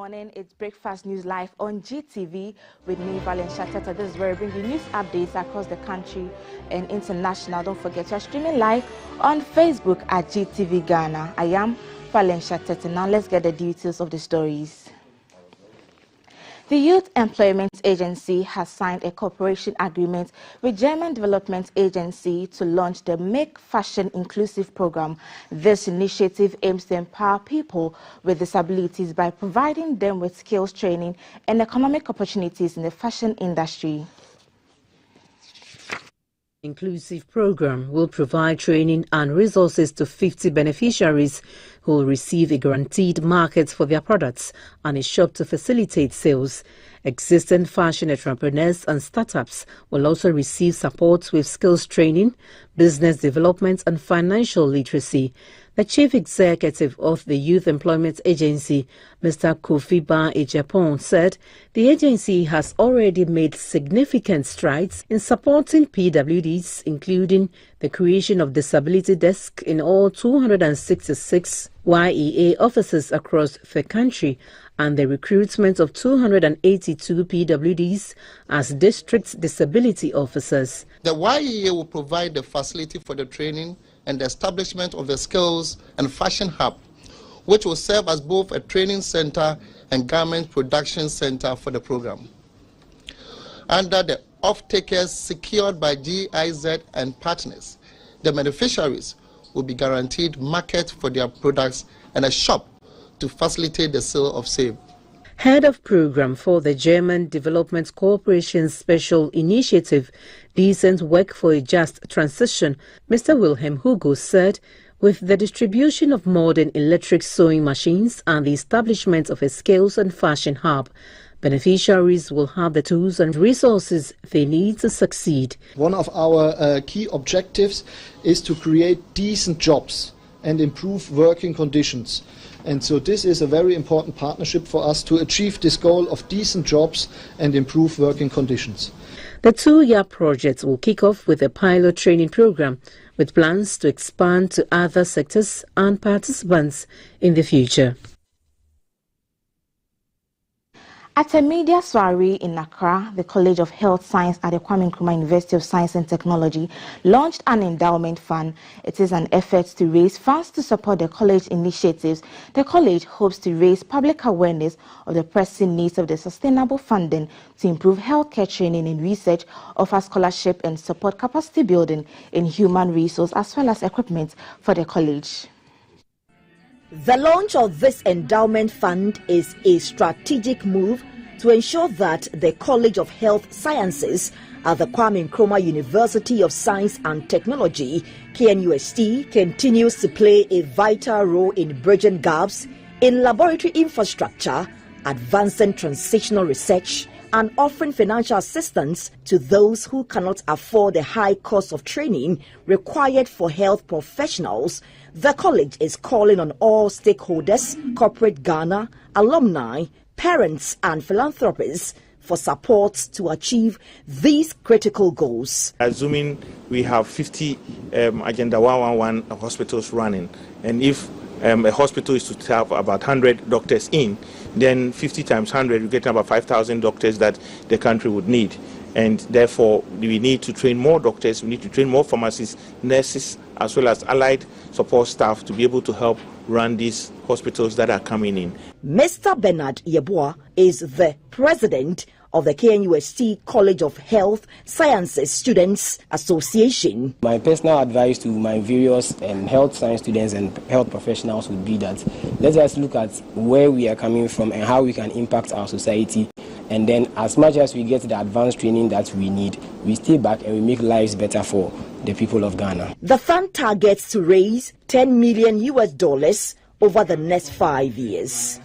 morning. It's Breakfast News Live on GTV with me, Valencia Teta. This is where we bring you news updates across the country and international. Don't forget, you're streaming live on Facebook at GTV Ghana. I am Valencia Teta. Now let's get the details of the stories. The Youth Employment Agency has signed a cooperation agreement with German Development Agency to launch the Make Fashion Inclusive program. This initiative aims to empower people with disabilities by providing them with skills training and economic opportunities in the fashion industry. Inclusive program will provide training and resources to 50 beneficiaries who will receive a guaranteed market for their products and a shop to facilitate sales. Existing fashion entrepreneurs and startups will also receive support with skills training, business development and financial literacy. The chief executive of the Youth Employment Agency, Mr. Kofi Ba Ejapon, said the agency has already made significant strides in supporting PWDs, including the creation of disability desks in all 266 YEA offices across the country and the recruitment of 282 PWDs as district disability officers. The YEA will provide the facility for the training and the establishment of the Skills and Fashion Hub, which will serve as both a training center and garment production center for the program. Under the off-takers secured by GIZ and partners, the beneficiaries will be guaranteed market for their products and a shop to facilitate the sale of same. Head of Program for the German Development Corporation Special Initiative, Decent Work for a Just Transition, Mr. Wilhelm Hugo said, with the distribution of modern electric sewing machines and the establishment of a skills and fashion hub, beneficiaries will have the tools and resources they need to succeed. One of our key objectives is to create decent jobs and improve working conditions. And so this is a very important partnership for us to achieve this goal of decent jobs and improve working conditions. The two-year project will kick off with a pilot training program with plans to expand to other sectors and participants in the future. At a media soiree in Accra, the College of Health Science at the Kwame Nkrumah University of Science and Technology launched an endowment fund. It is an effort to raise funds to support the college initiatives. The college hopes to raise public awareness of the pressing needs of the sustainable funding to improve healthcare training and research, offer scholarship and support capacity building in human resource as well as equipment for the college. The launch of this endowment fund is a strategic move to ensure that the College of Health Sciences at the Kwame Nkrumah University of Science and Technology, KNUST, continues to play a vital role in bridging gaps in laboratory infrastructure, advancing translational research, and offering financial assistance to those who cannot afford the high cost of training required for health professionals. The college is calling on all stakeholders, corporate Ghana, alumni, parents and philanthropists for support to achieve these critical goals. Assuming we have 50 Agenda 111 hospitals running, and if a hospital is to have about 100 doctors in, then 50 times 100, you get about 5,000 doctors that the country would need. And therefore, we need to train more doctors, we need to train more pharmacists, nurses, as well as allied support staff to be able to help run these hospitals that are coming in. Mr. Bernard Yeboah is the president of the KNUST College of Health Sciences Students Association. My personal advice to my various health science students and health professionals would be that let us look at where we are coming from and how we can impact our society. And then as much as we get the advanced training that we need, we stay back and we make lives better for the people of Ghana. The fund targets to raise $10 million over the next 5 years.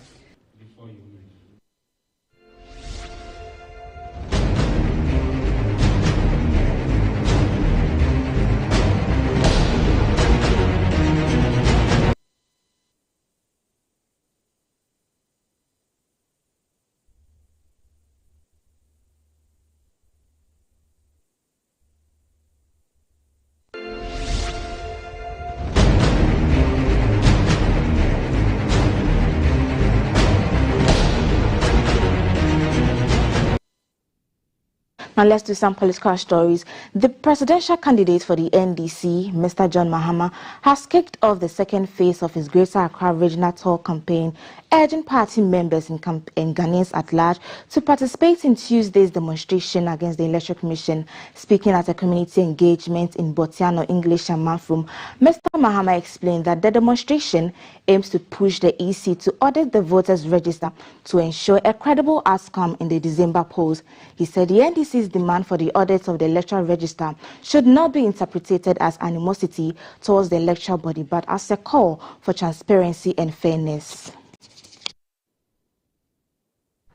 Now let's do some political stories. The presidential candidate for the NDC, Mr. John Mahama, has kicked off the second phase of his Greater Accra Regional Tour campaign, urging party members and Ghanaians at large to participate in Tuesday's demonstration against the Electoral Commission. Speaking at a community engagement in Botiano, English and Mafrum, Mr. Mahama explained that the demonstration aims to push the EC to audit the voters' register to ensure a credible outcome in the December polls. He said the NDC's demand for the audit of the electoral register should not be interpreted as animosity towards the electoral body, but as a call for transparency and fairness.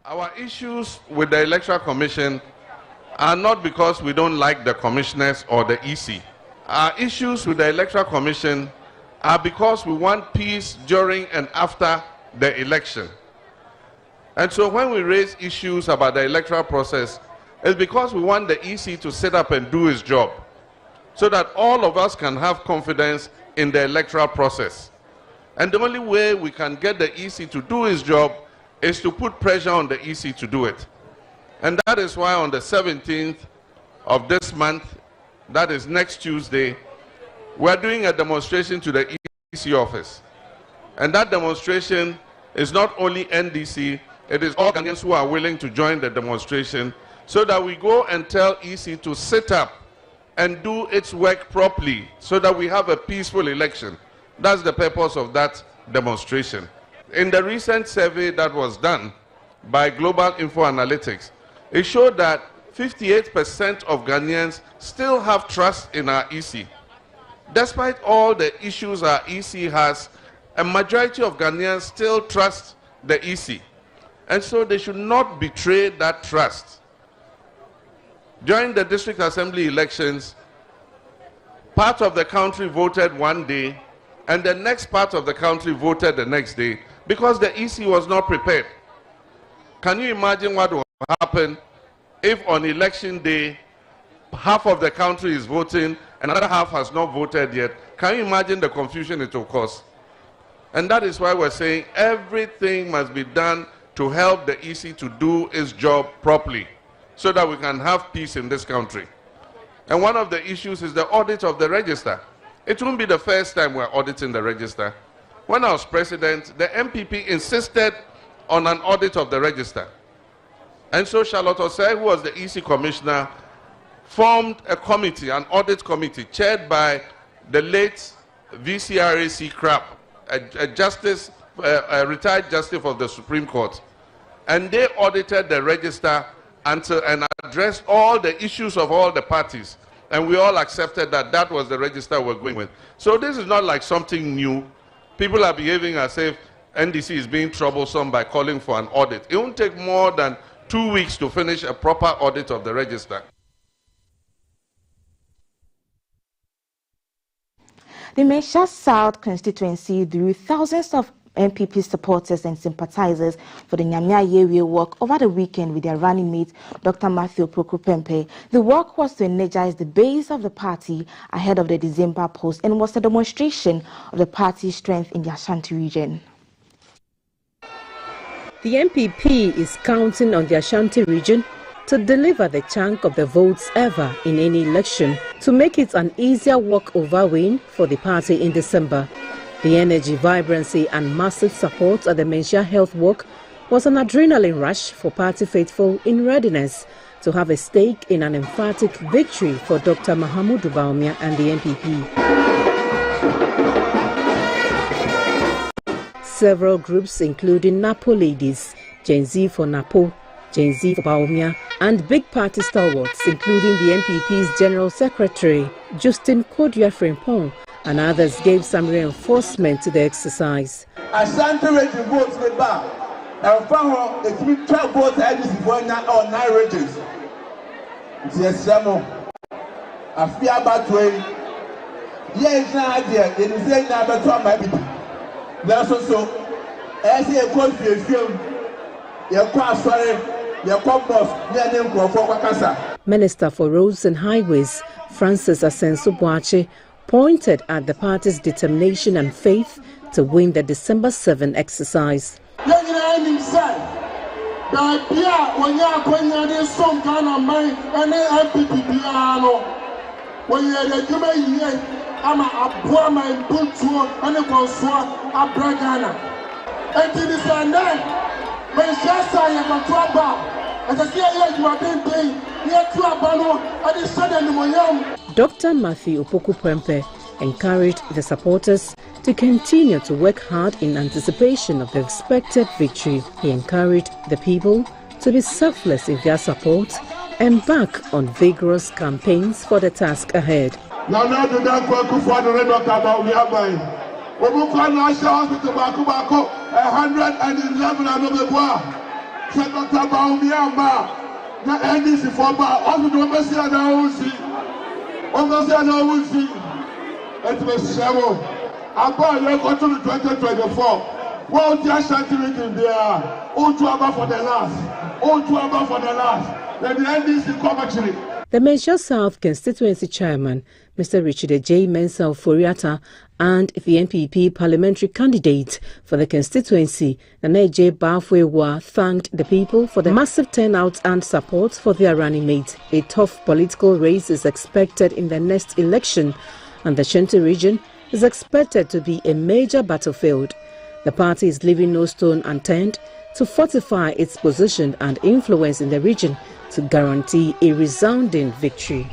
Our issues with the Electoral Commission are not because we don't like the commissioners or the EC. Our issues with the Electoral Commission are because we want peace during and after the election. And so when we raise issues about the electoral process, it's because we want the EC to sit up and do his job so that all of us can have confidence in the electoral process. And the only way we can get the EC to do his job is to put pressure on the EC to do it. And that is why on the 17th of this month, that is next Tuesday, we're doing a demonstration to the EC office. And that demonstration is not only NDC, it is all Ghanaians who are willing to join the demonstration so that we go and tell EC to sit up and do its work properly so that we have a peaceful election. That's the purpose of that demonstration. In the recent survey that was done by Global Info Analytics, it showed that 58% of Ghanaians still have trust in our EC. Despite all the issues our EC has, a majority of Ghanaians still trust the EC. And so they should not betray that trust. During the district assembly elections, part of the country voted one day, and the next part of the country voted the next day, because the EC was not prepared. Can you imagine what will happen if on election day, half of the country is voting, and another half has not voted yet? Can you imagine the confusion it will cause? And that is why we're saying everything must be done to help the EC to do its job properly so that we can have peace in this country. And one of the issues is the audit of the register. It won't be the first time we're auditing the register. When I was president, the MPP insisted on an audit of the register. And so Charlotte Osei, who was the EC commissioner, formed a committee, an audit committee, chaired by the late VCRAC Crap, a retired justice of the Supreme Court. And they audited the register and addressed all the issues of all the parties. And we all accepted that that was the register we're going with. So this is not like something new. People are behaving as if NDC is being troublesome by calling for an audit. It won't take more than 2 weeks to finish a proper audit of the register. The Mensah South constituency drew thousands of MPP supporters and sympathizers for the Nyamia Yewe walk over the weekend with their running mate, Dr. Matthew Prokopempe. The walk was to energize the base of the party ahead of the December polls and was a demonstration of the party's strength in the Ashanti region. The MPP is counting on the Ashanti region to deliver the chunk of the votes ever in any election to make it an easier walk-over win for the party in December. The energy, vibrancy and massive support at the Mensah Health Walk was an adrenaline rush for party faithful in readiness to have a stake in an emphatic victory for Dr. Mahamudu Bawumia and the MPP. Several groups including Napo Ladies, Gen Z for Napo, Gen Z for Bawumia, and big party stalwarts including the MPP's General Secretary, Justin Kodua Frimpong, and others gave some reinforcement to the exercise. Ashanti region votes with back. And from it's been 12 votes for 9 regions. Yes, Samo. I fear about way. Yes, idea. It is saying about my people. That's also as a close to a film. You're quite sorry. You're quite boss. Minister for Roads and Highways, Francis Asenso-Boakye, pointed at the party's determination and faith to win the December 7 exercise. The Babia, when you are going to some kind of mind, and MPP piano. When you are the human year, I'm a poor man, put to and a consort, a bragana. And it is a name. When Shasa and a trouble, as I see you are being paid, here to a bano, and it's suddenly my young. Dr. Matthew Opoku Prempe encouraged the supporters to continue to work hard in anticipation of the expected victory. He encouraged the people to be selfless in their support and embark on vigorous campaigns for the task ahead. Now, do that for the red about we are buying. We will find National Hospital Baku 111 and over bois. Second about me and bar. Now, NDC for bar. Also, the Messi and I will see. Almost I will see. It was Shamo. About you go to 2024. World Ashanti region there. All to about for the last. All to about for the last. Then the NDC come actually. The Menal South Constituency Chairman, Mr. Richard J. Mensah Foriata, and the NPP parliamentary candidate for the constituency, Nana J. Bafwewa, thanked the people for the massive turnout and support for their running mate. A tough political race is expected in the next election, and the Shanti region is expected to be a major battlefield. The party is leaving no stone unturned to fortify its position and influence in the region to guarantee a resounding victory.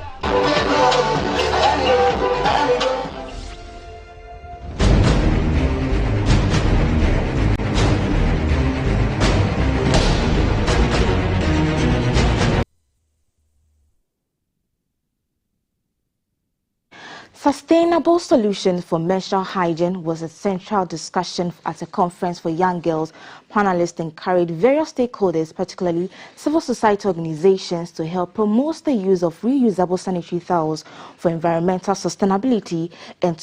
Sustainable solutions for menstrual hygiene was a central discussion at a conference for young girls. Panelists encouraged various stakeholders, particularly civil society organizations, to help promote the use of reusable sanitary towels for environmental sustainability and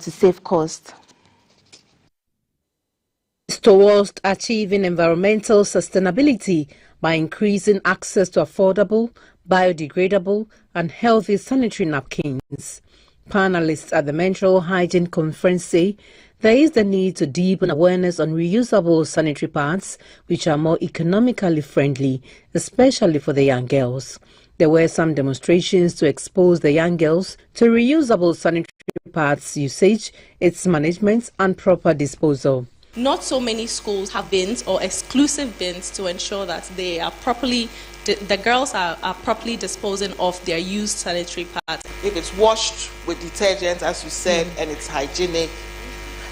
to save costs. Towards achieving environmental sustainability by increasing access to affordable, biodegradable and healthy sanitary napkins. Panelists at the Menstrual Hygiene Conference say there is the need to deepen awareness on reusable sanitary pads which are more economically friendly, especially for the young girls. There were some demonstrations to expose the young girls to reusable sanitary pads usage, its management and proper disposal. Not so many schools have bins or exclusive bins to ensure that they are properly, the girls are properly disposing of their used sanitary pads. If it's washed with detergent, as you said, and it's hygienic,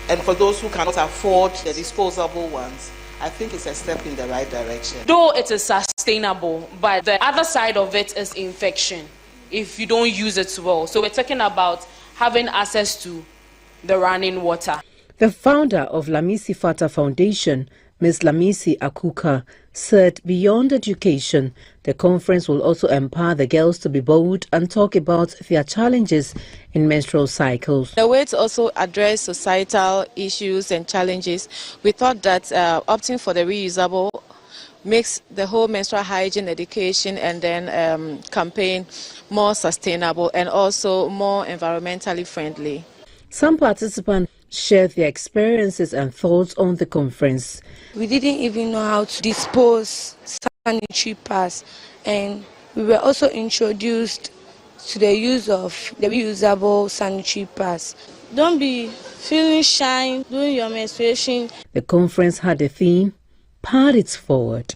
and for those who cannot afford the disposable ones, I think it's a step in the right direction. Though it is sustainable, but the other side of it is infection if you don't use it well. So we're talking about having access to the running water. The founder of Lamisi Fata Foundation, Ms. Lamisi Akuka, said beyond education, the conference will also empower the girls to be bold and talk about their challenges in menstrual cycles. The way to also address societal issues and challenges, we thought that opting for the reusable makes the whole menstrual hygiene education and then campaign more sustainable and also more environmentally friendly. Some participants shared their experiences and thoughts on the conference. We didn't even know how to dispose sanitary pads, and we were also introduced to the use of the reusable sanitary pads. Don't be feeling shy during your menstruation. The conference had a theme, Pad It Forward.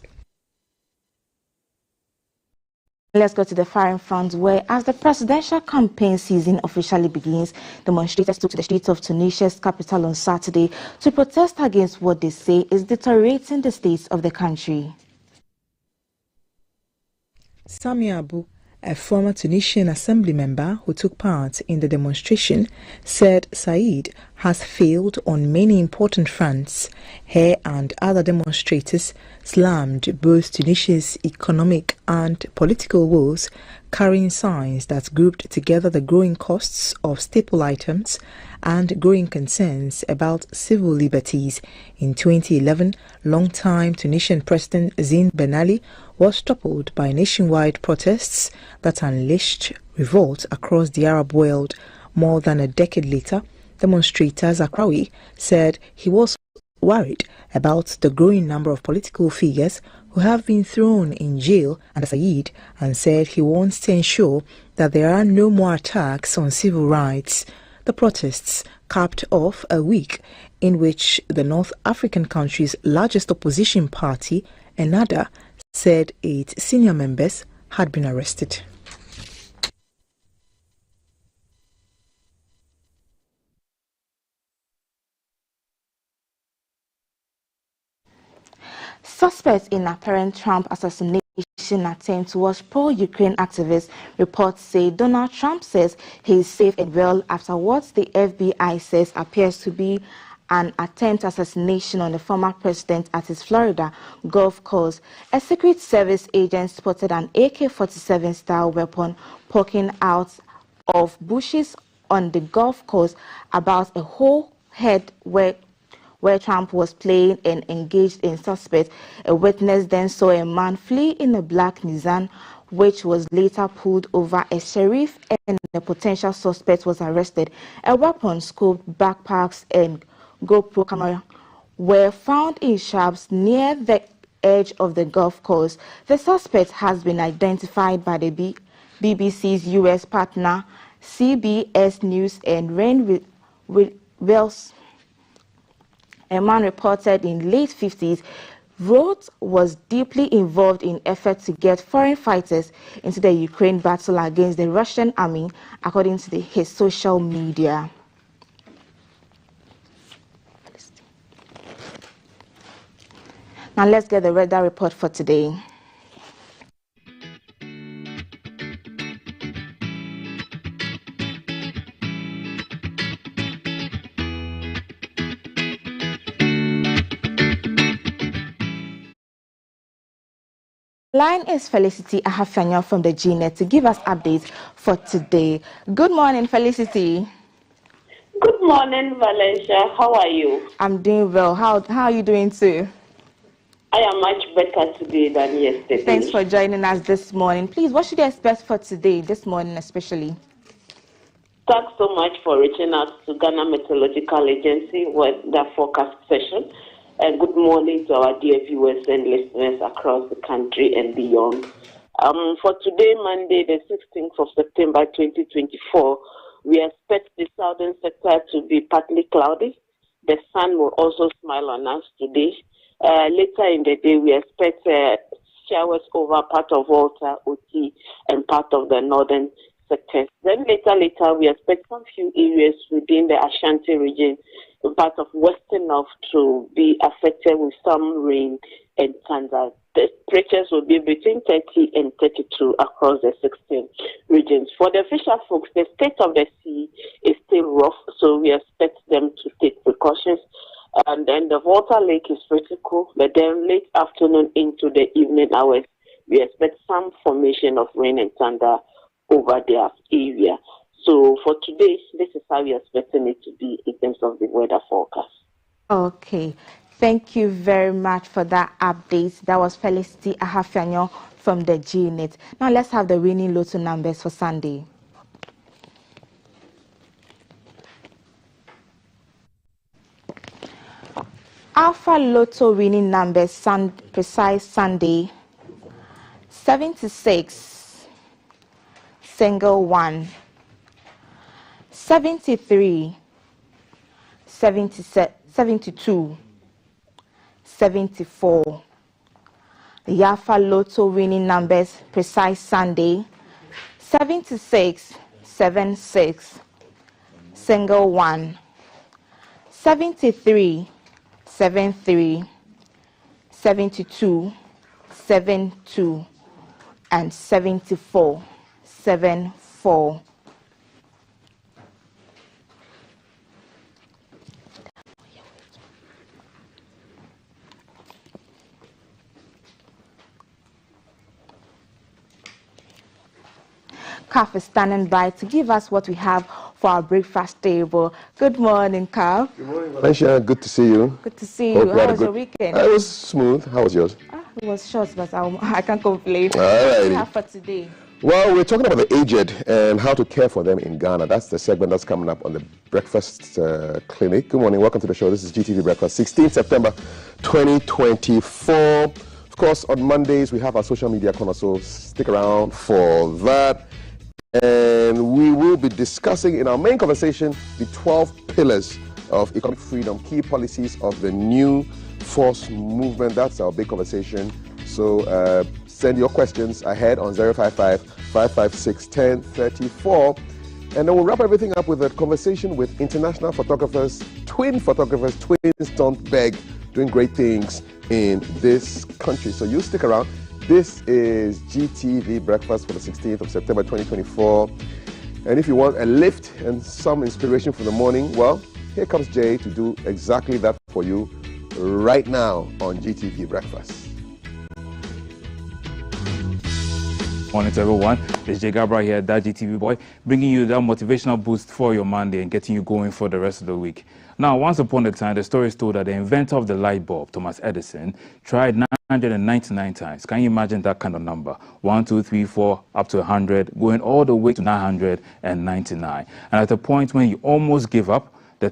Let's go to the firing front, where as the presidential campaign season officially begins, demonstrators took to the streets of Tunisia's capital on Saturday to protest against what they say is deteriorating the state of the country. Sami Abu, a former Tunisian assembly member who took part in the demonstration, said Said has failed on many important fronts. He and other demonstrators slammed both Tunisia's economic and political woes, carrying signs that grouped together the growing costs of staple items and growing concerns about civil liberties. In 2011, long-time Tunisian President Zine Ben Ali was toppled by nationwide protests that unleashed revolt across the Arab world. More than a decade later, demonstrators Akrawi said he was worried about the growing number of political figures who have been thrown in jail under Said, and said he wants to ensure that there are no more attacks on civil rights. The protests capped off a week in which the North African country's largest opposition party, Ennahda, said 8 senior members had been arrested. Suspects in apparent Trump assassination attempt towards pro-Ukraine activists, reports say Donald Trump says he is safe and well after what the FBI says appears to be an attempt assassination on the former president at his Florida golf course. A Secret Service agent spotted an AK-47 style weapon poking out of bushes on the golf course about a whole head where Trump was playing and engaged in suspects. A witness then saw a man flee in a black Nissan, which was later pulled over a sheriff, and the potential suspect was arrested. A weapon, scope, backpacks, and GoPro camera were found in shrubs near the edge of the golf course. The suspect has been identified by the BBC's U.S. partner, CBS News, and Rain Wells. A man reported in late 50s, Rhodes was deeply involved in efforts to get foreign fighters into the Ukraine battle against the Russian army, according to his social media. Now let's get the weather report for today. Line is Felicity Ahafanya from the GNet to give us updates for today. Good morning, Felicity. Good morning, Valencia. How are you? I'm doing well. How are you doing too? I am much better today than yesterday. Thanks for joining us this morning. Please, what should you expect for today, this morning especially? Thanks so much for reaching out to Ghana Meteorological Agency with the forecast session. And good morning to our dear viewers and listeners across the country and beyond. For today, Monday, the 16th of September 2024, we expect the southern sector to be partly cloudy. The sun will also smile on us today. Later in the day, we expect showers over part of Volta, Oti, and part of the northern sectors. Then later, we expect some few areas within the Ashanti region, part of western north, to be affected with some rain and thunder. The temperatures will be between 30 and 32 across the 16 regions. For the fisher folks, the state of the sea is still rough, so we expect them to take precautions. And then the Volta Lake is pretty cool, but then late afternoon into the evening hours, we expect some formation of rain and thunder over their area. So for today, this is how we are expecting it to be in terms of the weather forecast. Okay. Thank you very much for that update. That was Felicity Ahafyanyo from the GNet. Now let's have the winning lotto numbers for Sunday. Alpha Lotto winning numbers precise Sunday: 76, single 1, 73, 72, 74. The Alpha Lotto winning numbers precise Sunday: 76, 76, single 1, 73, 73, 72, 72, and 74, 74. Kaf is standing by to give us what we have for our breakfast table. Good morning, Kaf. Good morning, Valencia. Good to see you. Good to see you. How was your weekend? It was smooth. How was yours? It was short, but I can't complain. All right. What do you have for today? Well, we're talking about the aged and how to care for them in Ghana. That's the segment that's coming up on the Breakfast Clinic. Good morning. Welcome to the show. This is GTV Breakfast, 16th September 2024. Of course, on Mondays, we have our social media corner, so stick around for that. And we will be discussing in our main conversation the 12 pillars of economic freedom, key policies of the new force movement. That's our big conversation. So send your questions ahead on 055-556-1034. And then we'll wrap everything up with a conversation with international photographers, twins don't beg, doing great things in this country. So you stick around. This is GTV Breakfast for the 16th of September 2024. And if you want a lift and some inspiration for the morning, well, here comes Jay to do exactly that for you right now on GTV Breakfast. Morning to everyone. It's Jay Gabra here, that GTV boy, bringing you that motivational boost for your Monday and getting you going for the rest of the week. Now, once upon a time, the story is told that the inventor of the light bulb, Thomas Edison, tried 999 times. Can you imagine that kind of number? 1, 2, 3, 4, up to 100, going all the way to 999. And at the point when he almost gave up, the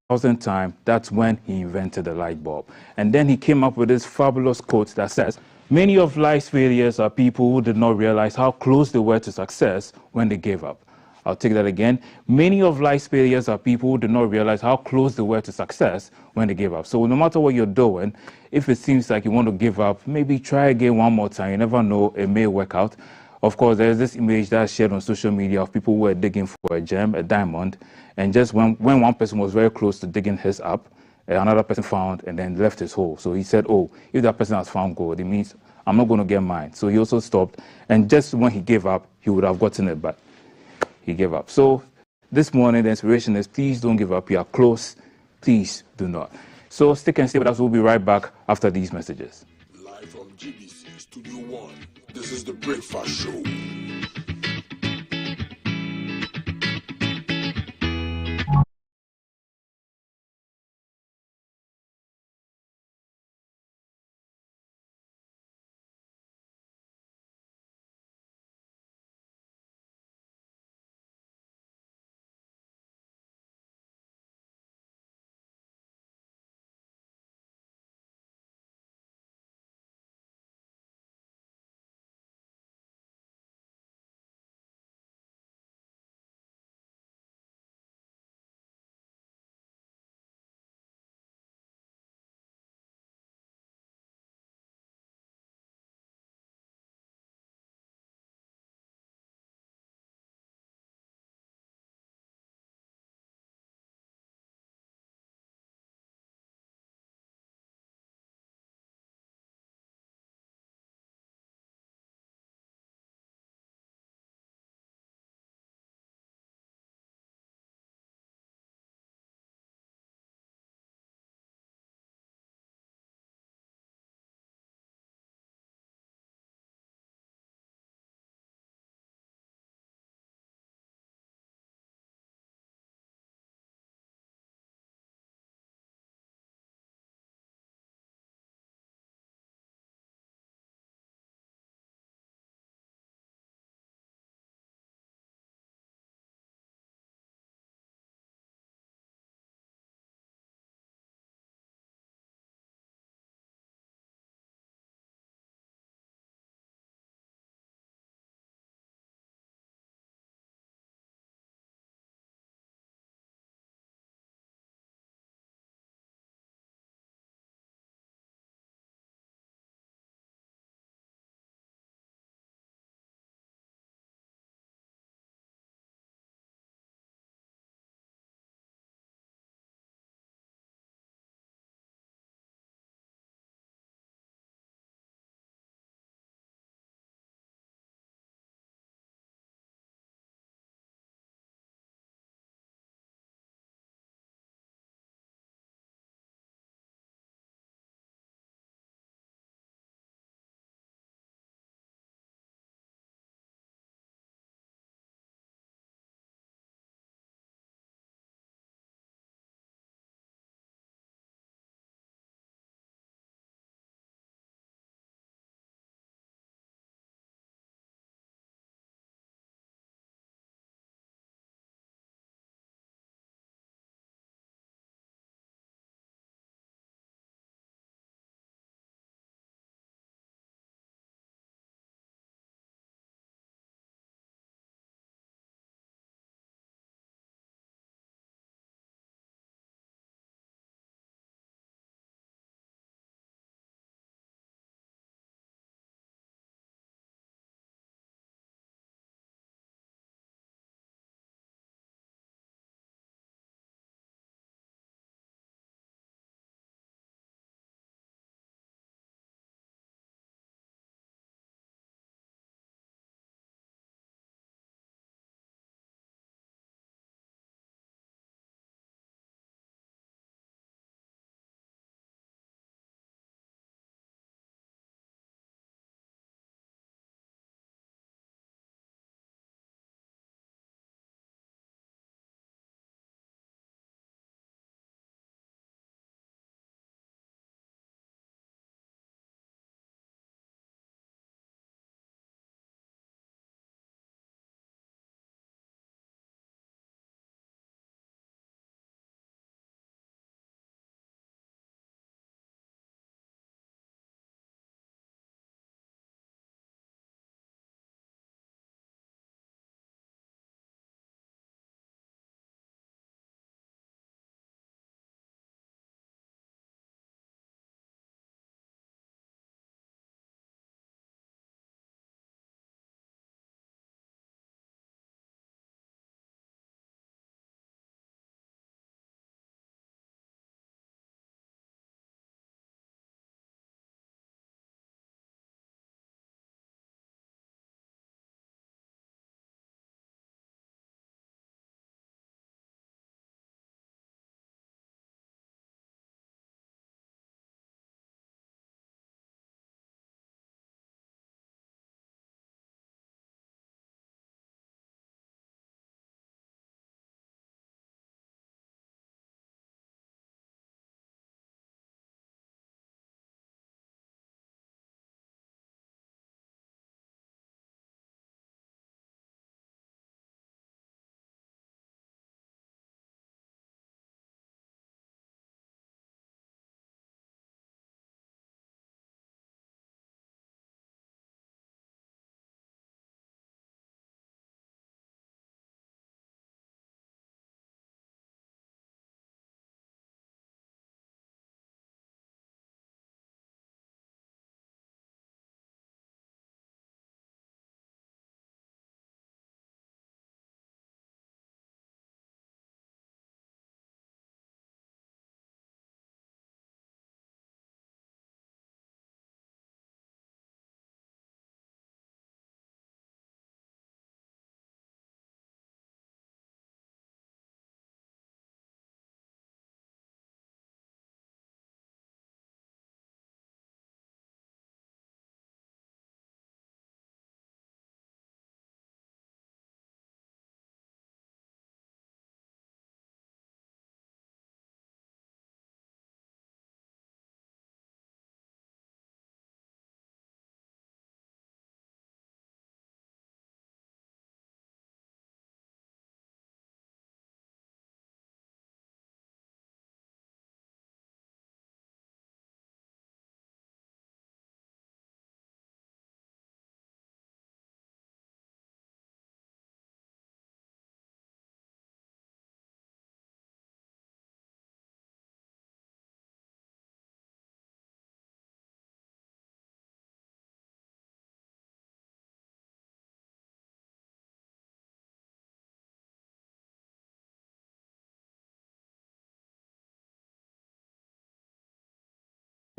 1,000th time, that's when he invented the light bulb. And then he came up with this fabulous quote that says, "Many of life's failures are people who did not realize how close they were to success when they gave up." I'll take that again. Many of life's failures are people who did not realize how close they were to success when they gave up. So no matter what you're doing, if it seems like you want to give up, maybe try again one more time. You never know, it may work out. Of course, there's this image that's shared on social media of people who were digging for a gem, a diamond, and just when one person was very close to digging his up, another person found and then left his hole. So he said, oh, if that person has found gold, it means I'm not going to get mine. So he also stopped. And just when he gave up, he would have gotten it, but he gave up. So this morning, the inspiration is please don't give up. You are close. Please do not. So stick and stay with us. We'll be right back after these messages. Live from GBC Studio 1, this is The Breakfast Show.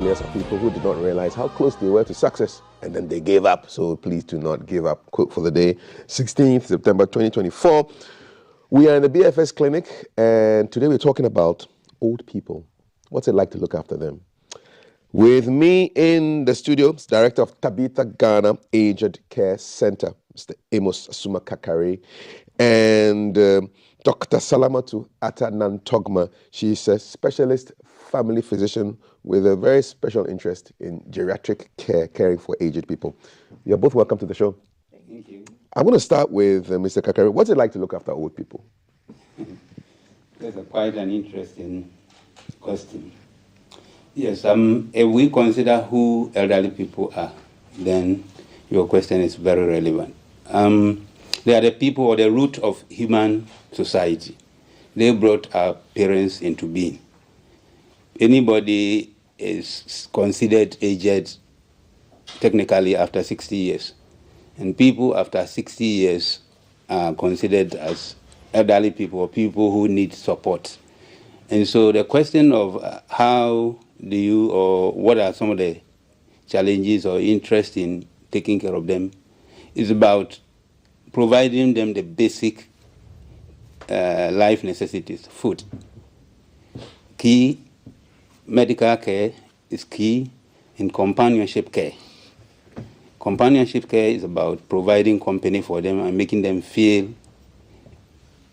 years of people who did not realize how close they were to success, and then they gave up. So please do not give up. Quote for the day, 16th September 2024. We are in the BFS Clinic, and today we're talking about old people. What's it like to look after them? With me in the studio is Director of Tabitha Ghana Aged Care Center, Mr. Amos Asuma Kakari, and Dr. Salamatu Atta Nantogma. She's a specialist family physician with a very special interest in geriatric care, caring for aged people. You're both welcome to the show. Thank you. I'm going to start with Mr. Kakari. What's it like to look after old people? That's quite an interesting question. Yes, if we consider who elderly people are, then your question is very relevant. They are the people or the root of human society. They brought our parents into being. Anybody is considered aged technically after 60 years. And people after 60 years are considered as elderly people or people who need support. And so the question of how do you, or what are some of the challenges or interest in taking care of them is about providing them the basic life necessities, food. Key medical care is key in companionship care. Companionship care is about providing company for them and making them feel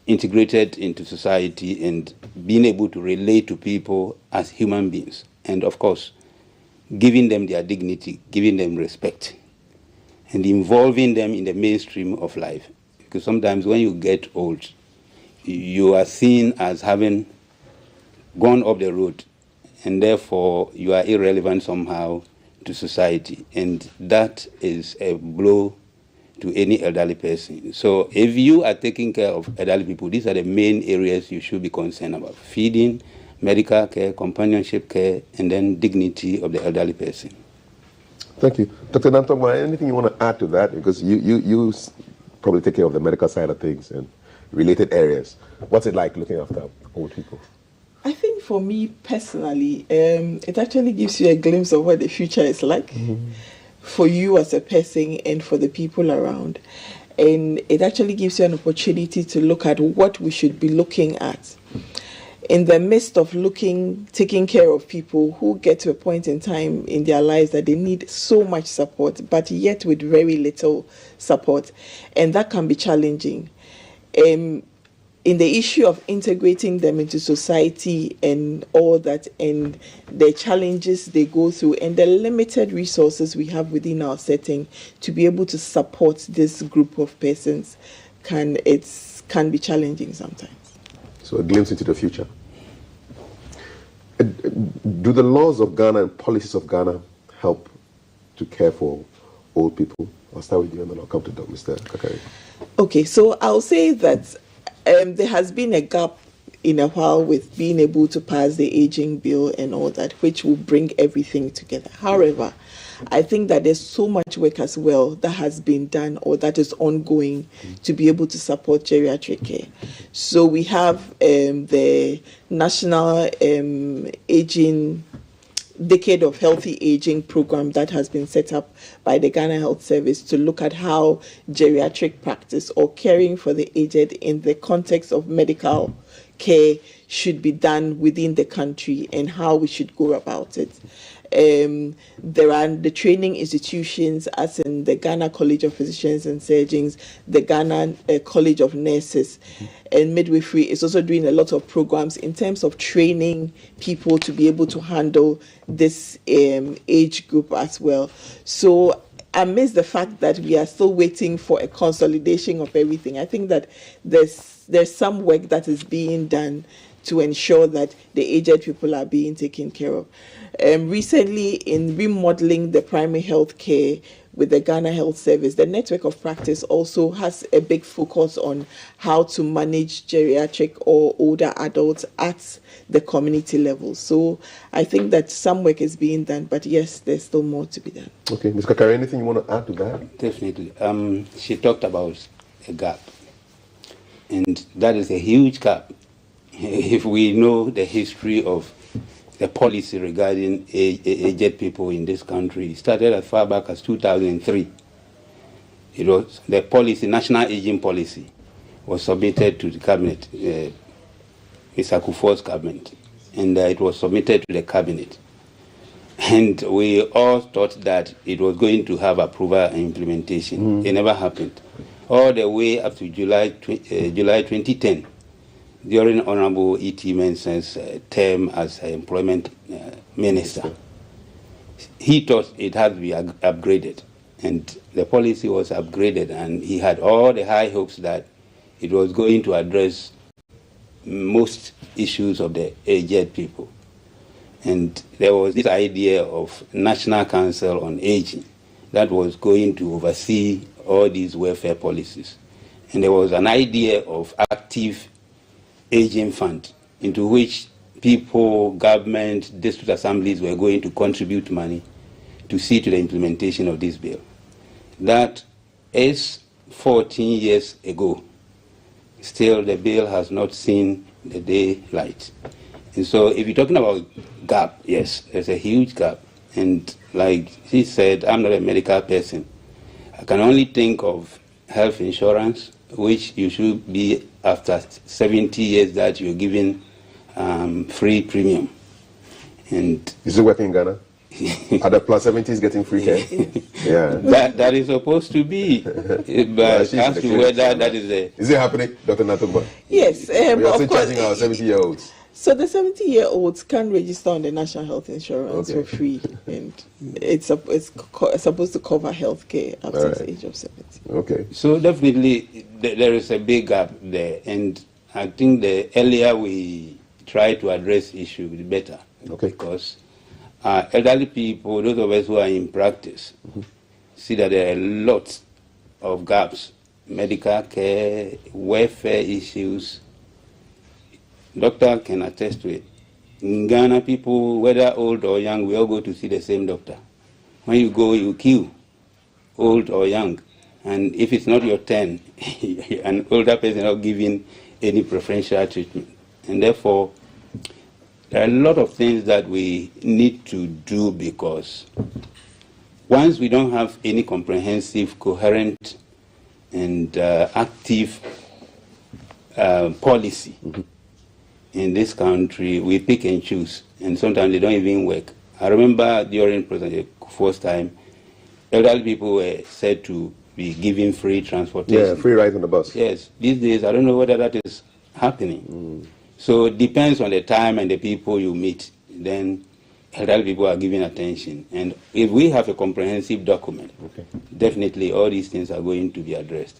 integrated into society and being able to relate to people as human beings. And of course, giving them their dignity, giving them respect, and involving them in the mainstream of life. Because sometimes when you get old, you are seen as having gone up the road, and therefore you are irrelevant somehow to society. And that is a blow to any elderly person. So if you are taking care of elderly people, these are the main areas you should be concerned about: feeding, medical care, companionship care, and then dignity of the elderly person. Thank you. Dr. Nantogma, anything you want to add to that? Because you probably take care of the medical side of things and related areas. What's it like looking after old people? I think for me personally, it actually gives you a glimpse of what the future is like for you as a person and for the people around. And it actually gives you an opportunity to look at what we should be looking at in the midst of taking care of people who get to a point in time in their lives that they need so much support, but yet with very little support. And that can be challenging. In the issue of integrating them into society and all that, and the challenges they go through, and the limited resources we have within our setting to be able to support this group of persons can be challenging sometimes. So a glimpse into the future. Do the laws of Ghana and policies of Ghana help to care for old people? I'll start with you and then I'll come to Mr. Kakari. Okay, so I'll say that there has been a gap in a while with being able to pass the aging bill and all that, which will bring everything together. However, I think that there's so much work as well that has been done or that is ongoing to be able to support geriatric care. So we have the National Decade of Healthy Aging program that has been set up by the Ghana Health Service to look at how geriatric practice or caring for the aged in the context of medical care should be done within the country and how we should go about it. There are the training institutions, as in the Ghana College of Physicians and Surgeons, the Ghana College of Nurses, and midwifery is also doing a lot of programs in terms of training people to be able to handle this age group as well. So amidst the fact that we are still waiting for a consolidation of everything, I think that there's some work that is being done to ensure that the aged people are being taken care of. Recently, in remodeling the primary health care with the Ghana Health Service, the network of practice also has a big focus on how to manage geriatric or older adults at the community level. So I think that some work is being done, but yes, there's still more to be done. Okay, Ms. Kakari, anything you want to add to that? Definitely. She talked about a gap, and that is a huge gap. If we know the history of the policy regarding aged people in this country. It started as far back as 2003. It was the policy, national aging policy, was submitted to the cabinet, Mr. Kufuor's cabinet, and it was submitted to the cabinet. And we all thought that it was going to have approval and implementation. It never happened. All the way up to July 2010, during Honorable E.T. Mensah's term as employment minister. He thought it had to be upgraded, and the policy was upgraded, and he had all the high hopes that it was going to address most issues of the aged people. And there was this idea of National Council on Aging that was going to oversee all these welfare policies. And there was an idea of active aging fund into which people, government, district assemblies were going to contribute money to see to the implementation of this bill. That is 14 years ago. Still, the bill has not seen the daylight. And so if you're talking about gap, yes, there's a huge gap. And like she said, I'm not a medical person. I can only think of health insurance, which you should be after 70 years that you're given free premium. And is it working in Ghana? Are the plus 70s getting free care? Yeah. That is supposed to be. But as to whether that is a... Is it happening, Dr. Natogba? Yes. We are also charging our 70-year-olds. So the 70-year-olds can register on the National Health Insurance for free, and it's supposed to cover health care up to the age of 70. Okay. So definitely there is a big gap there, and I think the earlier we try to address the issue, the better. Okay. Because elderly people, those of us who are in practice, see that there are lots of gaps, medical care, welfare issues. Doctor can attest to it. In Ghana, people, whether old or young, we all go to see the same doctor. When you go, you queue, old or young. And if it's not your turn, an older person is not given any preferential treatment. And therefore, there are a lot of things that we need to do, because once we don't have any comprehensive, coherent, and active policy, in this country, we pick and choose, and sometimes they don't even work. I remember during President Kufuor's time, elderly people were said to be given free transportation. Yeah, free ride on the bus. Yes. These days, I don't know whether that is happening. So it depends on the time and the people you meet. Then elderly people are given attention. And if we have a comprehensive document, definitely all these things are going to be addressed.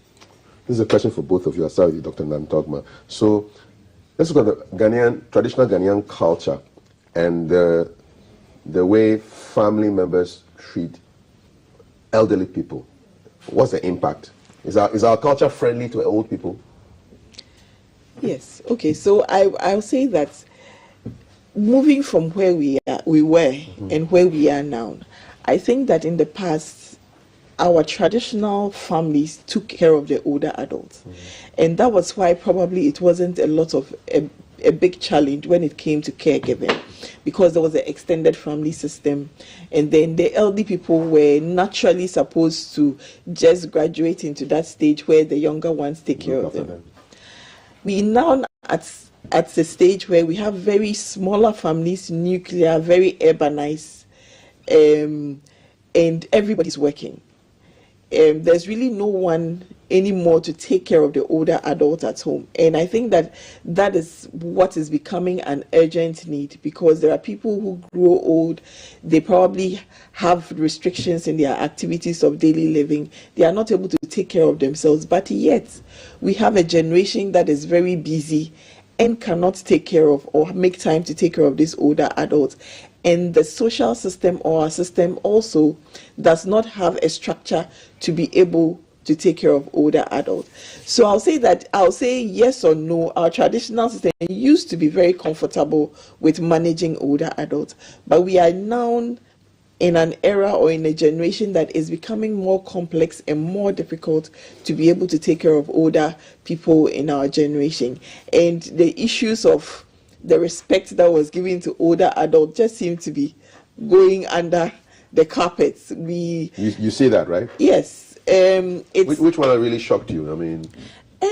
This is a question for both of you. I'll start with you, Dr. Nantogma. So let's look at the traditional Ghanaian culture and the way family members treat elderly people. What's the impact? Is our culture friendly to old people? Yes. Okay. So I'll say that moving from where we were and where we are now, I think that in the past, our traditional families took care of the older adults. And that was why probably it wasn't a lot of a big challenge when it came to caregiving, because there was an extended family system, and then the elderly people were naturally supposed to just graduate into that stage where the younger ones take care of them. We now at the stage where we have very smaller families, nuclear, very urbanized, and everybody's working. There's really no one anymore to take care of the older adults at home. And I think that that is what is becoming an urgent need, because there are people who grow old, they probably have restrictions in their activities of daily living, they are not able to take care of themselves, but yet we have a generation that is very busy and cannot take care of or make time to take care of these older adults. And the social system or our system also does not have a structure to be able to take care of older adults. So I'll say yes or no. Our traditional system used to be very comfortable with managing older adults, but we are now in an era or in a generation that is becoming more complex and more difficult to be able to take care of older people in our generation. And the issues of the respect that was given to older adults just seemed to be going under the carpets. You see that, right? Yes. Which one really shocked you? I mean,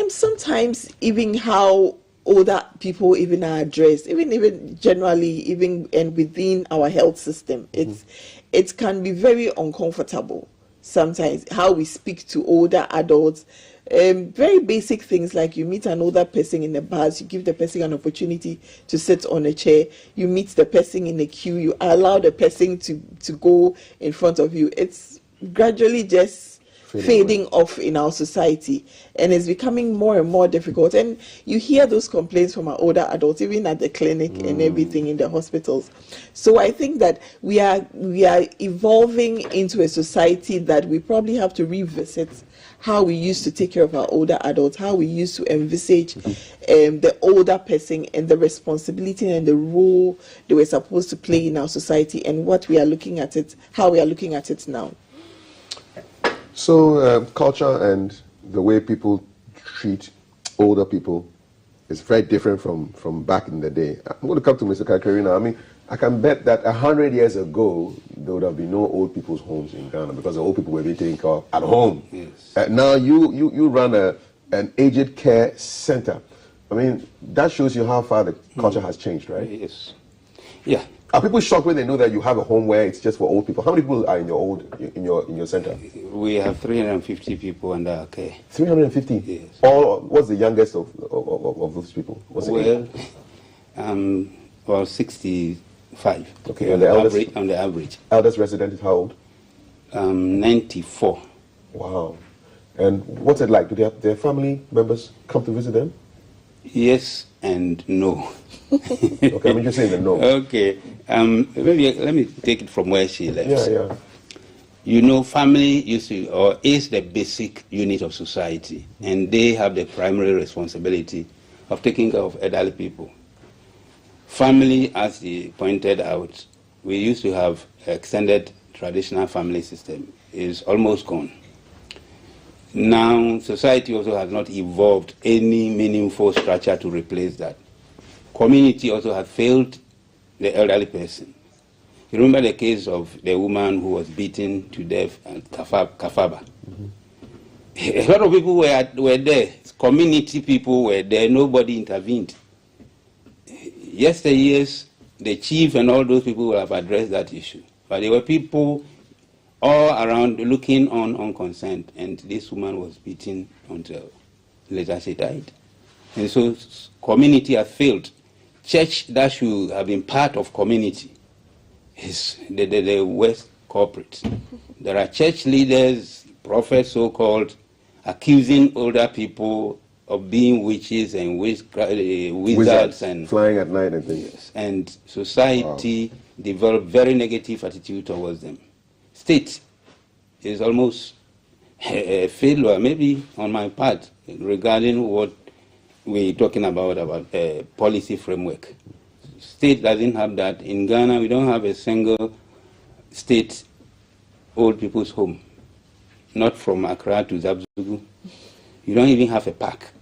sometimes even how older people even are addressed, even generally, even and within our health system, it can be very uncomfortable sometimes how we speak to older adults. Very basic things like you meet an older person in the bus, you give the person an opportunity to sit on a chair, you meet the person in a queue, you allow the person to go in front of you. It's gradually just fading off in our society, and it's becoming more and more difficult. And you hear those complaints from our older adults, even at the clinic and everything in the hospitals. So I think that we are evolving into a society that we probably have to revisit how we used to take care of our older adults, how we used to envisage the older person and the responsibility and the role they were supposed to play in our society, and what we are looking at it, how we are looking at it now. So culture and the way people treat older people is very different from back in the day. I'm going to come to Mr. Kakarina. I mean, I can bet that 100 years ago, there would have been no old people's homes in Ghana because the old people were being taken care of at home. Yes. Now you run an aged care center. I mean, that shows you how far the culture has changed, right? Yes. Yeah. Are people shocked when they know that you have a home where it's just for old people? How many people are in your center? We have 350 people under our care. 350? Yes. What's the youngest of those people? What's the age? Well, 65. Okay, and on the average. Eldest resident is how old? 94. Wow. And what's it like? Do their family members come to visit them? Yes and no. Okay, I'm just saying the no. Okay. Maybe let me take it from where she left. Yeah. You know, family is the basic unit of society, and they have the primary responsibility of taking care of elderly people. Family, as he pointed out, we used to have extended traditional family system, is almost gone. Now, society also has not evolved any meaningful structure to replace that. Community also has failed the elderly person. You remember the case of the woman who was beaten to death at Kafaba? A lot of people were there. Community people were there. Nobody intervened. Yesteryears, the chief and all those people will have addressed that issue. But there were people all around looking on unconcerned, and this woman was beaten until later she died. And so community has failed. Church that should have been part of community is the worst culprit. There are church leaders, prophets so-called, accusing older people of being witches and wizards and flying at night and things. Yes, and society developed very negative attitude towards them. State is almost a failure, maybe on my part, regarding what we're talking about policy framework. State doesn't have that. In Ghana, we don't have a single state old people's home. Not from Accra to Zabzugu. You don't even have a park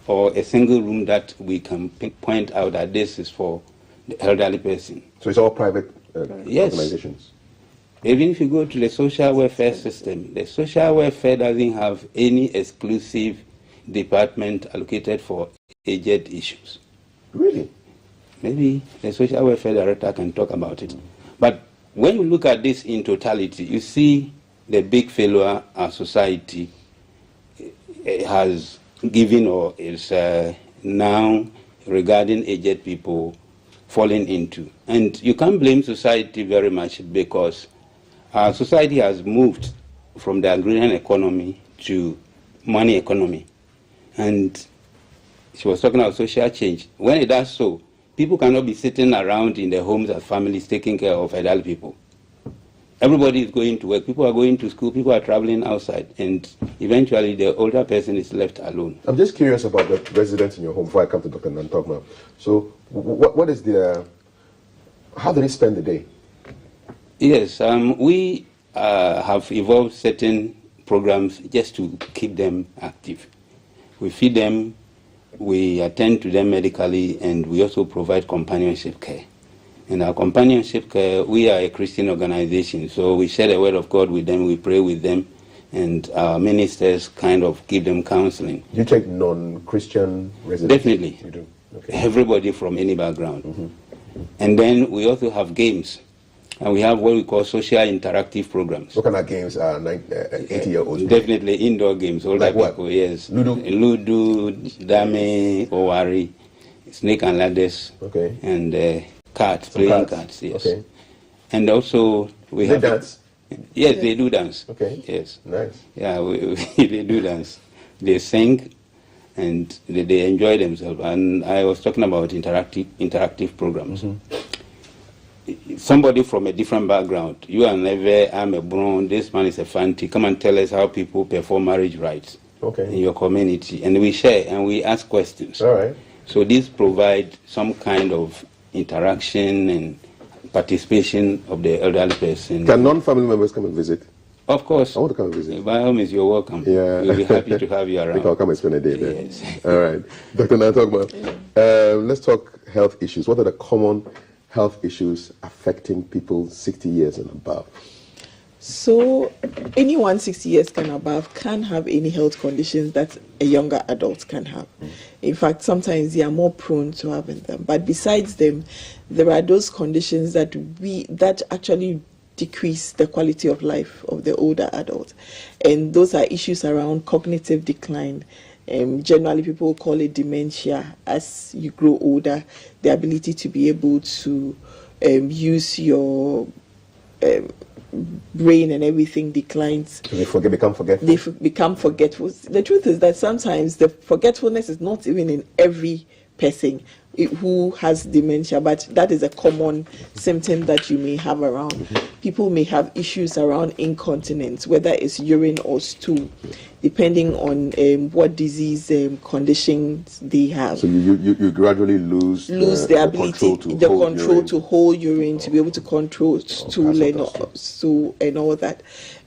or a single room that we can point out that this is for the elderly person. So it's all private yes. organizations? Even if you go to the social welfare system, the social welfare doesn't have any exclusive department allocated for aged issues. Really? Maybe the social welfare director can talk about it. But when you look at this in totality, you see the big failure our society has given or is now regarding aged people falling into. And you can't blame society very much because our society has moved from the agrarian economy to money economy. And she was talking about social change. When it does so, people cannot be sitting around in their homes as families taking care of elderly people. Everybody is going to work. People are going to school. People are traveling outside. And eventually, the older person is left alone. I'm just curious about the residents in your home before I come to Dr. Nantogma. So what is how do they spend the day? Yes, we have evolved certain programs just to keep them active. We feed them we attend to them medically, and we also provide companionship care. And our companionship care, we are a Christian organization, so we share the word of God with them, we pray with them, and our ministers kind of give them counseling. You take non-Christian residents? Definitely. You do? Okay. Everybody from any background. And then we also have games. And we have what we call social interactive programs. What kind of games are 80-year-olds? Definitely indoor games. Older Like what? people, yes. Ludo, Dame, Owari, snake and ladders, and cards, playing cards, yes. Okay. And also we have dance. Yes, they do dance. Okay. Yes. Nice. Yeah, they do dance. They sing, and they enjoy themselves. And I was talking about interactive programs. Somebody from a different background, you are never, I'm a Brown, this man is a Fanti, come and tell us how people perform marriage rites in your community. And we share and we ask questions. All right. So this provides some kind of interaction and participation of the elderly person. Can non-family members come and visit? Of course. I want to come and visit. By all means, you're welcome. Yeah. We'll be happy to have you I around. think I'll come and spend a day there. Yes. All right. Dr. Nantogma, let's talk health issues. What are the common health issues affecting people 60 years and above? So anyone 60 years and above can have any health conditions that a younger adult can have. In fact, sometimes they are more prone to having them. But besides them, there are those conditions that actually decrease the quality of life of the older adult. And those are issues around cognitive decline. Generally, people call it dementia. As you grow older, the ability to be able to use your brain and everything declines. So they become forgetful. They become forgetful. The truth is that sometimes the forgetfulness is not even in every person who has dementia, but that is a common symptom that you may have around. People may have issues around incontinence, whether it's urine or stool, depending on what disease conditions they have. So you gradually lose the ability, control to hold urine, to be able to control stool and all that.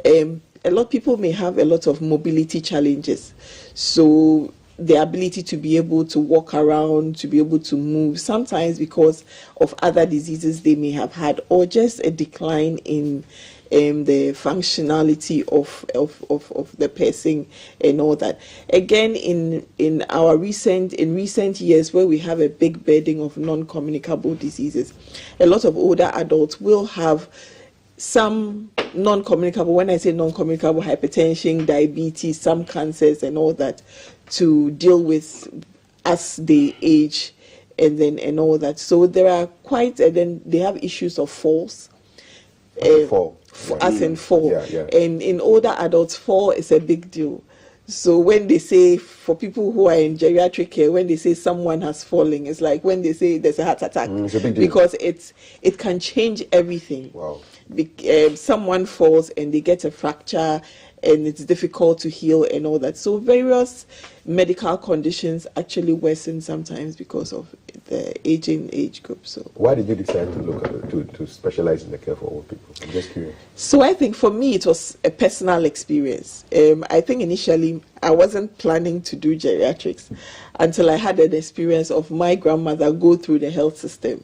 A lot of people may have a lot of mobility challenges. So the ability to be able to walk around, to be able to move, sometimes because of other diseases they may have had, or just a decline in the functionality of the person and all that. Again, in recent years, where we have a big burden of non-communicable diseases, a lot of older adults will have some non-communicable, when I say non-communicable, hypertension, diabetes, some cancers and all that, to deal with as they age and all that. So there are and then they have issues of falls. Fall. As in fall. Yeah. And in older adults, fall is a big deal. So when they say, for people who are in geriatric care, when they say someone has fallen, it's like when they say there's a heart attack. It's a big deal. Because it can change everything. Wow. Someone falls and they get a fracture and it's difficult to heal and all that. So various medical conditions actually worsen sometimes because of the aging age group. So why did you decide to look at to specialize in the care for old people? I'm just curious. So I think for me it was a personal experience. I think initially I wasn't planning to do geriatrics until I had an experience of my grandmother go through the health system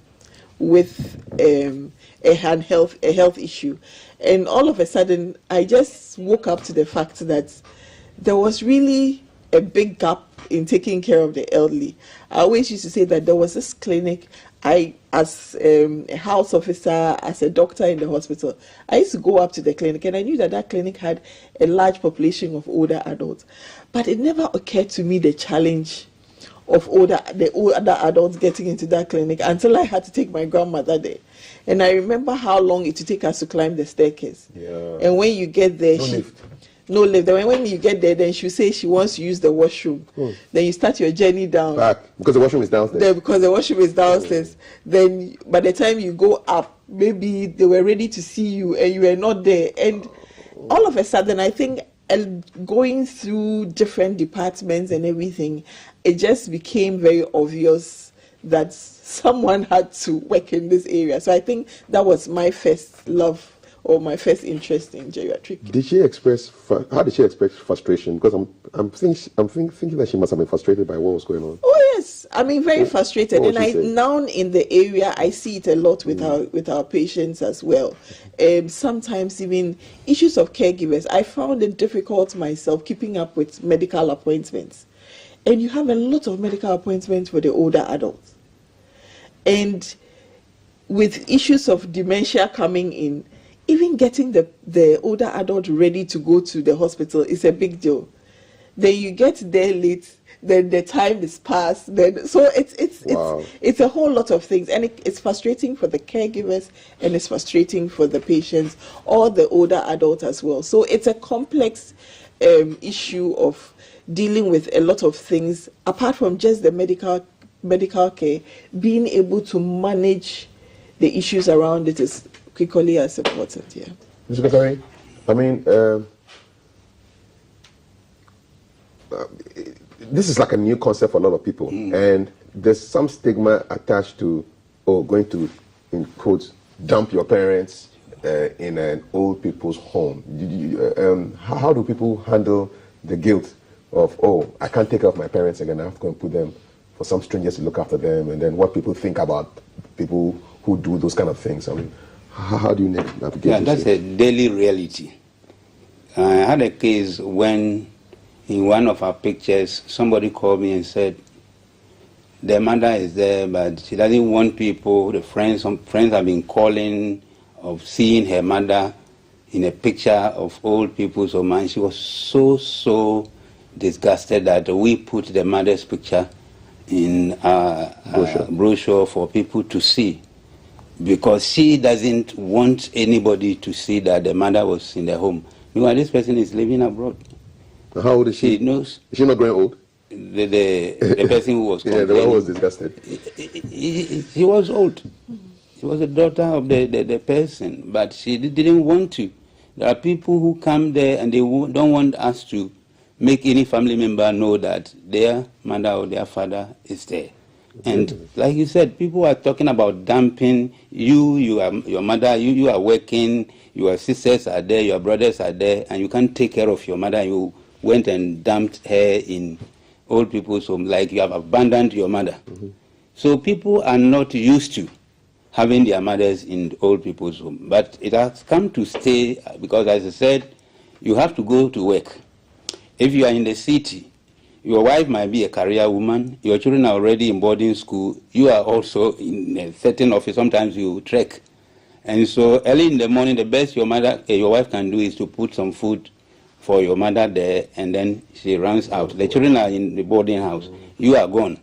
with a health issue. And all of a sudden, I just woke up to the fact that there was really a big gap in taking care of the elderly. I always used to say that there was this clinic, as a house officer, as a doctor in the hospital, I used to go up to the clinic and I knew that clinic had a large population of older adults. But it never occurred to me the challenge of the older adults getting into that clinic until I had to take my grandmother there. And I remember how long it would take us to climb the staircase. Yeah. And when you get there, no lift. And when you get there, then she'll say she wants to use the washroom. Then you start your journey down. Back, because the washroom is downstairs. Because the washroom is downstairs. Then by the time you go up, maybe they were ready to see you and you were not there. And all of a sudden, I think going through different departments and everything, it just became very obvious that someone had to work in this area. So I think that was my first love or my first interest in geriatric. Did she express? How did she express frustration? Because I'm thinking that she must have been frustrated by what was going on. Oh yes, I mean very frustrated, What and now in the area I see it a lot with our patients as well. Sometimes even issues of caregivers. I found it difficult myself keeping up with medical appointments, and you have a lot of medical appointments for the older adults, and with issues of dementia coming in, even getting the older adult ready to go to the hospital is a big deal. Then you get there late, then the time is past. So it's a whole lot of things, and it's frustrating for the caregivers, and it's frustrating for the patients or the older adult as well. So it's a complex issue of dealing with a lot of things apart from just the medical care. Being able to manage the issues around it is equally as important. Yeah. Mr. Kakari, I mean, this is like a new concept for a lot of people, and there's some stigma attached to going to, in quotes, dump your parents in an old people's home. How do people handle the guilt of, I can't take care of my parents again, I have to go and put them for some strangers to look after them, and then what people think about people who do those kind of things? I mean, how do you navigate? Yeah, that's a daily reality. I had a case when, in one of our pictures, somebody called me and said, their mother is there, but she doesn't want people, some friends have been calling of seeing her mother in a picture of old people's home, and she was so disgusted that we put the mother's picture in a brochure for people to see, because she doesn't want anybody to see that the mother was in the home. Meanwhile, this person is living abroad. How old is she? She knows. Is she not growing old? The person who was yeah, the one who was disgusted. She was old. She was the daughter of the person, but she didn't want to. There are people who come there and they don't want us to make any family member know that their mother or their father is there. And like you said, people are talking about dumping. Your mother, you are working, your sisters are there, your brothers are there, and you can't take care of your mother. You went and dumped her in old people's home, like you have abandoned your mother. So people are not used to having their mothers in old people's home. But it has come to stay because, as I said, you have to go to work. If you are in the city, your wife might be a career woman, your children are already in boarding school, you are also in a certain office, sometimes you trek. And so early in the morning, the best your wife can do is to put some food for your mother there, and then she runs out. The children are in the boarding house, you are gone.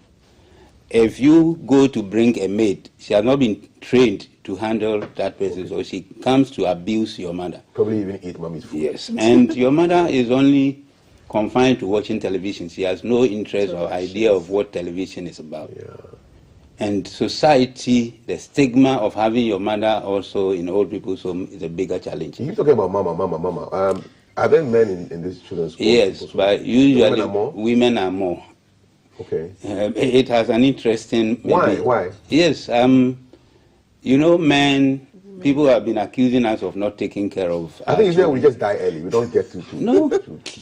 If you go to bring a maid, she has not been trained to handle that person, so she comes to abuse your mother. Probably even eat mommy's food. Yes, and your mother is only confined to watching television. She has no interest or idea of what television is about. Yeah. And society, the stigma of having your mother also in old people's home is a bigger challenge. You're talking about mama. Are there men in this children's school? Yes, but usually women are more. Okay. It has an interesting... Why? Yes, men... People have been accusing us of not taking care of. I think we just die early. We don't get to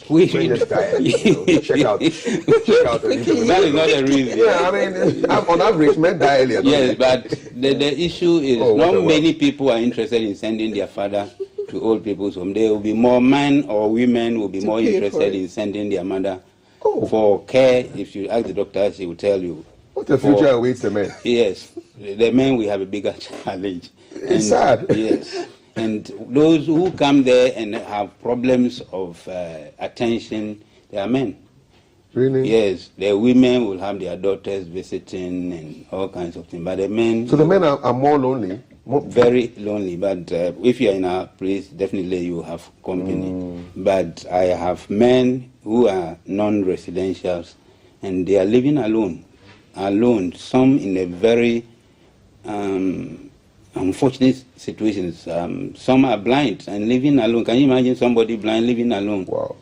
we just die early. Check out. That is not the reason. Yeah, I mean, on average, men die early. Yes, but the issue is not many people are interested in sending their father to old people's home. There will be more men or women will be more interested in sending their mother for care. If you ask the doctor, she will tell you. What the future awaits the men? Yes, the men will have a bigger challenge. It's sad. Yes, and those who come there and have problems of attention, they are men. Really? Yes, the women will have their daughters visiting and all kinds of things, but the men... So the men are more lonely? Very lonely, but if you are in our place, definitely you have company. But I have men who are non-residentials, and they are living alone, some in a very... unfortunate situations. Some are blind and living alone. Can you imagine somebody blind living alone? Wow.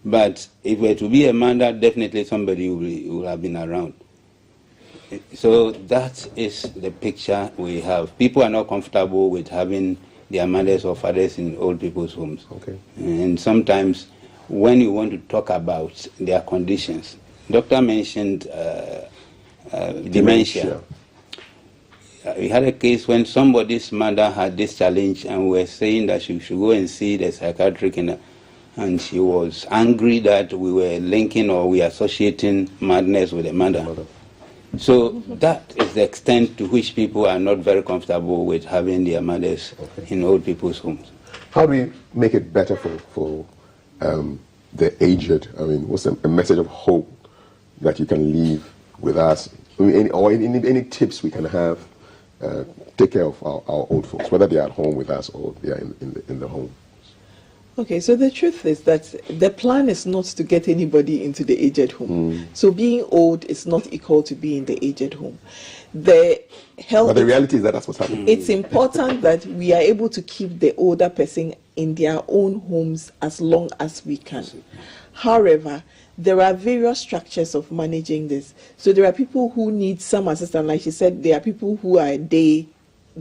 But if we're to be a mother, definitely somebody will have been around. So that is the picture we have. People are not comfortable with having their mothers or fathers in old people's homes. Okay. And sometimes when you want to talk about their conditions, doctor mentioned dementia. We had a case when somebody's mother had this challenge and we were saying that she should go and see the psychiatric, and she was angry that we were linking or we associating madness with the mother. So that is the extent to which people are not very comfortable with having their mothers in old people's homes. How do we make it better for the aged? I mean, what's a message of hope that you can leave with us? I mean, any tips we can have take care of our old folks, whether they're at home with us or they are in the home? Okay, so the truth is that the plan is not to get anybody into the aged home. So being old is not equal to being in the aged home. But the reality is that that's what's happening. It's important that we are able to keep the older person in their own homes as long as we can. However, there are various structures of managing this. So there are people who need some assistance. Like she said, there are people who are day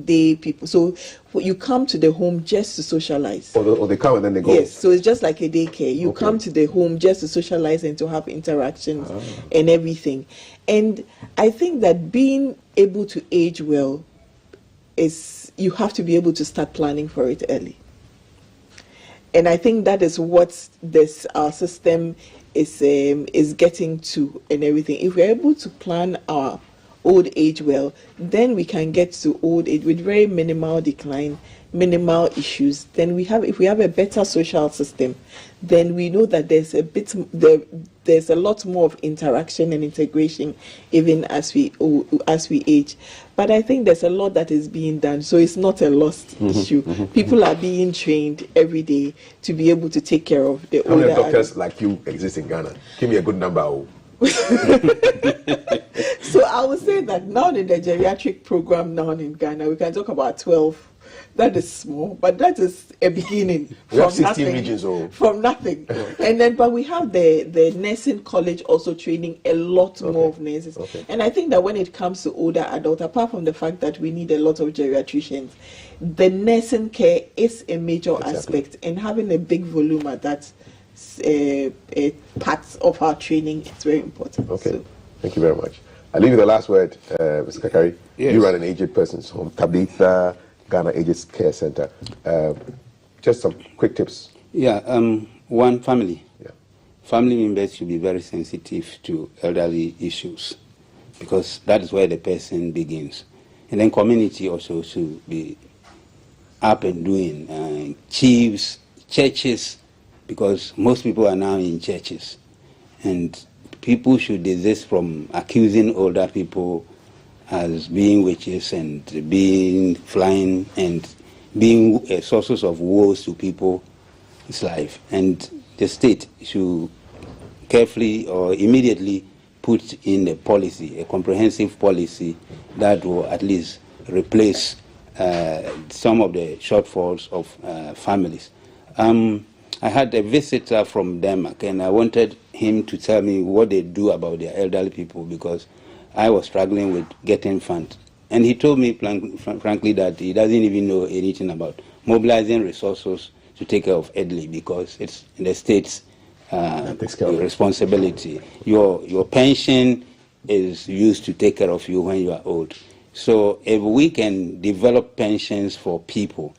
people. So you come to the home just to socialize. Or they come and then they go. Yes, so it's just like a daycare. You come to the home just to socialize and to have interactions and everything. And I think that being able to age well is, you have to be able to start planning for it early. And I think that is what our system is getting to and everything. If we're able to plan our old age well, then we can get to old age with very minimal decline, minimal issues. Then if we have a better social system, then we know that there's a lot more of interaction and integration even as we age. But I think there's a lot that is being done, so it's not a lost issue. People are being trained every day to be able to take care of the older. How many doctors like you exist in Ghana? Give me a good number. So I would say that now in the geriatric program now in Ghana, we can talk about 12. That is small, but that is a beginning. We have 16 regions. From nothing. And then, but we have the nursing college also training a lot more of nurses. And I think that when it comes to older adults, apart from the fact that we need a lot of geriatricians, the nursing care is a major aspect, and having a big volume at that part of our training is very important. Okay, so. Thank you very much. I'll leave you the last word, Mr. Kakari. Yes. You run an aged person's home, Tabitha Ghana Aged Care Center. Just some quick tips. Yeah, one, family. Yeah. Family members should be very sensitive to elderly issues because that is where the person begins. And then community also should be up and doing. Chiefs, churches, because most people are now in churches. And people should desist from accusing older people as being witches and being flying and being sources of woes to people's life. And the state should carefully or immediately put in a policy, a comprehensive policy that will at least replace some of the shortfalls of families. I had a visitor from Denmark, and I wanted him to tell me what they do about their elderly people because I was struggling with getting funds. And he told me, frankly, that he doesn't even know anything about mobilizing resources to take care of elderly because it's in the state's responsibility. Your pension is used to take care of you when you are old. So if we can develop pensions for people,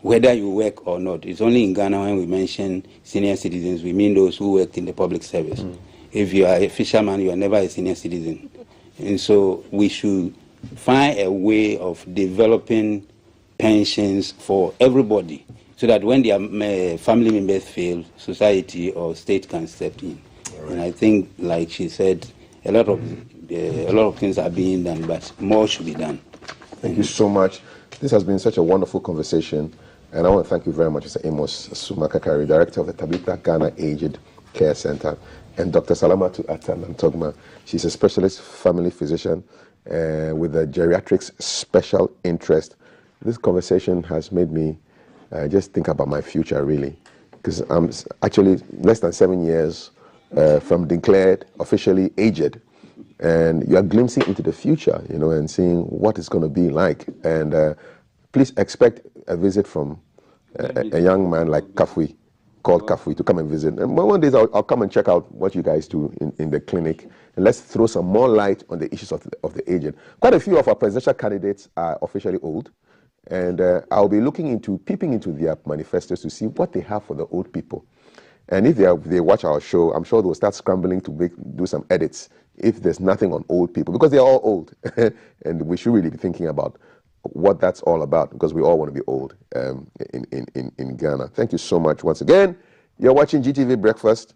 whether you work or not, it's only in Ghana when we mention senior citizens, we mean those who work in the public service. If you are a fisherman, you are never a senior citizen. And so we should find a way of developing pensions for everybody so that when their family members fail, society or state can step in. Right. And I think, like she said, a lot of things are being done, but more should be done. Thank you so much. This has been such a wonderful conversation. And I want to thank you very much, Mr. Amos Sumakakari, Director of the Tabitha Ghana Aged Care Center, and Dr. Salamatu Atan-Nantogma. She's a specialist family physician with a geriatrics special interest. This conversation has made me just think about my future, really, because I'm actually less than 7 years from declared officially aged. And you are glimpsing into the future, and seeing what it's going to be like. And please expect a visit from a young man like Kafui, called Kafui, to come and visit. And one day I'll come and check out what you guys do in the clinic, and let's throw some more light on the issues of the aged. Quite a few of our presidential candidates are officially old, and I'll be peeping into their manifestos to see what they have for the old people. And if they watch our show, I'm sure they'll start scrambling to do some edits if there's nothing on old people, because they're all old. And we should really be thinking about what that's all about, because we all want to be old in Ghana. Thank you so much once again. You're watching GTV Breakfast.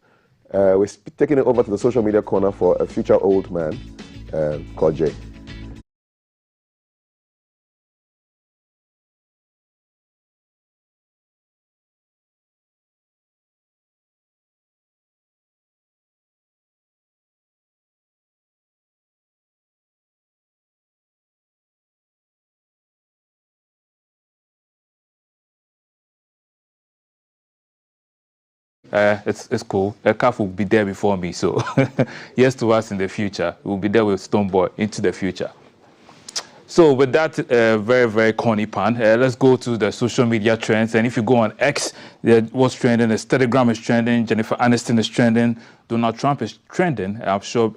We're taking it over to the social media corner for a future old man called Jay. It's cool. CAF will be there before me, so yes to us in the future. We'll be there with Stoneboy into the future. So with that very, very corny pun, let's go to the social media trends. And if you go on X, what's trending is Telegram is trending, Jennifer Aniston is trending, Donald Trump is trending, I'm sure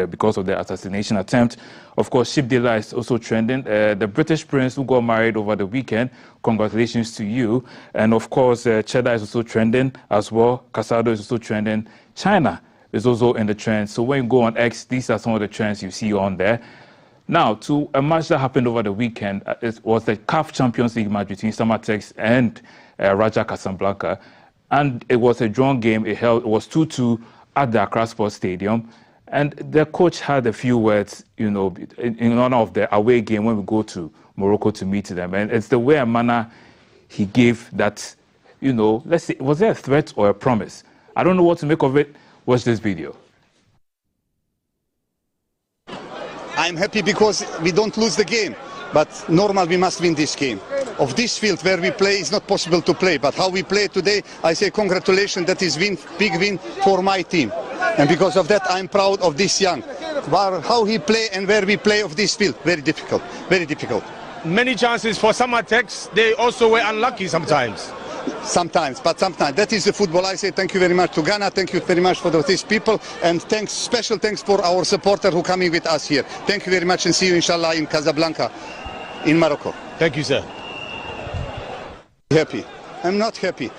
because of the assassination attempt. Of course, Ship Dealer is also trending. The British prince who got married over the weekend, congratulations to you. And of course, Cheddar is also trending as well. Casado is also trending. China is also in the trend. So when you go on X, these are some of the trends you see on there. Now, to a match that happened over the weekend, it was the CAF Champions League match between Samatex and Raja Casablanca. And it was a drawn game. It was 2-2 at the Accra Sports Stadium. And the coach had a few words, in honor of the away game when we go to Morocco to meet them. And it's the way and manner he gave that, let's say, was there a threat or a promise? I don't know what to make of it. Watch this video. I'm happy because we don't lose the game, but normal we must win this game. Of this field where we play, it's not possible to play, but how we play today, I say congratulations, that is big win for my team. And because of that, I'm proud of this young. How he play and where we play of this field, very difficult, very difficult. Many chances for Samatex, they also were unlucky sometimes. Sometimes. That is the football. I say thank you very much to Ghana, thank you very much for these people, and special thanks for our supporter who coming with us here. Thank you very much, and see you inshallah in Casablanca, in Morocco. Thank you, sir. Happy. I'm not happy.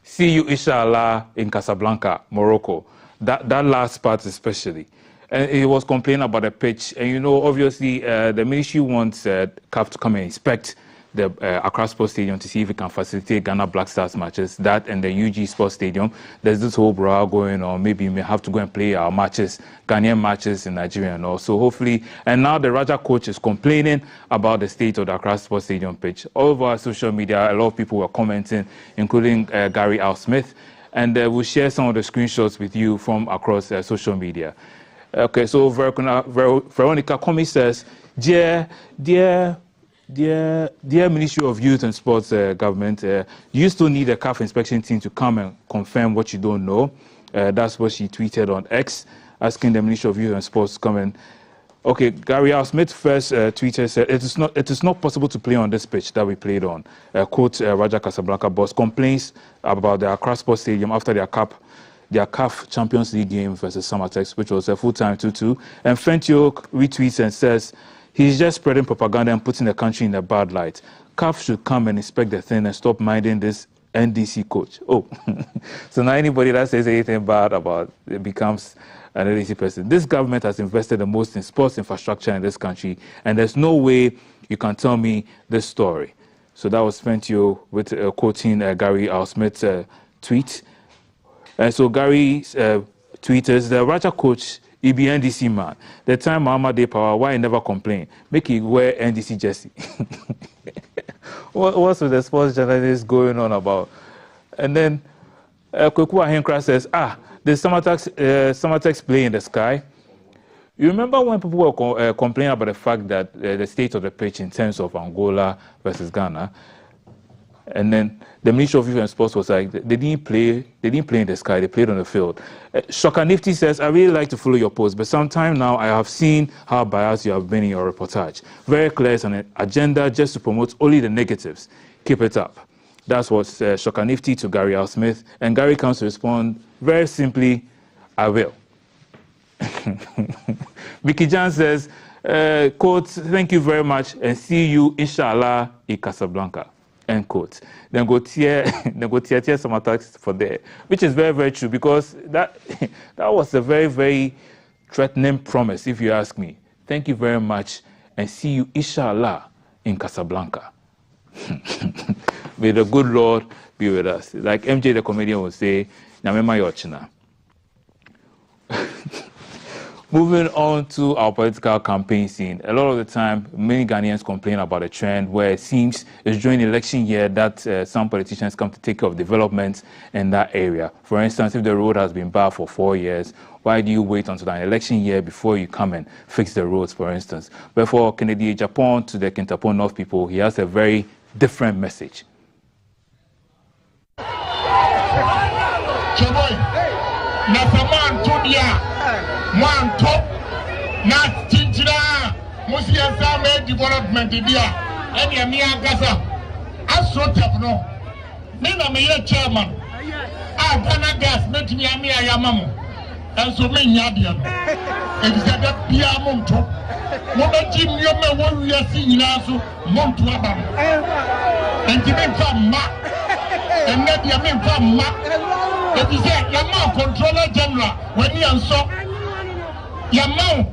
See you inshallah in Casablanca, Morocco. That last part especially. And he was complaining about the pitch. And obviously the ministry wants CAF to come and inspect the Accra Sports Stadium to see if it can facilitate Ghana Black Stars matches. That and the UG Sports Stadium. There's this whole brawl going on. Maybe we may have to go and play our matches, Ghanaian matches in Nigeria and all. So hopefully, and now the Raja coach is complaining about the state of the Accra Sports Stadium pitch. All over our social media, a lot of people were commenting, including Gary Al Smith. And we'll share some of the screenshots with you from across social media. Okay, so Veronica Comey says, Dear Ministry of Youth and Sports government, you still need a CAF inspection team to come and confirm what you don't know. That's what she tweeted on X, asking the Ministry of Youth and Sports to come and... Okay, Gary Al Smith first tweeted, said, it is not possible to play on this pitch that we played on. Quote, Raja Casablanca boss complains about the Accra Sports Stadium after their CAF Champions League game versus Samatex, which was a full-time 2-2. And Fentio retweets and says, he's just spreading propaganda and putting the country in a bad light. CAF should come and inspect the thing and stop minding this NDC coach. Oh, so now anybody that says anything bad about it becomes an NDC person. This government has invested the most in sports infrastructure in this country, and there's no way you can tell me this story. So that was Fentio with quoting Gary Al Smith's tweet. And so Gary's tweet is, the Raja coach, he be NDC man. The time Muhammad Day Power, why he never complain? Make he wear NDC jersey. What's with the sports journalists going on about? And then Kwekua Henkra says, the Samatex play in the sky. You remember when people were complaining about the fact that the state of the pitch in terms of Angola versus Ghana, And then the Ministry of Youth and Sports was like, they didn't play in the sky, they played on the field. Shocker Nifty says, I really like to follow your post, but sometime now I have seen how biased you have been in your reportage. Very clear, it's an agenda just to promote only the negatives. Keep it up. That's what Shocker Nifty to Gary L. Smith. And Gary comes to respond very simply, I will. Vicky Jan says, quote, thank you very much and see you, inshallah, in Casablanca. End quote. Then go tear some attacks for there, which is very, very true, because that was a very, very threatening promise, if you ask me. Thank you very much and see you, inshallah, in Casablanca. May the good Lord be with us. Like MJ the comedian would say, Nyamema Yochina. Moving on to our political campaign scene. A lot of the time, many Ghanaians complain about a trend where it seems it's during election year that some politicians come to take care of developments in that area. For instance, if the road has been bad for 4 years, why do you wait until an election year before you come and fix the roads, for instance? But for Kennedy Japan to the Kintapo North people, he has a very different message. One top, not Tintina, Musiasa made development idea, and Yamia Gaza. I saw Tapno. Nina me a chairman. I Ghana gas, met me Amia Yamamu. And so many Yadian. It is a Pia Monto. Mother Jim Yama, what we are seeing now, Montuabam. And Jimmy from Ma. And not Yamin from Ma. It is a Yama Controller General when he saw. Yamau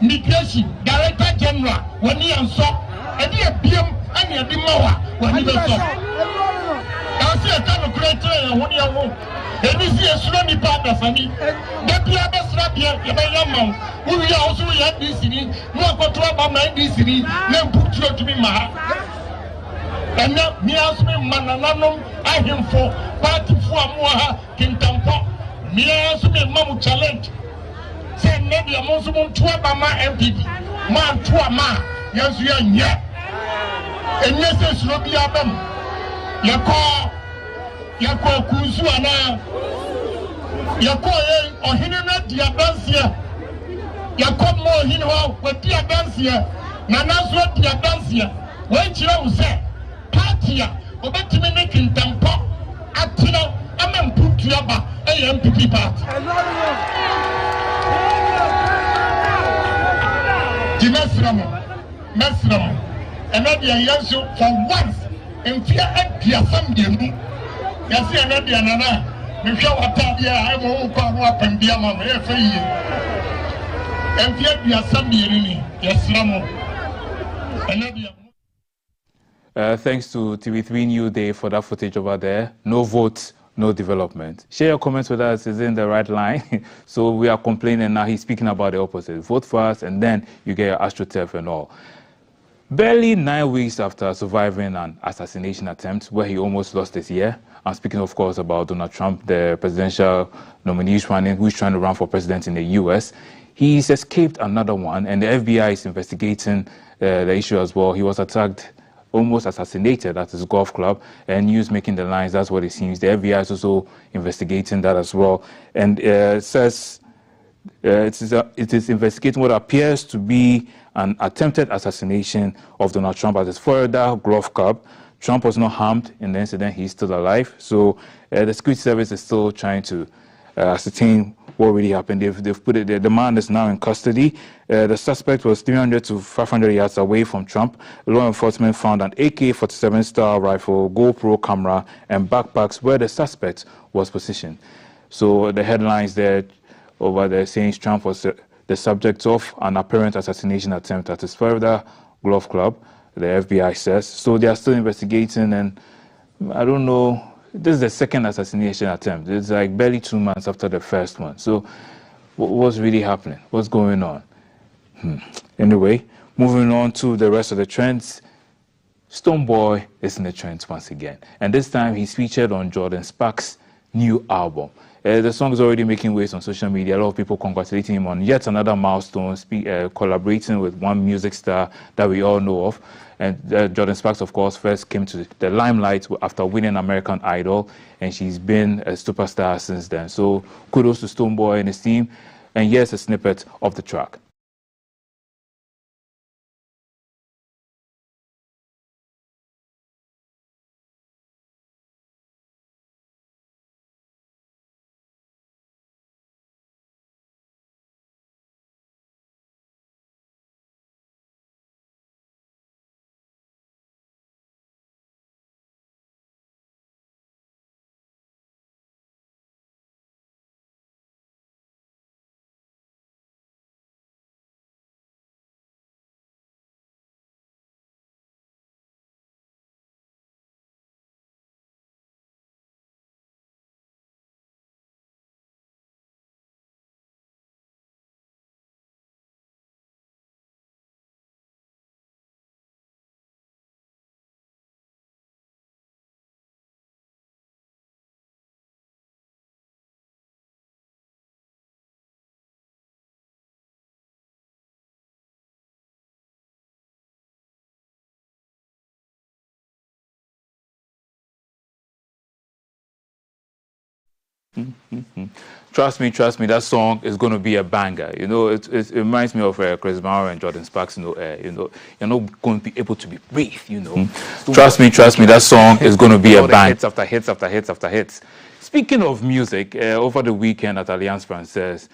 Migration Director General when he saw and he appeared and he Mawa when he saw. I see a kind of great when you are and this is a slowly partner for me. That you are best rabia, Yamayamau, who we also have this city, no control about my this city, then put you to me, Maha. And now, me ask me, Mananum, I him for party for Moha, Kintampo, me ask me, Mamu challenge. Say maybe a most of them to MPP, man to a man, yes, we are yet. And yes, will be a them. Yako Kuzuana, Yako or Hinna, dear Dancia. Yako more Hinwa, but dear Dancia, Nana's what dear Dancia. When you say, Patia, or better making Tampo, Atino, I'm put Yaba, a MPP party. Mesramo, and not the answer for once in fear at the assembly. Yes, and not the Anana. We shall attend here. I won't come up and be a man every year. And yet the assembly, yes, Ramo. Thanks to TV3 New Day for that footage over there. No votes, no development. Share your comments with us. Is in the right line. So we are complaining now. He's speaking about the opposite. Vote for us, and then you get your AstroTurf and all. Barely 9 weeks after surviving an assassination attempt where he almost lost his ear. I'm speaking, of course, about Donald Trump, the presidential nominee who's trying to run for president in the U.S. He's escaped another one, and the FBI is investigating the issue as well. He was attacked, almost assassinated at his golf club, and news making the lines. That's what it seems. The FBI is also investigating that as well, and it says it is investigating what appears to be an attempted assassination of Donald Trump at his Florida golf club. Trump was not harmed in the incident. He's still alive. So the Security Service is still trying to ascertain what really happened. They've put it there. The man is now in custody. The suspect was 300 to 500 yards away from Trump. Law enforcement found an AK-47 style rifle, GoPro camera, and backpacks where the suspect was positioned. So the headlines there over there saying Trump was the subject of an apparent assassination attempt at his Florida golf club, the FBI says. So they are still investigating, and I don't know. This is the second assassination attempt. It's like barely 2 months after the first one. So what's really happening? What's going on? Anyway, moving on to the rest of the trends. Stonebwoy is in the trends once again. And this time he's featured on Jordan Sparks' new album. The song is already making waves on social media. A lot of people congratulating him on yet another milestone, collaborating with one music star that we all know of. And Jordan Sparks, of course, first came to the limelight after winning American Idol, and she's been a superstar since then. So kudos to Stonebwoy and his team. And here's a snippet of the track. Trust me, that song is going to be a banger. You know, it reminds me of Chris Brown and Jordan Sparks. You know, you're not going to be able to be brief. You know, trust me, that song is going to be a banger. Hits after hits after hits after hits. Speaking of music, over the weekend at Alliance Francaise,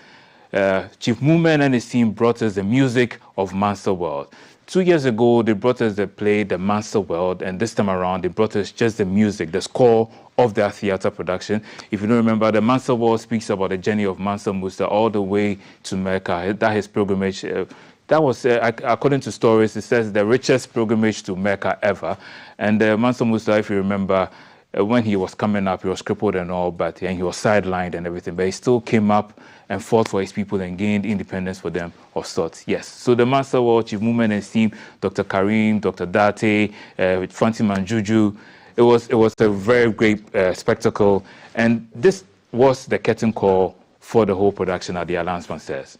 Chief Movement and his team brought us the music of Monster World. 2 years ago, they brought us the play, The Monster World, and this time around, they brought us just the music, the score of their theater production. If you don't remember, The Monster World speaks about the journey of Mansa Musa all the way to Mecca. That his pilgrimage, that was, according to stories, it says the richest pilgrimage to Mecca ever. And Mansa Musa, if you remember, when he was coming up, he was crippled and all, and he was sidelined and everything, but he still came up and fought for his people and gained independence for them of sorts. Yes. So the Monster World, Chief Movement and his team, Dr. Karim, Dr. Date, Mfantsin and Juju. It was a very great spectacle, and this was the curtain call for the whole production at the Alliance Francaise.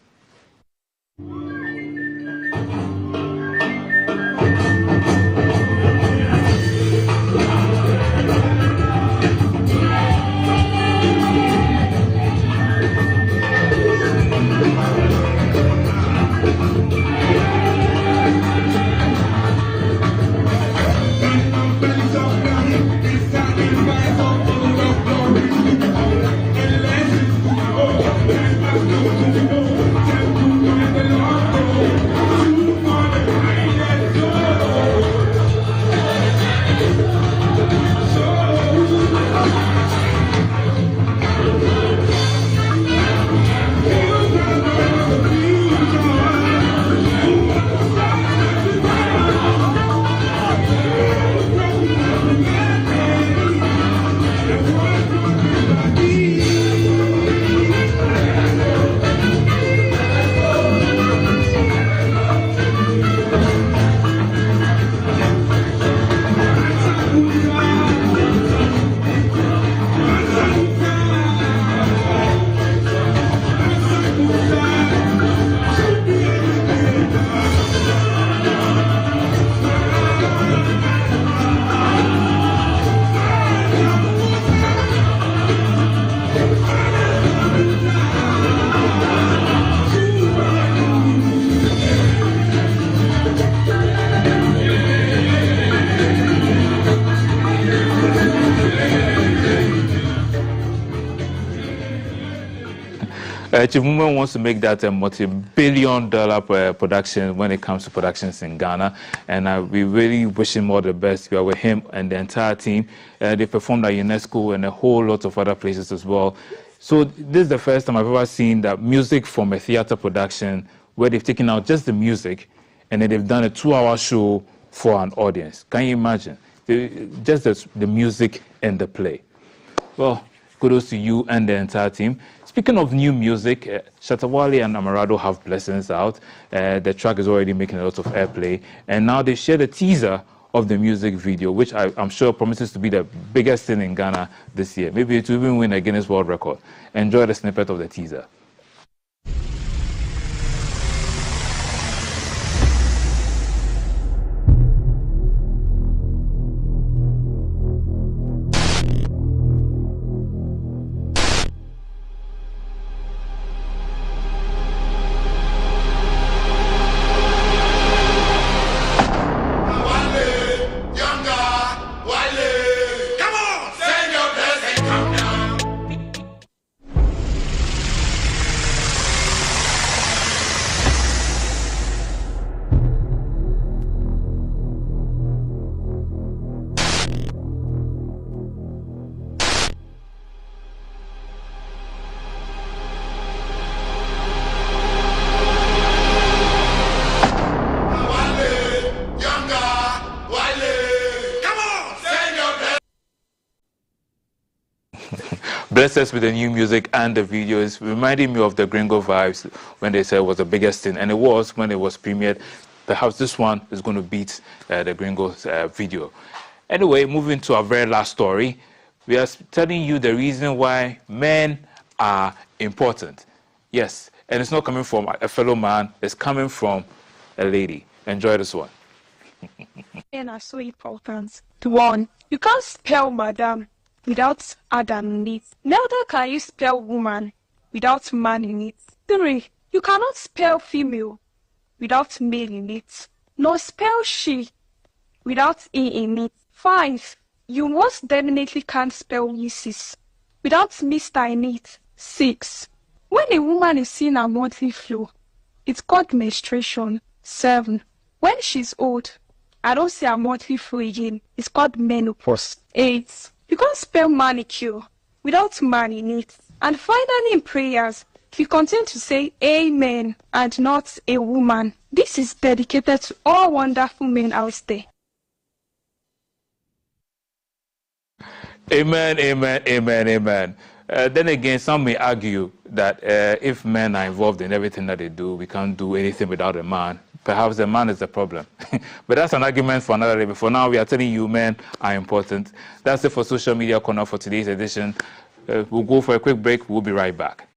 Chief Movement wants to make that a multi-billion-dollar production when it comes to productions in Ghana, and we really wish him all the best. We are with him and the entire team. They performed at UNESCO and a whole lot of other places as well. So this is the first time I've ever seen that music from a theater production where they've taken out just the music and then they've done a 2-hour show for an audience. Can you imagine? Just the music and the play. Well, kudos to you and the entire team. Speaking of new music, Shatawale and Amarado have Blessings out. The track is already making a lot of airplay. And now they shared a teaser of the music video, which I'm sure promises to be the biggest thing in Ghana this year. Maybe it will even win a Guinness World Record. Enjoy the snippet of the teaser. Bless us with the new music and the videos, reminding me of the Gringo vibes when they said it was the biggest thing, and it was when it was premiered. Perhaps this one is going to beat the Gringo's video. Anyway, moving to our very last story, we are telling you the reason why men are important. Yes, and it's not coming from a fellow man, it's coming from a lady. Enjoy this one. Men are so important. 1. You can't spell madam without Adam in it. Neither can you spell woman without man in it. 3. You cannot spell female without male in it. Nor spell she without a in it. 5. You most definitely can't spell Mrs. without Mr. in it. 6. When a woman is seeing her monthly flow, it's called menstruation. 7. When she's old, I don't see her monthly flow again, it's called menopause. 8. You can't spell manicure without man in it. And finally, in prayers, we continue to say amen and not a woman. This is dedicated to all wonderful men out there. Amen, amen, amen, amen. Then again, some may argue that if men are involved in everything that they do, we can't do anything without a man. Perhaps the man is the problem. But that's an argument for another day. But for now, we are telling you men are important. That's it for Social Media Corner for today's edition. We'll go for a quick break. We'll be right back.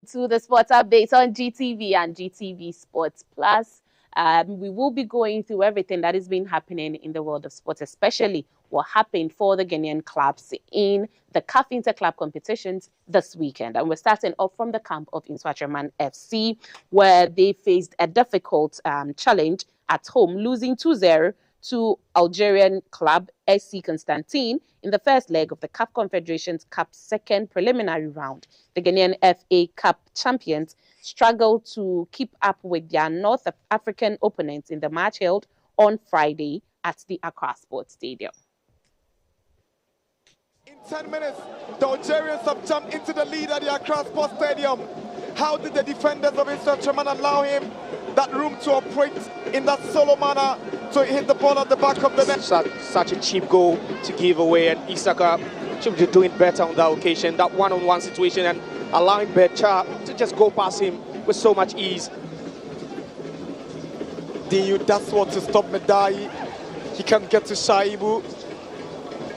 To the sports updates on GTV and GTV Sports Plus. We will be going through everything that has been happening in the world of sports, especially what happened for the Ghanaian clubs in the CAF Inter-Club competitions this weekend. And we're starting off from the camp of Mfantsin FC, where they faced a difficult challenge at home, losing 2-0 to Algerian club SC Constantine in the first leg of the CAF Confederations Cup second preliminary round. The Ghanaian FA Cup champions struggled to keep up with their North African opponents in the match held on Friday at the Accra Sports Stadium. In 10 minutes, the Algerians have jumped into the lead at the Accra Sports Stadium. How did the defenders of Mfantsin allow him that room to operate in that solo manner to hit the ball at the back of the net? Such a cheap goal to give away, and Isaka should be doing better on that occasion. That one-on-one situation and allowing Becha to just go past him with so much ease. That's what to stop Medai. He can get to Shaibu.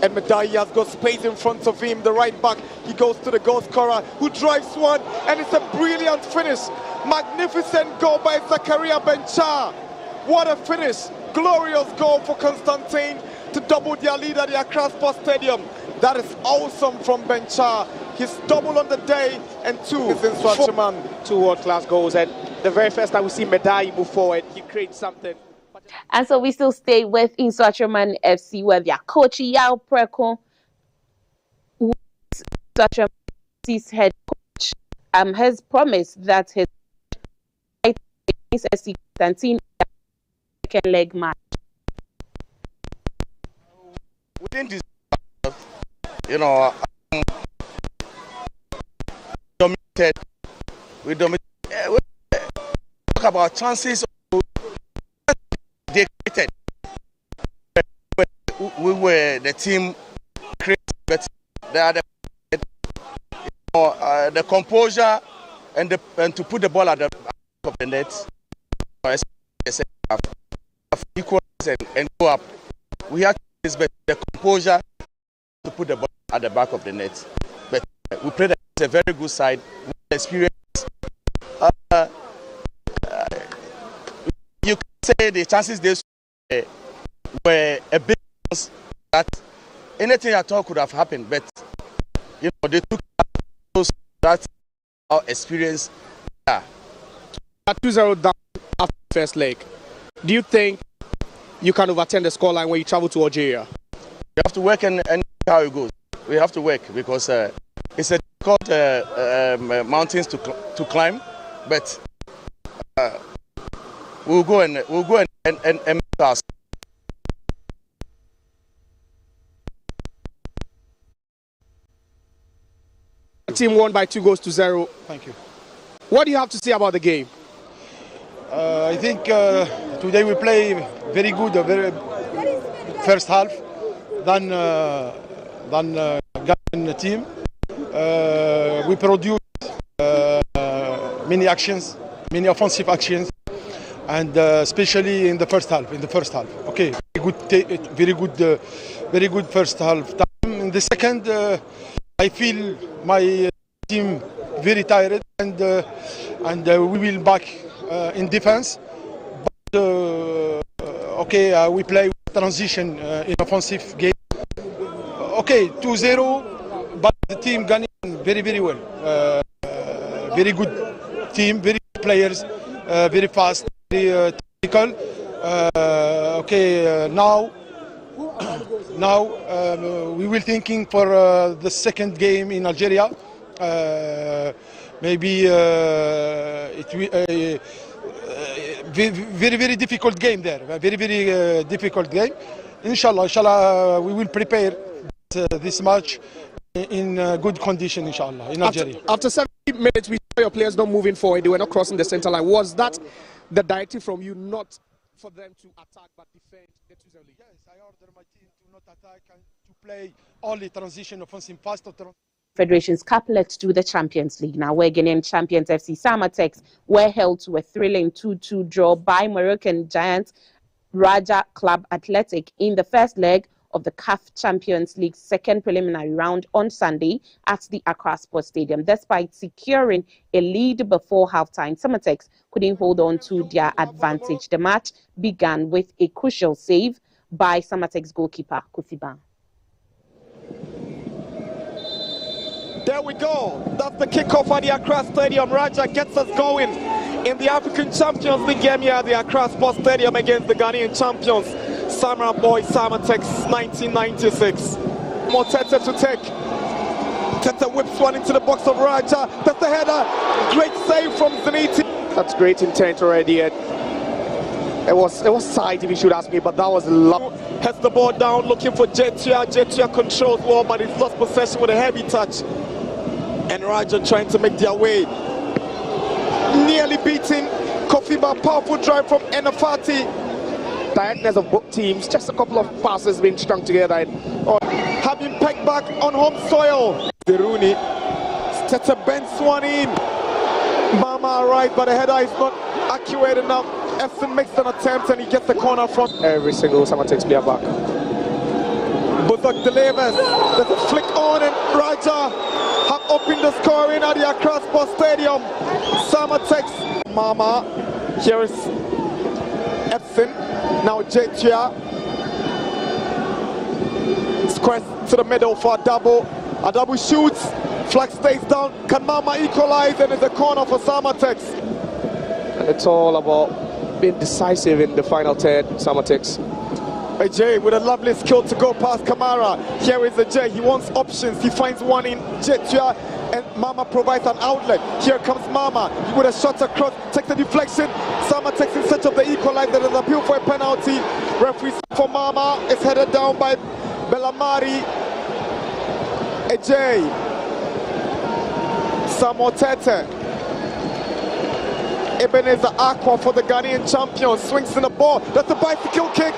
And Medai has got space in front of him, the right back. He goes to the goal scorer, who drives one, and it's a brilliant finish. Magnificent goal by Zakaria Bencha. What a finish. Glorious goal for Constantine to double their lead at the Accra Sports Stadium. That is awesome from Bencha. He's double on the day, and two world-class goals. And the very first time we see Medai move forward, he creates something. And so we still stay with Mfantsin FC, where their coach Yao Preko, Mfantsin FC's head coach, has promised that his SC Constantine second leg match. We didn't dominated. We talk about chances. They created. We were the team created, but they are the composure and to put the ball at the back of the net. Equals and go up. We had this, but the composure to put the ball at the back of the net. But we played against a very good side with experience. You can say the chances they were a big chance that anything at all could have happened, but they took that our experience. Yeah. 2-0 down after the first leg. Do you think you can overturn the scoreline when you travel to Algeria? We have to work and see how it goes. We have to work because it's a difficult mountains to climb, but we'll go and make us. The team won by 2-0. Thank you. What do you have to say about the game? I think today we play very good, a very first half than Ghanaian team. We produced many actions, many offensive actions, and especially in the first half. Okay, very good first half time. In the second, I feel my team very tired, and we will back in defense. But okay, we play transition in offensive game. Okay, 2-0, but the team Ghanaian very well. Very good team, very good players, very fast, very technical. Okay, now we will thinking for the second game in Algeria. Maybe it will very difficult game there. Very difficult game. Inshallah, we will prepare this match in good condition, inshallah, in Algeria. After 70 minutes, we saw your players not moving forward. They were not crossing the center line. Was that the directive from you, not for them to attack but defend the 2-0 lead? Yes, I ordered my team to not attack and to play only transition offensive fast. Federation's Cup led to the Champions League now, where Ghanaian champions FC Samatex were held to a thrilling 2-2 draw by Moroccan giants Raja Club Athletic in the first leg of the CAF Champions League second preliminary round on Sunday at the Accra Sports Stadium. Despite securing a lead before halftime, Samatex couldn't hold on to their advantage. The match began with a crucial save by Samatex goalkeeper Kusiba. There we go. That's the kickoff at the Accra Stadium. Raja gets us going in the African Champions League game here at the Accra Sports Stadium against the Ghanaian champions, Samurai Boys Samatex 1996. More Tete to take. Tete whips one into the box of Raja. That's the header. Great save from Zeniti. That's great intent already. It was side if you should ask me, but that was love. Has the ball down, looking for Jetia. Jetia controls ball, but he's lost possession with a heavy touch. And Raja trying to make their way. Nearly beating Kofiba. Powerful drive from Enafati. Diagonals of both teams, just a couple of passes being strung together. Having pegged back on home soil. The Rooney. Tete bends one in. Mama right, but the header is not accurate enough. Efson makes an attempt and he gets the corner from every single Samatex player back. Buzak delivers. There's a flick on and Raja have opened the scoring at the Accra Sports Stadium. Samatex. Mama. Here is Efson. Now Jetia. Squares to the middle for Adabu. Adabu shoots. Flag stays down. Can Mama equalize? And it's a corner for Samatex. It's all about being decisive in the final third, Samatex. Ajay with a lovely skill to go past Kamara. Here is Ajay. He wants options. He finds one in Jetia, and Mama provides an outlet. Here comes Mama with a shot across. Takes the deflection. Samatex in search of the equalizer. There's an appeal for a penalty. Referee for Mama is headed down by Bellamari. Ajay. Samuel Tete. Ebenezer Aqua for the Ghanaian champions. Swings in the ball. That's a bicycle kick.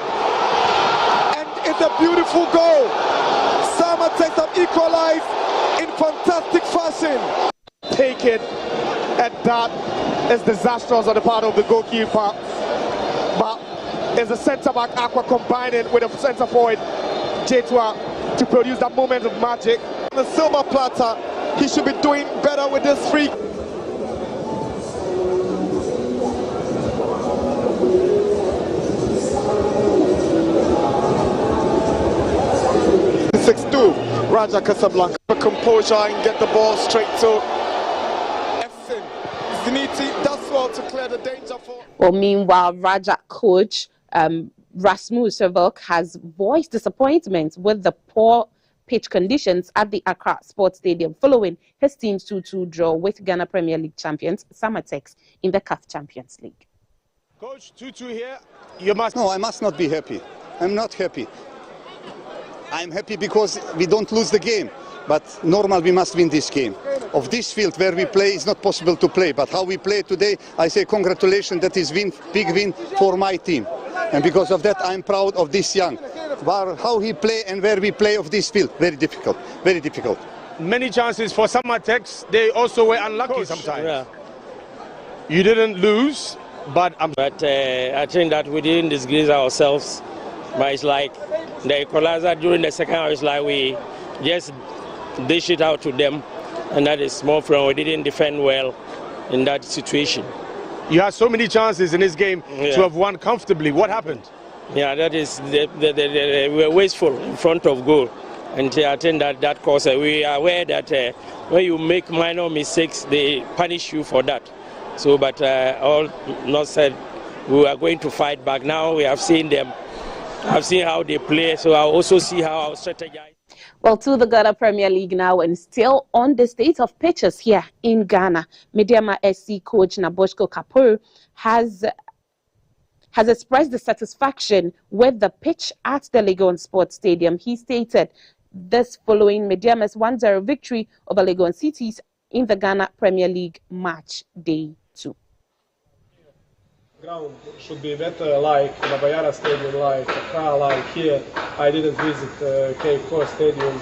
And it's a beautiful goal. Samatex have equalized in fantastic fashion. Take it. And that is disastrous on the part of the goalkeeper. But it's the centre-back Aqua combining with a centre-forward Jetua to produce that moment of magic. The silver platter. He should be doing better with this free. 6-2. Raja Casablanca. Composure and get the ball straight to Efson. Zeniti does well to clear the danger for. Well, meanwhile, Raja coach Rasmus Servok has voiced disappointment with the poor pitch conditions at the Accra Sports Stadium following his team's 2-2 draw with Ghana Premier League champions Samatex in the CAF Champions League. Coach, 2-2 here. You must. No, I must not be happy. I'm not happy. I'm happy because we don't lose the game. But normal, we must win this game. Of this field where we play, it's not possible to play. But how we play today, I say congratulations. That is win, big win for my team. And because of that, I'm proud of this young. How he play and where we play of this field, very difficult, very difficult. Many chances for Samatex. They also were unlucky sometimes. Yeah. You didn't lose, but I think that we didn't disgrace ourselves. But it's like the equalizer during the second half is like we just dish it out to them, and that is small from we didn't defend well in that situation. You had so many chances in this game to have won comfortably. What happened? Yeah, that is we were wasteful in front of goal, and I think that caused. We are aware that when you make minor mistakes, they punish you for that. So, but all not said, we are going to fight back. Now we have seen them. I've seen how they play, so I'll also see how I'll strategize. Well, to the Ghana Premier League now, and still on the state of pitches here in Ghana, Mediama SC coach Naboshko Kapoor has expressed dissatisfaction with the pitch at the Legon Sports Stadium. He stated this following Mediama's 1-0 victory over Legon Cities in the Ghana Premier League match day 2. Ground should be better, like Babayara Stadium, like Accra, like here. I didn't visit Cape Coast Stadium,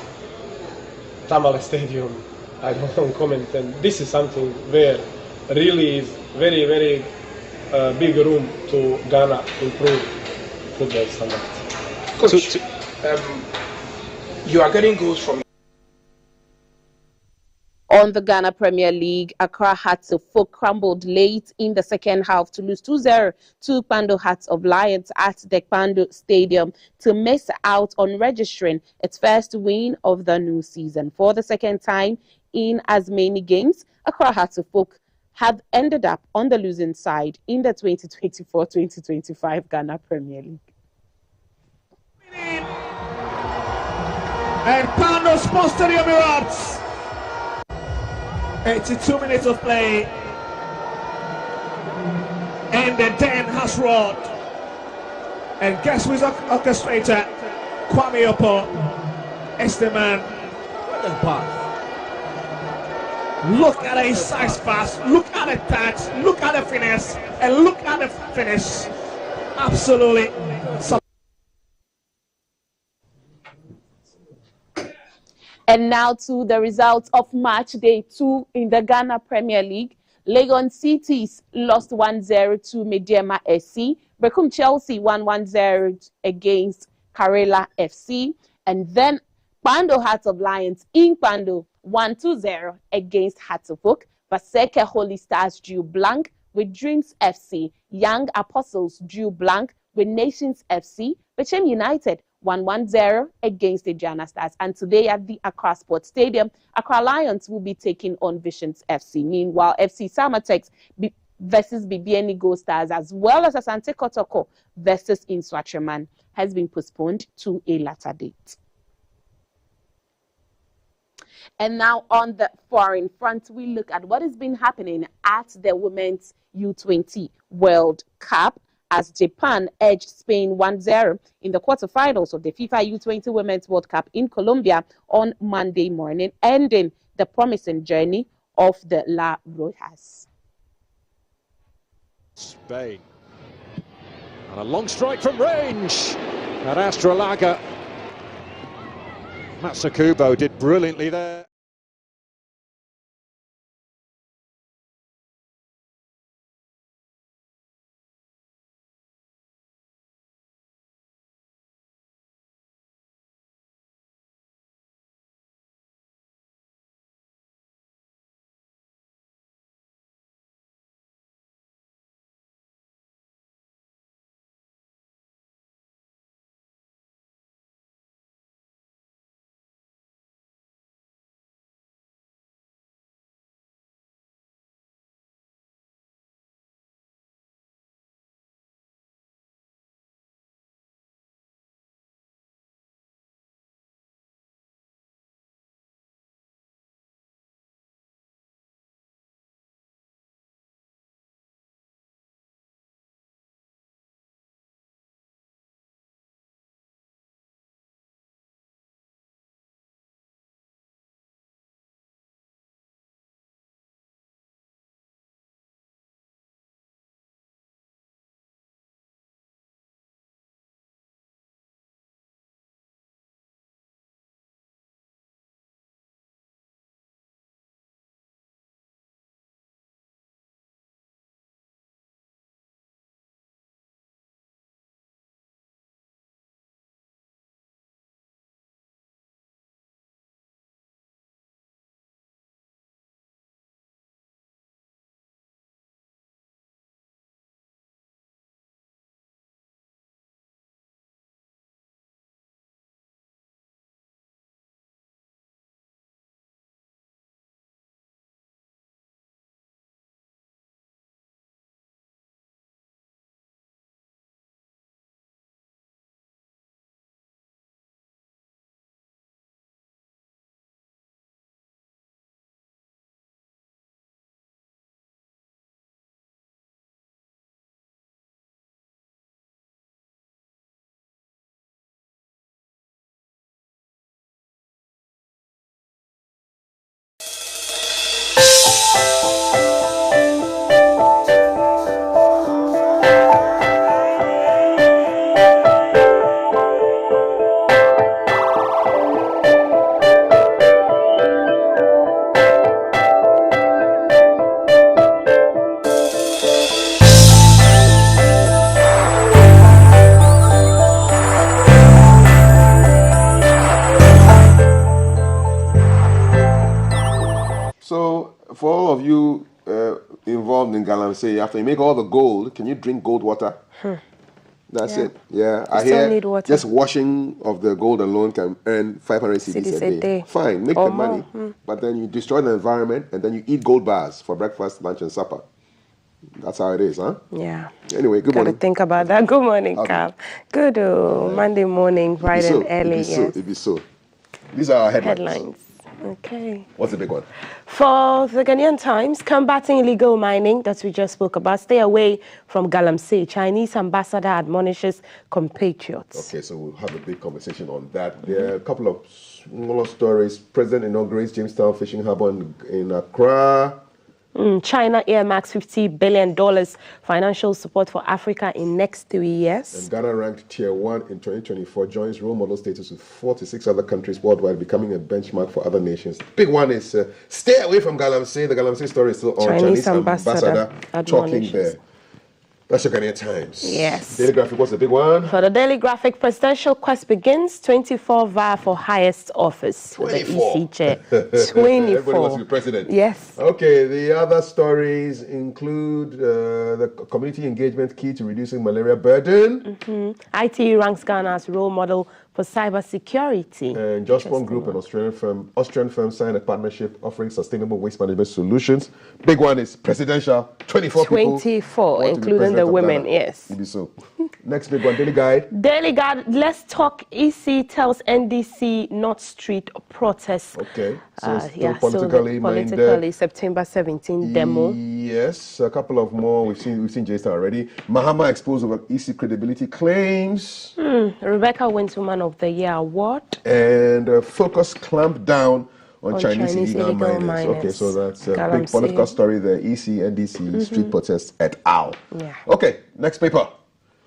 Tamale Stadium. I don't comment. And this is something where really is very, very big room to Ghana improve football standards. you are getting goals from. On the Ghana Premier League, Accra Hearts of Folk crumbled late in the second half to lose 2-0 to Kpando Hearts of Lions at the Kpando Stadium to miss out on registering its first win of the new season. For the second time in as many games, Accra Hearts of Folk have ended up on the losing side in the 2024-2025 Ghana Premier League. And Kpando Sports Stadium erupts. 82 minutes of play, and the den has roared. And guess who's orchestrator? Kwame Opo is the man. Look at his size pass, look at the touch, look at the finesse, and look at the finish. Absolutely. And now to the results of match day 2 in the Ghana Premier League. Legon Cities lost 1-0 to Mediema SC. Bekum Chelsea won 1-0 against Karela FC. And then Kpando Hearts of Lions in Kpando won 2-0 against Hearts of Oak. Baseke Holy Stars drew blank with Dreams FC. Young Apostles drew blank with Nations FC. Bechem United won 1-0 against the Jana Stars. And today at the Accra Sports Stadium, Accra Lions will be taking on Visions FC. Meanwhile, FC Samatex versus BBN Gold Stars, as well as Asante Kotoko versus Inswatraman, has been postponed to a later date. And now on the foreign front, we look at what has been happening at the Women's U20 World Cup, as Japan edged Spain 1-0 in the quarterfinals of the FIFA U20 Women's World Cup in Colombia on Monday morning, ending the promising journey of the La Rojas. Spain. And a long strike from range at Astrolaga. Matsukubo did brilliantly there. involved in galamsey, after you make all the gold, can you drink gold water? That's it. Yeah, I hear need water. just washing of the gold alone can earn 500 cedis a day. Fine, make the money, but then you destroy the environment and then you eat gold bars for breakfast, lunch, and supper. That's how it is, huh? Yeah. Anyway, good morning. Gotta think about that. Good morning, Carl. Good Monday morning, bright and early. It be so. These are our headlines. Okay. What's the big one? For the Ghanaian Times, combating illegal mining that we just spoke about. Stay away from galamsey. Chinese ambassador admonishes compatriots. Okay, so we'll have a big conversation on that. There are a couple of smaller stories. President inaugurates Jamestown Fishing Harbour in Accra. China earmarks $50 billion financial support for Africa in next 3 years. And Ghana ranked Tier 1 in 2024, joins role model status with 46 other countries worldwide, becoming a benchmark for other nations. Big one is stay away from galamsey. The galamsey story is still on. Chinese ambassador talking there. That's your Ghanaian Times. Yes. Daily Graphic, what's the big one? For the Daily Graphic, presidential quest begins. 24 vie for highest office. 24. The EC chair. 24. Everybody wants to be president. Yes. Okay, the other stories include the community engagement key to reducing malaria burden. IT ranks Ghana as role model for cybersecurity. And Just One Group, an Austrian firm, signed a partnership offering sustainable waste management solutions. Big one is presidential. 24 people. 24, including the women, yes. Maybe so. Next big one, Daily Guide. Daily Guide, let's talk. EC tells NDC not street protests. Okay, so still politically minded. September 17 demo. Yes, a couple of more. We've seen J-Star already. Mahama exposed over EC credibility claims. Rebecca wins Woman of the Year award. And Focus clamped down on Chinese illegal miners. Okay, so that's a big political story. The EC, NDC, street protests et al. Yeah. Okay, next paper.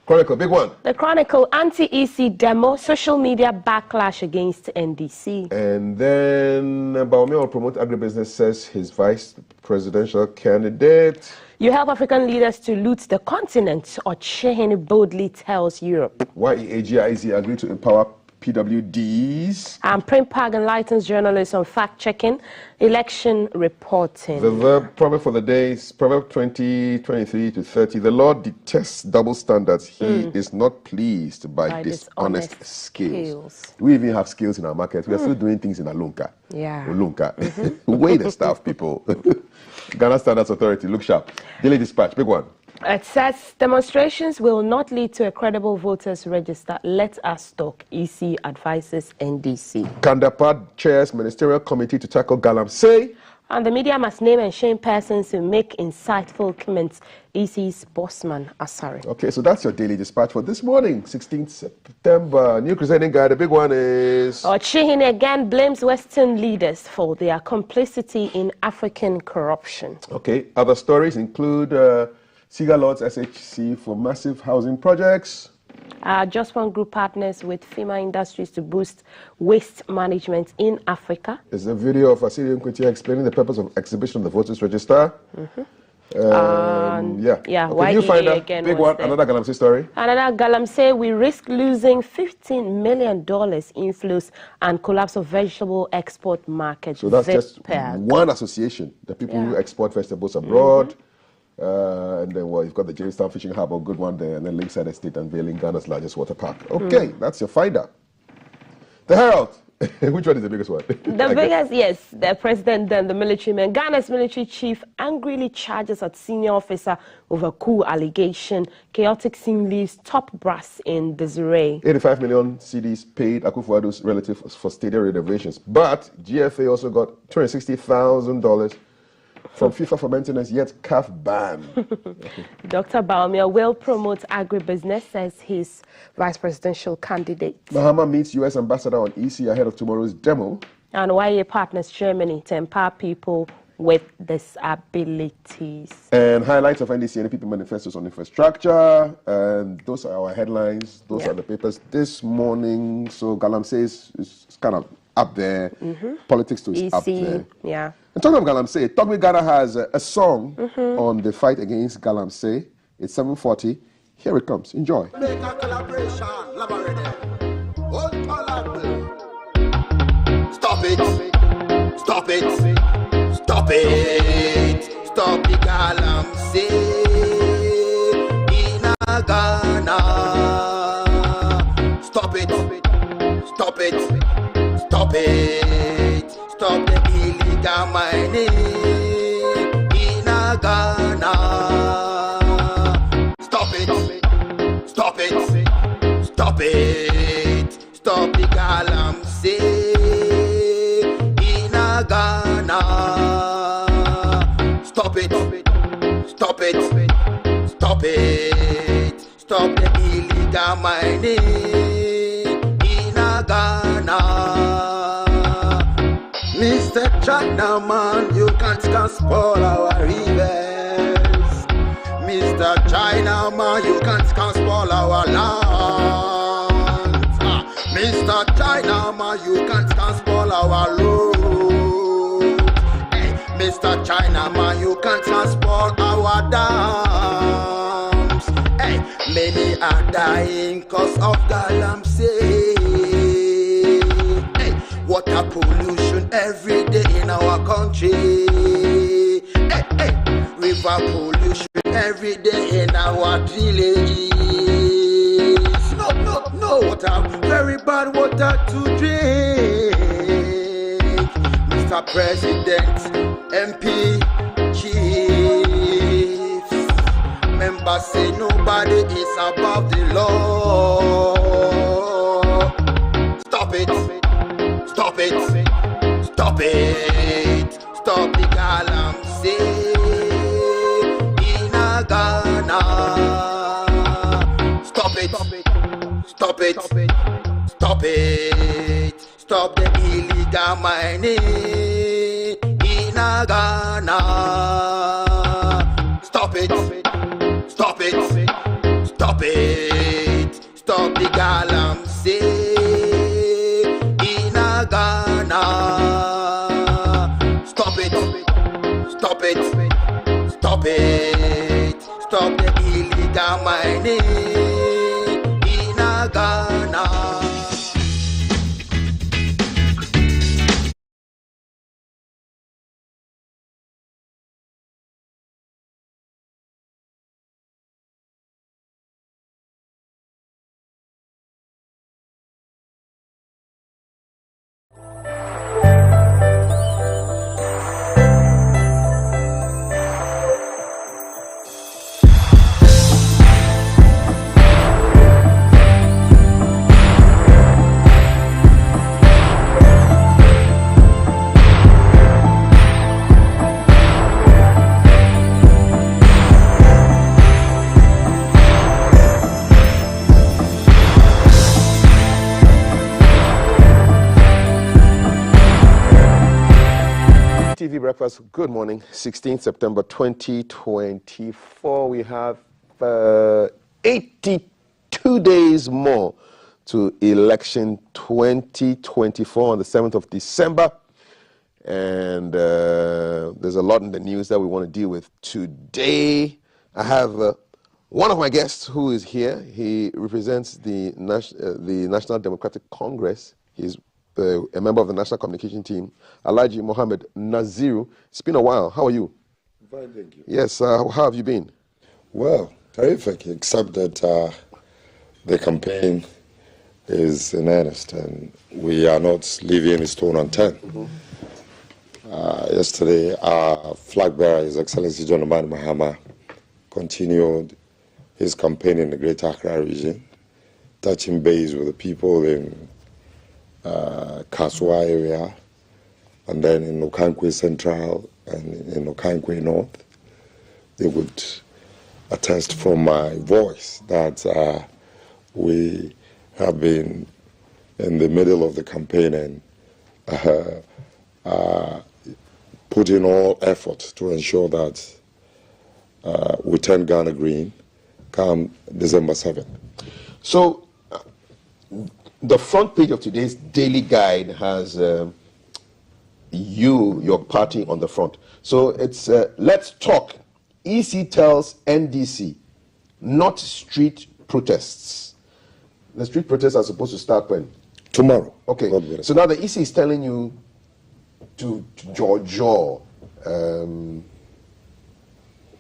Chronicle, big one. The Chronicle, anti-EC demo, social media backlash against NDC. And then Baumia will promote agribusiness, says his vice presidential candidate. You help African leaders to loot the continent, Ochehene boldly tells Europe. YEAGIZ agreed to empower PWDs. And Primpag enlightens journalists on fact-checking, election reporting. The verb proverb for the day is Proverb 20:23-30. The Lord detests double standards. He is not pleased by dishonest skills. We even have skills in our market. We are still doing things in Alunka. Yeah. Ulunka. Way the stuff, people. Ghana Standards Authority, look sharp. Daily Dispatch, big one. It says demonstrations will not lead to a credible voters register. Let us talk. EC advises NDC. Kandapad chairs ministerial committee to tackle galamsey. And the media must name and shame persons who make insightful comments. EC's Bossman Asari. Okay, so that's your Daily Dispatch for this morning, 16th September. New Crusading Guide, the big one is... Ochehene again blames Western leaders for their complicity in African corruption. Okay, other stories include Siga Lords SHC for massive housing projects. Just One Group partners with FEMA Industries to boost waste management in Africa. There's a video of Asiri Nkwetia explaining the purpose of exhibition of the voters register. Yeah, okay, you find a big one, another galamsey story. Another galamsey, we risk losing $15 million inflows and collapse of vegetable export market. So that's just one association, the people who export vegetables abroad. And then, well, you've got the Jamestown Fishing Harbour, good one there, and then Lakeside Estate unveiling Ghana's largest water park. Okay, that's your finder. The Herald. Which one is the biggest one? The biggest, yes, the president and the military man. Ghana's military chief angrily charges at senior officer over coup allegation. Chaotic scene leaves top brass in Desiree. 85 million cedis paid Akufo-Addo's relatives for stadium renovations. But GFA also got $260,000 from FIFA for maintenance, yet CAF ban. Dr. Baumia will promote agribusiness, says his vice presidential candidate. Mahama meets U.S. ambassador on EC ahead of tomorrow's demo. And YA partners Germany to empower people with disabilities. And highlights of NDC and NPP manifestos on infrastructure. And those are our headlines. Those are the papers this morning. So galamsey is kind of up there. Politics too is up there. Yeah. And talking of galamsey, Talk with Ghana has a song on the fight against galamsey. It's 7:40. Here it comes. Enjoy. Stop it. Stop it. Stop it. Stop the galamsey. Stop it. Stop the illegal mining in Ghana. Mr. Chinaman, you can't spoil our rivers. Mr. Chinaman, you can't spoil our land. Mr. Chinaman, you can't spoil our road. Hey, Mr. Chinaman, you can't spoil our dams. Hey, many are dying cause of galamsey. Hey, water pollution every day in our country. Hey, hey, river pollution every day in our villages. No water, very bad water to drink. Mr. President, MP, chiefs, members say nobody is above the law. Stop it, stop it, stop it, stop the galamsey in Ghana. Stop it, stop it, stop it, stop the illegal mining in Ghana. Stop it, stop it, stop it, stop the galamsey in Ghana. Stop it, stop it, stop it, stop the illegal mining in Ghana. TV Breakfast, good morning. 16th September 2024. We have 82 days more to election 2024 on the 7th of December. And there's a lot in the news that we want to deal with today. I have one of my guests who is here. He represents the National Democratic Congress. He's a member of the National Communication Team, Alhaji Mohammed Naziru. It's been a while. How are you? Fine, thank you. Yes, how have you been? Well, terrific, except that the campaign is in earnest and we are not leaving a stone unturned. Yesterday, our flag bearer, His Excellency John Dramani Mahama, continued his campaign in the Greater Accra region, touching base with the people in Kaswa area, and then in Okankwe Central and in Okankwe North. They would attest from my voice that we have been in the middle of the campaign and put in all effort to ensure that we turn Ghana green come December 7th. So, the front page of today's Daily Guide has your party on the front. So it's let's talk. EC tells NDC, not street protests. The street protests are supposed to start when? Tomorrow. Okay. So now the EC is telling you to jaw.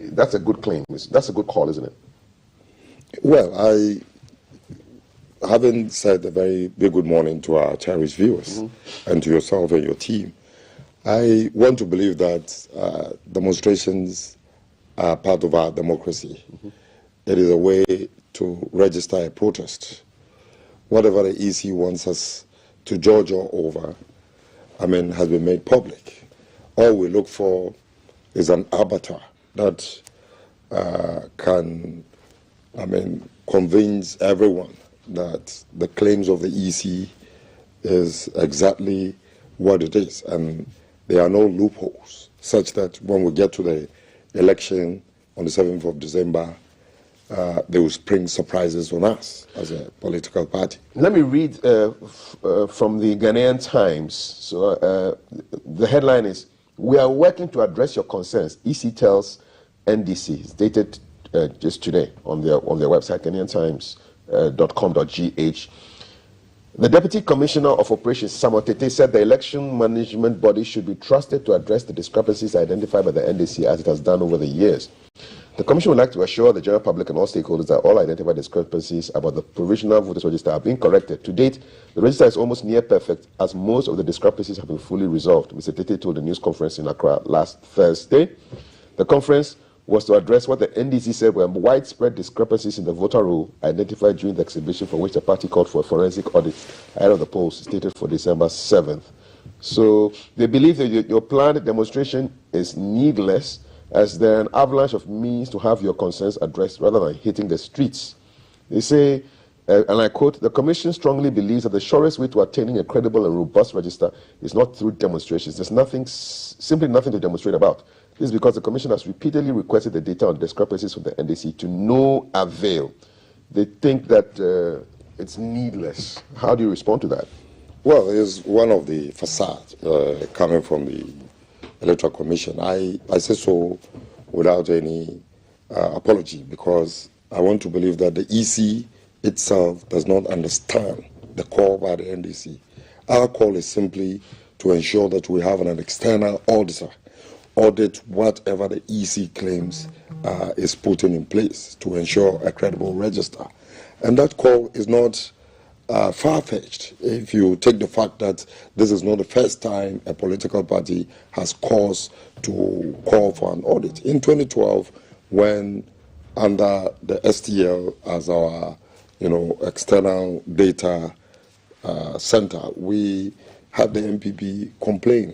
That's a good claim. That's a good call, isn't it? Well, having said a very big good morning to our cherished viewers and to yourself and your team, I want to believe that demonstrations are part of our democracy. It is a way to register a protest. Whatever the EC wants us to judge or over, has been made public. All we look for is an arbiter that can, convince everyone that the claims of the EC is exactly what it is, and there are no loopholes, such that when we get to the election on the 7th of December, they will spring surprises on us as a political party. Let me read from the Ghanaian Times. So the headline is, "We are working to address your concerns," EC tells NDC. It's dated just today on their website, GhanaianTimes.com.gh. The Deputy Commissioner of Operations, Samotete, said the election management body should be trusted to address the discrepancies identified by the NDC as it has done over the years. The Commission would like to assure the general public and all stakeholders that all identified discrepancies about the provisional voters register are being corrected. To date, the register is almost near perfect, as most of the discrepancies have been fully resolved, Mr. Tete told the news conference in Accra last Thursday. The conference was to address what the NDC said were widespread discrepancies in the voter roll identified during the exhibition, for which the party called for a forensic audit ahead of the polls stated for December 7th. So they believe that your planned demonstration is needless, as there are an avalanche of means to have your concerns addressed rather than hitting the streets. They say, and I quote, "The Commission strongly believes that the surest way to attaining a credible and robust register is not through demonstrations. There's simply nothing to demonstrate about. This is because the Commission has repeatedly requested the data on discrepancies from the NDC to no avail." They think that it's needless. How do you respond to that? Well, it's one of the facades coming from the Electoral Commission. I say so without any apology, because I want to believe that the EC itself does not understand the call by the NDC. Our call is simply to ensure that we have an external auditor audit whatever the EC claims is putting in place to ensure a credible register. And that call is not far-fetched. If you take the fact that this is not the first time a political party has cause to call for an audit. In 2012, when under the STL as our external data center, we had the MPP complain,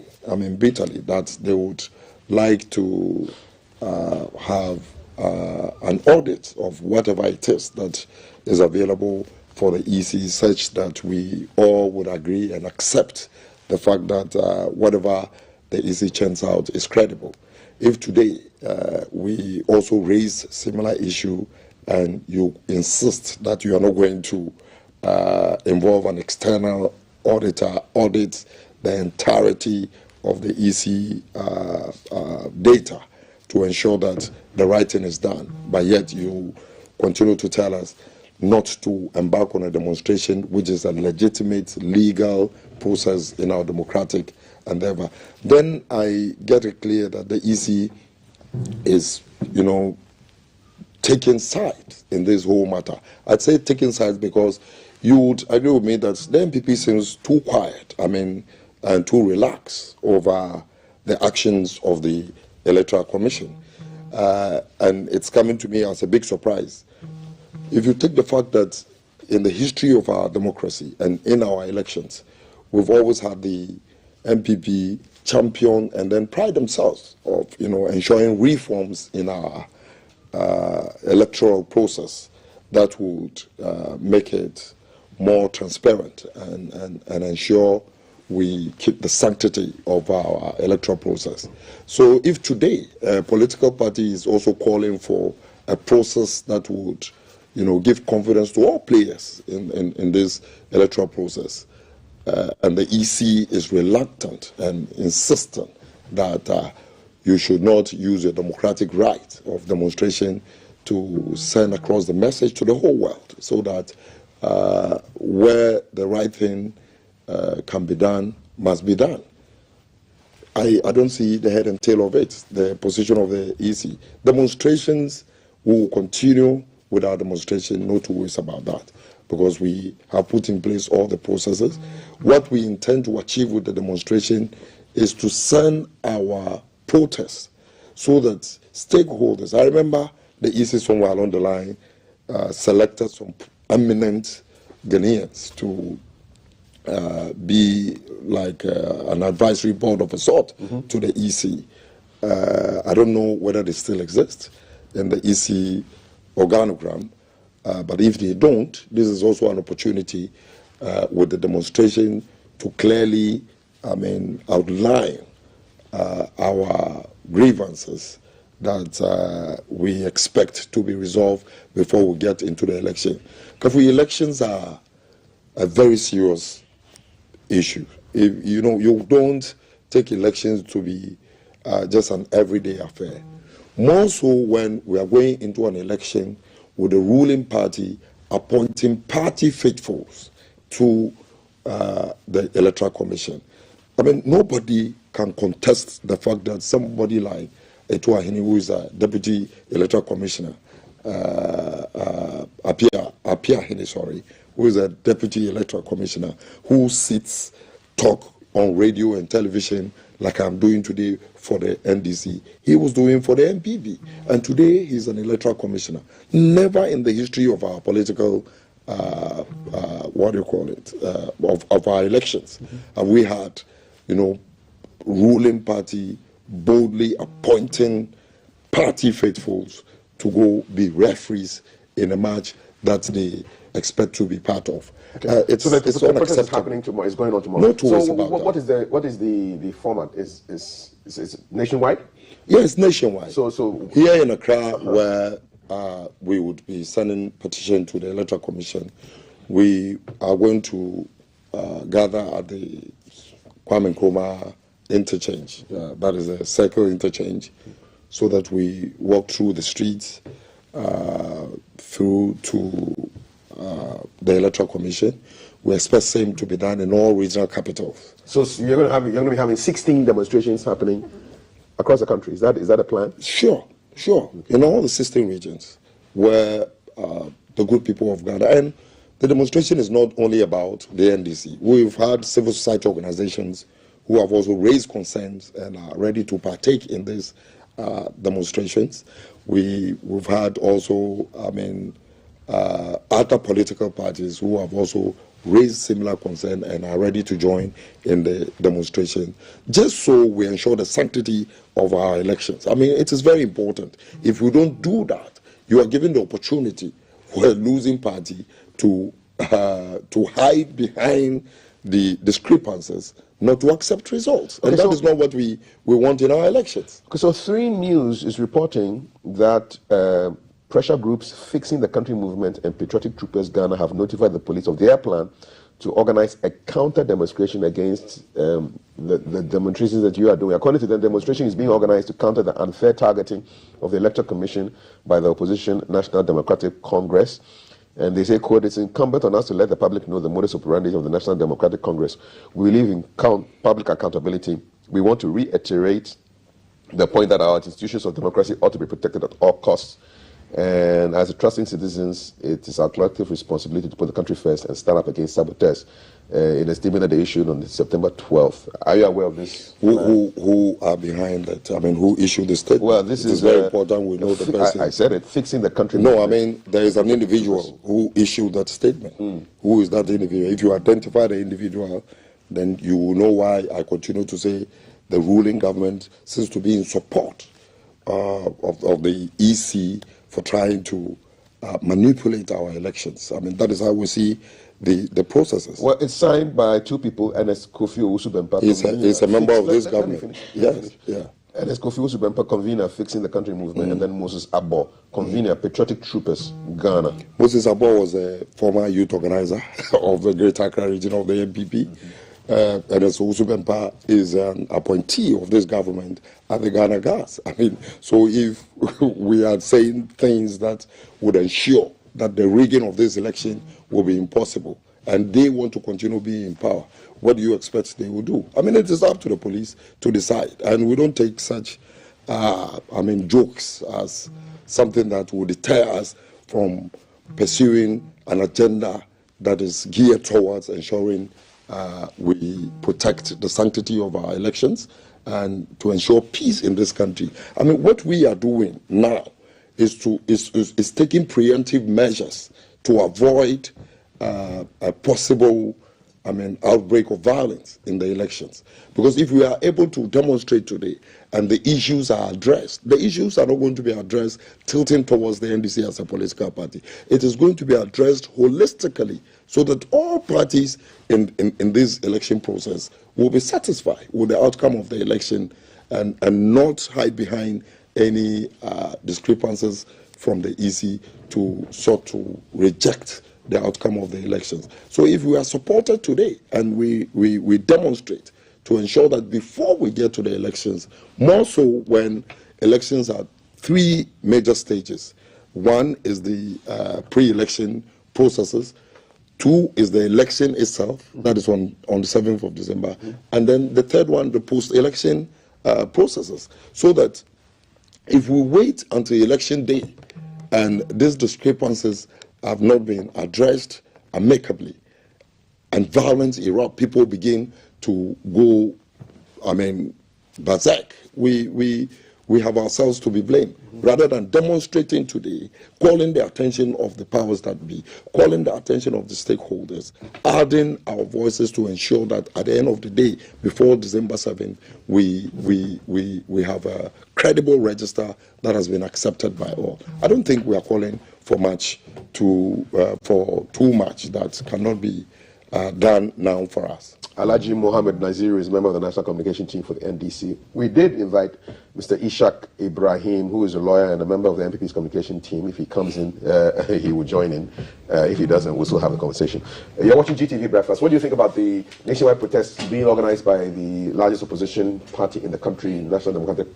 bitterly, that they would like to have an audit of whatever it is that is available for the EC, such that we all would agree and accept the fact that whatever the EC churns out is credible. If today we also raise similar issue and you insist that you are not going to involve an external auditor, audit the entirety of the EC data to ensure that the right thing is done, but yet you continue to tell us not to embark on a demonstration, which is a legitimate legal process in our democratic endeavor, then I get it clear that the EC is, taking sides in this whole matter. I'd say taking sides because you would agree with me that the MPP seems too quiet, and too relaxed over the actions of the Electoral Commission. And it's coming to me as a big surprise. If you take the fact that in the history of our democracy and in our elections, we've always had the MPP champion and then pride themselves of, ensuring reforms in our electoral process that would make it more transparent and ensure we keep the sanctity of our electoral process. So if today a political party is also calling for a process that would, give confidence to all players in this electoral process, and the EC is reluctant and insistent that you should not use your democratic right of demonstration to send across the message to the whole world, so that where the right thing can be done must be done. I don't see the head and tail of it, the position of the EC. Demonstrations will continue with our demonstration, no two ways about that, because we have put in place all the processes. What we intend to achieve with the demonstration is to send our protests so that stakeholders, I remember the EC somewhere along the line selected some eminent Ghanaians to be like an advisory board of a sort to the EC. I don't know whether they still exist. in the EC organogram. But if they don't, this is also an opportunity with the demonstration to clearly, outline our grievances that we expect to be resolved before we get into the election. Because elections are a very serious issue. If, you don't take elections to be just an everyday affair. More so when we are going into an election with the ruling party appointing party faithfuls to the Electoral Commission. Nobody can contest the fact that somebody like Etuahini, who is a Deputy Electoral Commissioner, Apia, who is a Deputy Electoral Commissioner, who sits, talk on radio and television like I'm doing today for the NDC. He was doing for the MPP. And today he's an Electoral Commissioner. Never in the history of our political, of our elections, have we had, ruling party boldly appointing party faithfuls to go be referees in a match that they expect to be part of. Okay. It's the protest happening tomorrow. It's going on tomorrow. No two ways about that. What is the format? Is it nationwide? Yes, nationwide. So here in Accra, where we would be sending petition to the Electoral Commission, we are going to gather at the Kwame Nkrumah interchange. That is a circle interchange, so that we walk through the streets through to the Electoral Commission. We expect same to be done in all regional capitals. So you're going to be having 16 demonstrations happening across the country. Is that a plan? Sure. In all the 16 regions where the good people of Ghana, and the demonstration is not only about the NDC. We've had civil society organizations who have also raised concerns and are ready to partake in these demonstrations. We've had also, other political parties who have also raised similar concern and are ready to join in the demonstration, just so we ensure the sanctity of our elections. It is very important. If we don't do that, you are giving the opportunity for a losing party to hide behind the discrepancies, not to accept results. And that is not what we want in our elections. So 3 News is reporting that pressure groups Fixing the Country Movement and Patriotic Troopers Ghana have notified the police of their plan to organize a counter-demonstration against the demonstrations that you are doing. According to them, demonstration is being organized to counter the unfair targeting of the Electoral Commission by the opposition National Democratic Congress. And they say, quote, "It's incumbent on us to let the public know the modus operandi of the National Democratic Congress. We believe in public accountability. We want to reiterate the point that our institutions of democracy ought to be protected at all costs. And as trusting citizens, it is our collective responsibility to put the country first and stand up against saboteurs." In a statement that they issued on September 12th. Are you aware of this? Who are behind it? Who issued the statement? Well, this is very important. We know the person. I said it. Fixing the Country. No, there is an individual who issued that statement. Who is that individual? If you identify the individual, then you will know why I continue to say the ruling government seems to be in support of the EC for trying to manipulate our elections. That is how we see the processes. Well, it's signed by 2 people, and it's Kofi Owusu-Bempah. He's a member of this government. Yes. And it's Kofi Owusu-Bempah, convener, Fixing the Country Movement, and then Moses Abo, convener, Patriotic Troopers, Ghana. Moses Abo was a former youth organizer of the Greater Accra region of the MPP. And Owusu-Bempah is an appointee of this government at the Ghana Gas. So if we are saying things that would ensure that the rigging of this election will be impossible, and they want to continue being in power, what do you expect they will do? It is up to the police to decide, and we don't take such, jokes as something that will deter us from pursuing an agenda that is geared towards ensuring we protect the sanctity of our elections and to ensure peace in this country. What we are doing now is taking preemptive measures to avoid a possible outbreak of violence in the elections. Because if we are able to demonstrate today and the issues are addressed, the issues are not going to be addressed tilting towards the NDC as a political party. It is going to be addressed holistically so that all parties in this election process will be satisfied with the outcome of the election and not hide behind any discrepancies from the EC to sort to reject the outcome of the elections. So if we are supported today and we demonstrate to ensure that before we get to the elections, more so when elections are 3 major stages. 1 is the pre-election processes. 2 is the election itself, that is on the 7th of December. And then the 3rd one, the post-election processes. So that if we wait until election day and these discrepancies have not been addressed amicably, and violence erupt, people begin to go, berserk. We have ourselves to be blamed. Rather than demonstrating today, calling the attention of the powers that be, calling the attention of the stakeholders, adding our voices to ensure that at the end of the day, before December 7th, we have a credible register that has been accepted by all. I don't think we are calling for too much that cannot be done now for us. Alhaji Mohammed Nazir is a member of the National Communication Team for the NDC. We did invite Mr. Ishaq Ibrahim, who is a lawyer and a member of the MPP's communication team. If he comes in, he will join in. If he doesn't, we'll still have a conversation. You're watching GTV Breakfast. What do you think about the nationwide protests being organized by the largest opposition party in the country, National Democratic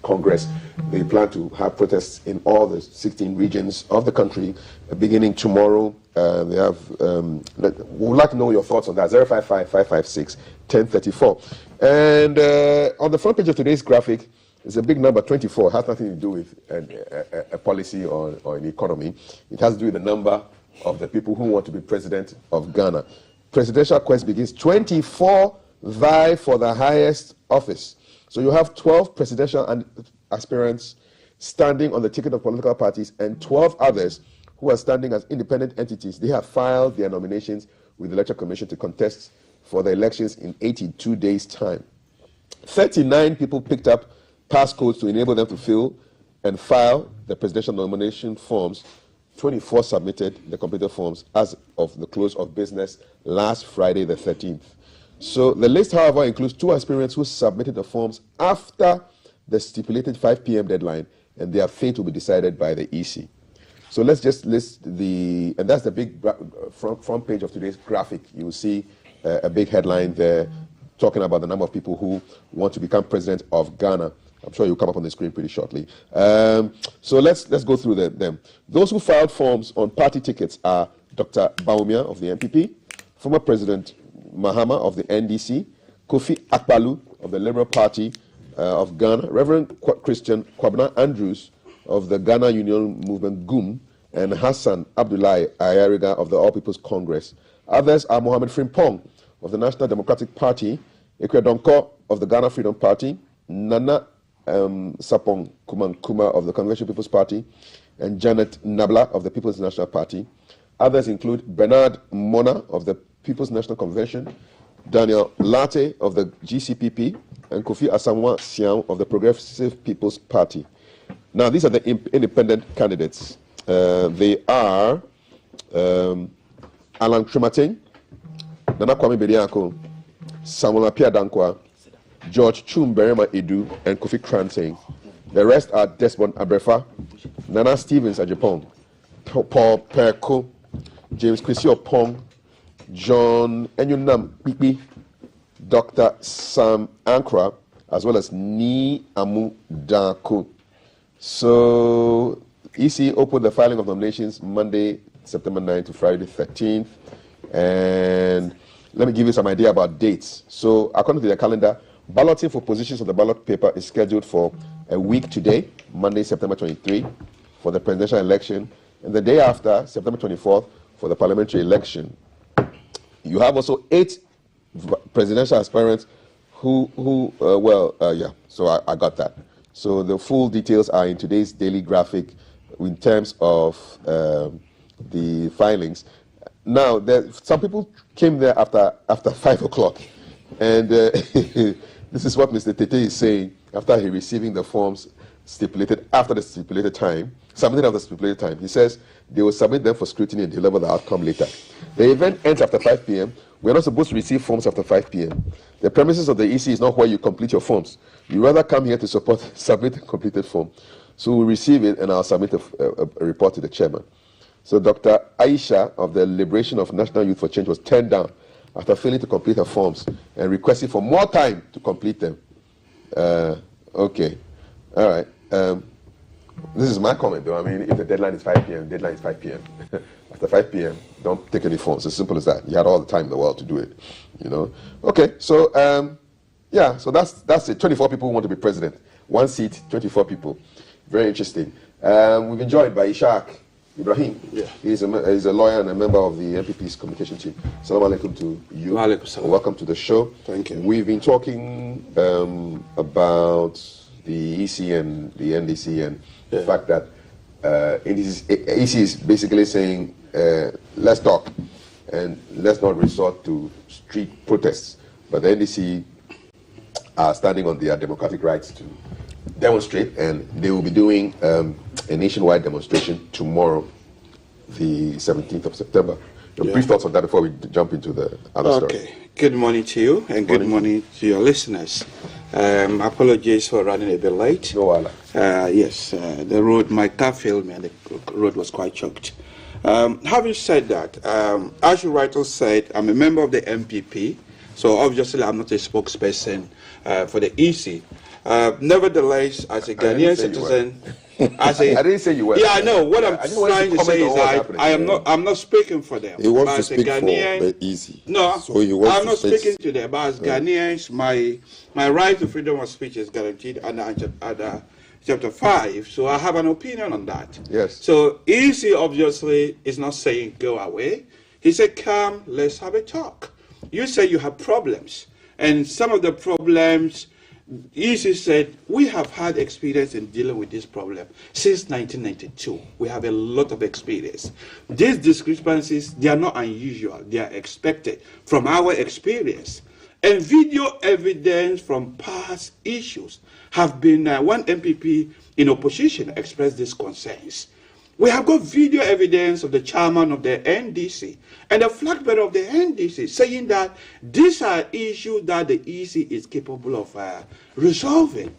Congress? They plan to have protests in all the 16 regions of the country beginning tomorrow. They have. We would like to know your thoughts on that. 055-556-1034. And on the front page of today's graphic is a big number, 24. It has nothing to do with a policy or an economy. It has to do with the number of the people who want to be president of Ghana. Presidential quest begins. 24 vie for the highest office. So you have 12 presidential aspirants standing on the ticket of political parties and 12 others who are standing as independent entities. They have filed their nominations with the Electoral Commission to contest for the elections in 82 days' time. 39 people picked up passcodes to enable them to fill and file the presidential nomination forms. 24 submitted the completed forms as of the close of business last Friday, the 13th. So the list, however, includes 2 aspirants who submitted the forms after the stipulated 5 p.m. deadline, and their fate will be decided by the EC. So let's just list and that's the big front page of today's graphic. You will see a big headline there talking about the number of people who want to become president of Ghana. I'm sure you'll come up on the screen pretty shortly. So let's go through them. Those who filed forms on party tickets are Dr. Baumia of the MPP, former President Mahama of the NDC, Kofi Akpalu of the Liberal Party of Ghana, Reverend Christian Kwabena Andrews of the Ghana Union Movement GUM, and Hassan Abdullahi Ayariga of the All People's Congress. Others are Mohamed Frimpong of the National Democratic Party, Ekwe of the Ghana Freedom Party, Nana Sapong Kumankuma of the Convention People's Party, and Janet Nabla of the People's National Party. Others include Bernard Mona of the People's National Convention, Daniel Latte of the GCPP, and Kofi Asamoah Siam of the Progressive People's Party. Now, these are the independent candidates. They are Alan Trimating, Nana Kwame Bediako, Samuel Apia Dankwa, George Chumberema Edu, and Kofi Kranteng. The rest are Desmond Abrefa, Nana Stevens Ajapong, Paul Perko, James Chrissy Opong, John Enyunam Pipi, Dr. Sam Ankra, as well as Ni Amu Dako. So, EC opened the filing of nominations Monday, September 9th to Friday 13th. And let me give you some idea about dates. So, according to their calendar, balloting for positions on the ballot paper is scheduled for a week today, Monday, September 23, for the presidential election, and the day after, September 24th, for the parliamentary election. You have also 8 presidential aspirants so I got that. So the full details are in today's daily graphic in terms of the filings. Now, some people came there after 5 o'clock, and this is what Mr. Tete is saying after he receiving the forms stipulated after the stipulated time, submitted after the stipulated time. He says they will submit them for scrutiny and deliver the outcome later. The event ends after 5 p.m. We're not supposed to receive forms after 5 p.m. The premises of the EC is not where you complete your forms. You rather come here to submit a completed form. So we'll receive it, and I'll submit a report to the chairman. So Dr. Aisha of the Liberation of National Youth for Change was turned down after failing to complete her forms and requesting for more time to complete them. Okay. All right. This is my comment, though. I mean, if the deadline is 5 p.m., deadline is 5 p.m. After 5 p.m., don't take any forms. As simple as that. You had all the time in the world to do it, you know. Okay, so, yeah, so that's it. 24 people want to be president. 1 seat, 24 people. Very interesting. We've been joined by Ishaq Ibrahim. Yeah. He's a lawyer and a member of the MPP's communication team. Assalamu alaikum to you. Wa alaikum salam. Welcome to the show. Thank you. We've been talking about the EC and the NDC and the fact that EC is basically saying, let's talk and let's not resort to street protests. But the NDC are standing on their democratic rights to demonstrate, and they will be doing a nationwide demonstration tomorrow, the 17th of September. Your brief thoughts on that before we jump into the other story. Okay. Good morning to you, and good morning to your listeners. Apologies for running a bit late. No, yes, the road, my car failed me, and the road was quite choked. Having said that, as you rightly said, I'm a member of the MPP, so obviously I'm not a spokesperson for the EC. Nevertheless, as a Ghanaian citizen, I didn't say you were. Yeah, I know. What I'm trying to say is that I'm not speaking for them. He wants to speak Ghanaian, for the EC. No, so I'm not speaking to them. But as Ghanaians, my right to freedom of speech is guaranteed under Chapter 5. So I have an opinion on that. Yes. So EC obviously is not saying go away. He said, come, let's have a talk. You say you have problems. And some of the problems, EC said, we have had experience in dealing with this problem since 1992. We have a lot of experience. These discrepancies, they are not unusual. They are expected from our experience. And video evidence from past issues have been, one MPP in opposition expressed these concerns. We have got video evidence of the chairman of the NDC and the flag bearer of the NDC saying that these are issues that the EC is capable of resolving.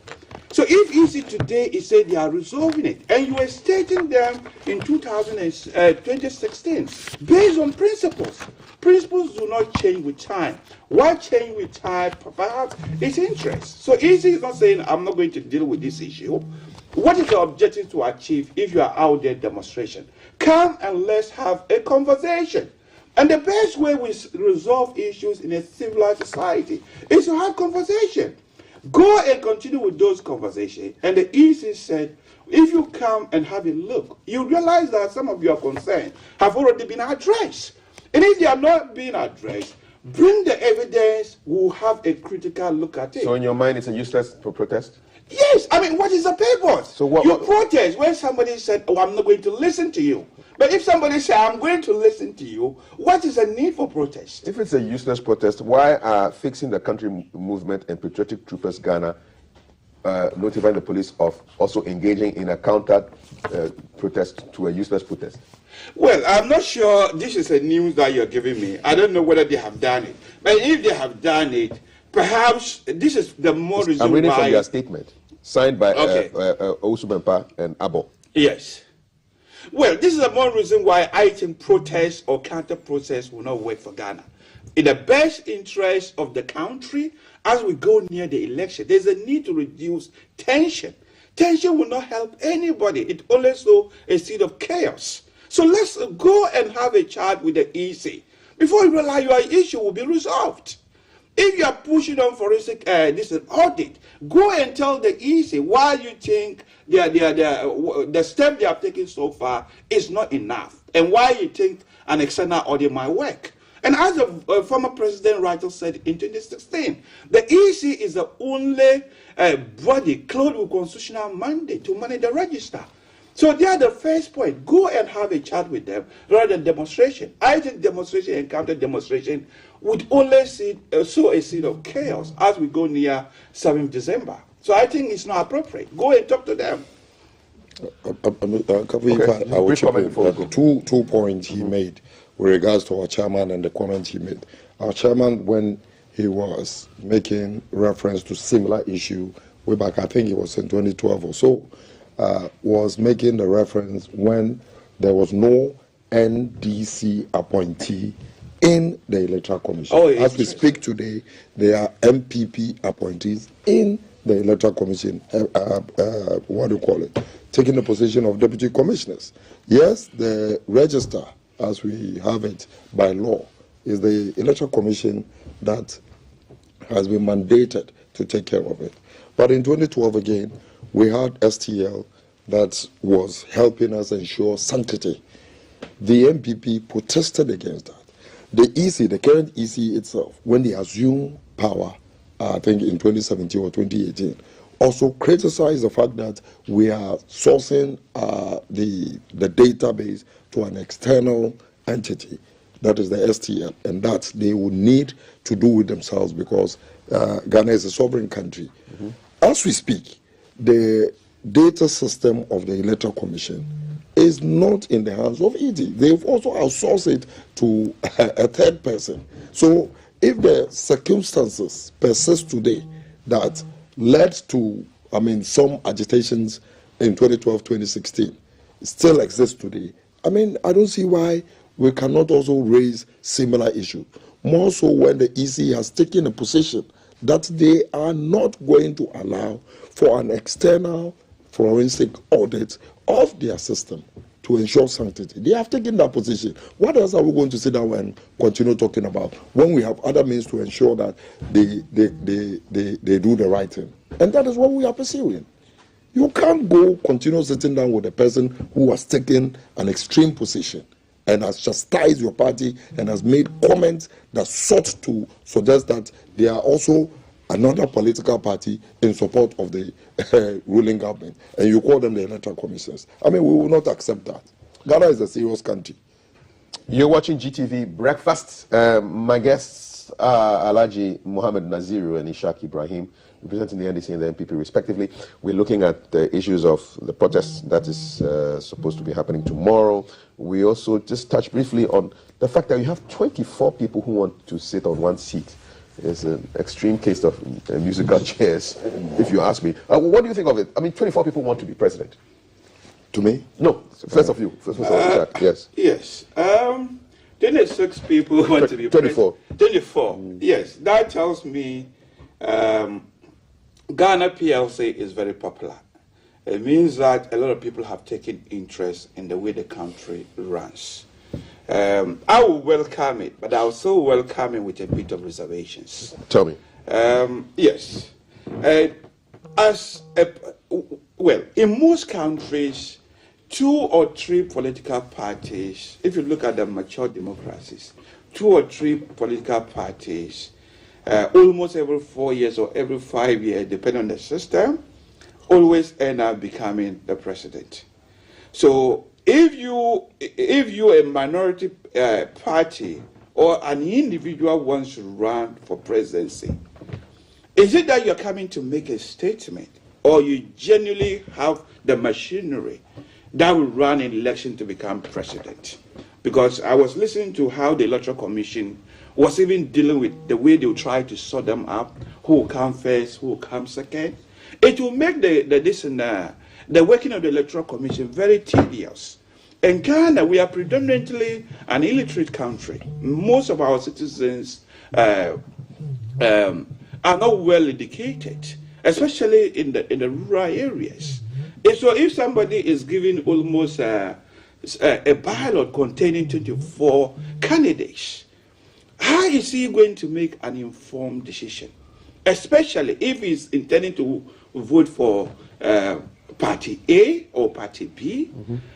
So if EC today is saying they are resolving it, and you were stating them in 2016, based on principles. Principles do not change with time. What change with time, perhaps, is interest. So EC is not saying, I'm not going to deal with this issue. What is the objective to achieve if you are out there demonstration? Come and let's have a conversation. And the best way we resolve issues in a civilized society is to have conversation. Go and continue with those conversations. And the EC said, if you come and have a look, you realize that some of your concerns have already been addressed. And if they are not being addressed, bring the evidence, we'll have a critical look at it. So in your mind, it's a useless protest? Yes, I mean, what is the purpose? So what, you protest when somebody said, oh, I'm not going to listen to you. But if somebody said, I'm going to listen to you, what is the need for protest? If it's a useless protest, why are Fixing the Country movement and Patriotic Troopers Ghana notifying the police of also engaging in a counter protest to a useless protest? Well, I'm not sure this is a news that you're giving me. I don't know whether they have done it. But if they have done it, perhaps this is the more reason why... I'm reading from their statement, signed by Osubempa and Abo. Yes. Well, this is the more reason why I think protest or counter-protest will not work for Ghana. In the best interest of the country, as we go near the election, there's a need to reduce tension. Tension will not help anybody. It only sows a seed of chaos. So let's go and have a chat with the EC. Before you realize your issue will be resolved. If you are pushing on forensic this is audit, go and tell the EC why you think the step they have taken so far is not enough, and why you think an external audit might work. And as the former president rightly said in 2016, the EC is the only body clothed with constitutional mandate to manage the register. So they are the first point. Go and have a chat with them rather than demonstration. I think demonstration and counter demonstration would only sow a seed of chaos as we go near 7th December. So I think it's not appropriate. Go and talk to them. I will chip in. Two points he made with regards to our chairman and the comment he made. Our chairman, when he was making reference to similar issue way back, I think it was in 2012 or so, was making the reference when there was no NDC appointee in the Electoral Commission. As we speak today, there are MPP appointees in the Electoral Commission, what do you call it, taking the position of deputy commissioners. Yes, the register, as we have it by law, is the Electoral Commission that has been mandated to take care of it. But in 2012 again, we had STL that was helping us ensure sanctity. The MPP protested against that. The EC, the current EC itself, when they assumed power, I think in 2017 or 2018, also criticized the fact that we are sourcing the database to an external entity, that is the STL, and that they would need to do with themselves because Ghana is a sovereign country. As we speak, the data system of the Electoral Commission is not in the hands of ED. They've also outsourced it to a third person. So if the circumstances persist today that led to, some agitations in 2012, 2016, still exist today, I don't see why we cannot also raise similar issues. More so when the EC has taken a position that they are not going to allow for an external forensic audit of their system to ensure sanctity. They have taken that position. What else are we going to sit down and continue talking about when we have other means to ensure that they do the right thing? And that is what we are pursuing. You can't go continue sitting down with a person who has taken an extreme position and has chastised your party and has made comments that sought to suggest that they are also another political party in support of the ruling government, and you call them the Electoral Commissioners. We will not accept that. Ghana is a serious country. You're watching GTV Breakfast. My guests are Alhaji Mohammed Naziru and Ishaq Ibrahim, representing the NDC and the MPP respectively. We're looking at the issues of the protests that is supposed to be happening tomorrow. We also just touched briefly on the fact that you have 24 people who want to sit on one seat. It's an extreme case of musical chairs, if you ask me. What do you think of it? 24 people want to be president. To me? No. First of you. First of all, yes. Yes. 26 people want to be president. 24. Yes. That tells me Ghana PLC is very popular. It means that a lot of people have taken interest in the way the country runs. I will welcome it, but I also welcome it with a bit of reservations. Tell me. Yes. In most countries, 2 or 3 political parties, if you look at the mature democracies, 2 or 3 political parties, almost every 4 years or every 5 years, depending on the system, always end up becoming the president. So if you a minority party or an individual wants to run for presidency, is it that you're coming to make a statement, or you genuinely have the machinery that will run an election to become president? Because I was listening to how the Electoral Commission was even dealing with the way they will try to sort them up, who will come first, who will come second. It will make the working of the Electoral Commission very tedious. In Ghana, we are predominantly an illiterate country. Most of our citizens are not well educated, especially in the rural areas. And so if somebody is given almost a ballot containing 24 candidates, how is he going to make an informed decision? Especially if he's intending to vote for Party A or Party B,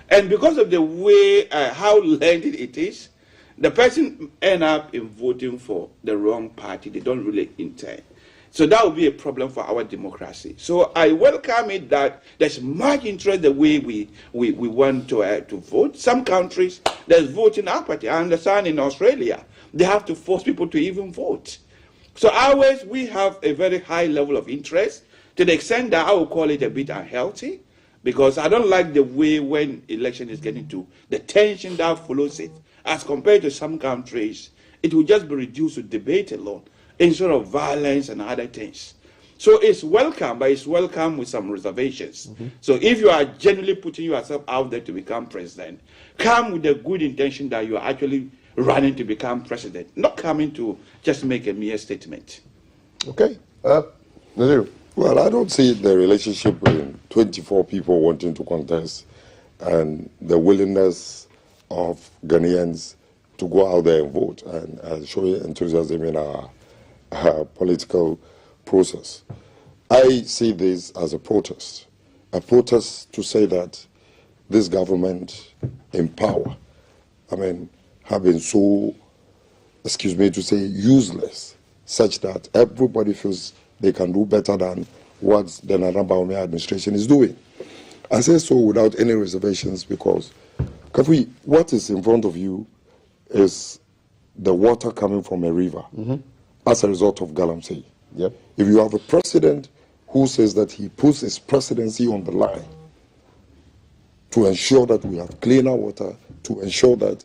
and because of the way how lengthy it is, the person end up in voting for the wrong party. They don't really intend. So that would be a problem for our democracy. So I welcome it that there's much interest the way we want to vote. Some countries, there's voting apathy. I understand in Australia, they have to force people to even vote. So always we have a very high level of interest to the extent that I would call it a bit unhealthy, because I don't like the way when election is getting to the tension that follows it. As compared to some countries, it will just be reduced to debate alone, instead of violence and other things. So it's welcome, but it's welcome with some reservations. So if you are genuinely putting yourself out there to become president, come with the good intention that you are actually running to become president, not coming to just make a mere statement. Okay. Naziru? Well, I don't see the relationship between 24 people wanting to contest and the willingness of Ghanaians to go out there and vote and show enthusiasm in our political process. I see this as a protest to say that this government in power, have been so, excuse me to say, useless, such that everybody feels they can do better than what the Nana Bawumia administration is doing. I say so without any reservations because, Kafi, what is in front of you is the water coming from a river as a result of Galamsey. Yep. If you have a president who says that he puts his presidency on the line to ensure that we have cleaner water, to ensure that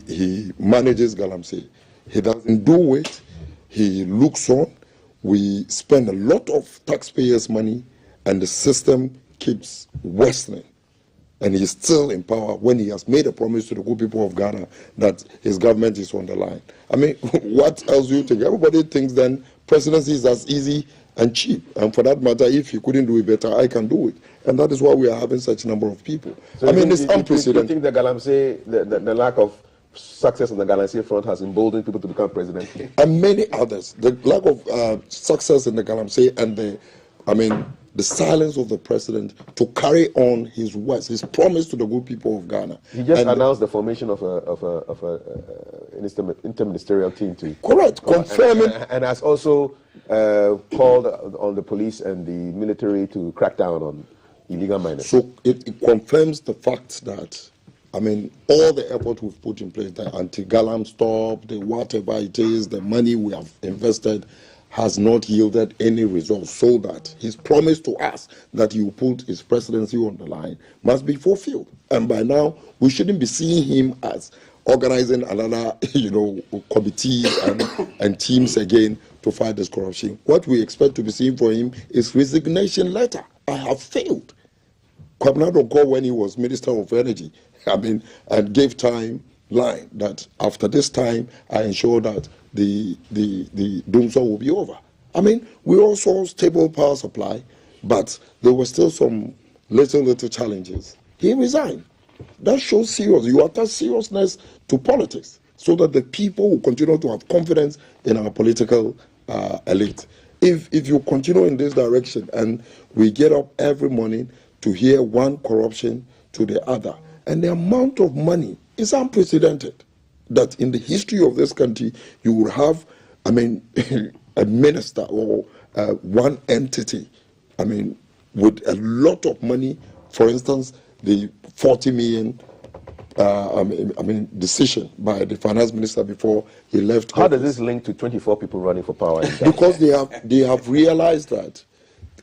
he manages Galamsey, he doesn't do it, he looks on, we spend a lot of taxpayers' money, and the system keeps worsening. And he's still in power when he has made a promise to the good people of Ghana that his government is on the line. What else do you think? Everybody thinks then presidency is as easy and cheap. And for that matter, if he couldn't do it better, I can do it. And that is why we are having such a number of people. So it's unprecedented. You think the Galamsey, the lack of success on the Galamsey front has emboldened people to become president? And many others. The lack of success in the Galamsey and the silence of the president to carry on his words, his promise to the good people of Ghana. He just announced the formation of an interministerial team to confirming and has also called on the police and the military to crack down on illegal miners. So it confirms the fact that all the effort we've put in place, the anti-Galam stop, the whatever it is, the money we have invested, has not yielded any results, so that his promise to us that he will put his presidency on the line must be fulfilled. And by now, we shouldn't be seeing him as organizing another, committees and teams again to fight this corruption. What we expect to be seeing for him is resignation letter. I have failed. Kwabena Donkor, when he was Minister of Energy, and gave timeline that after this time, I ensure that the doomsday will be over. We also saw stable power supply, but there were still some little challenges. He resigned. That shows serious. You attach seriousness to politics so that the people will continue to have confidence in our political elite. If you continue in this direction and we get up every morning to hear one corruption to the other, and the amount of money is unprecedented, that in the history of this country, you will have, a minister or one entity, with a lot of money. For instance, the 40 million, decision by the finance minister before he left. How does this link to 24 people running for power? Because they have realized that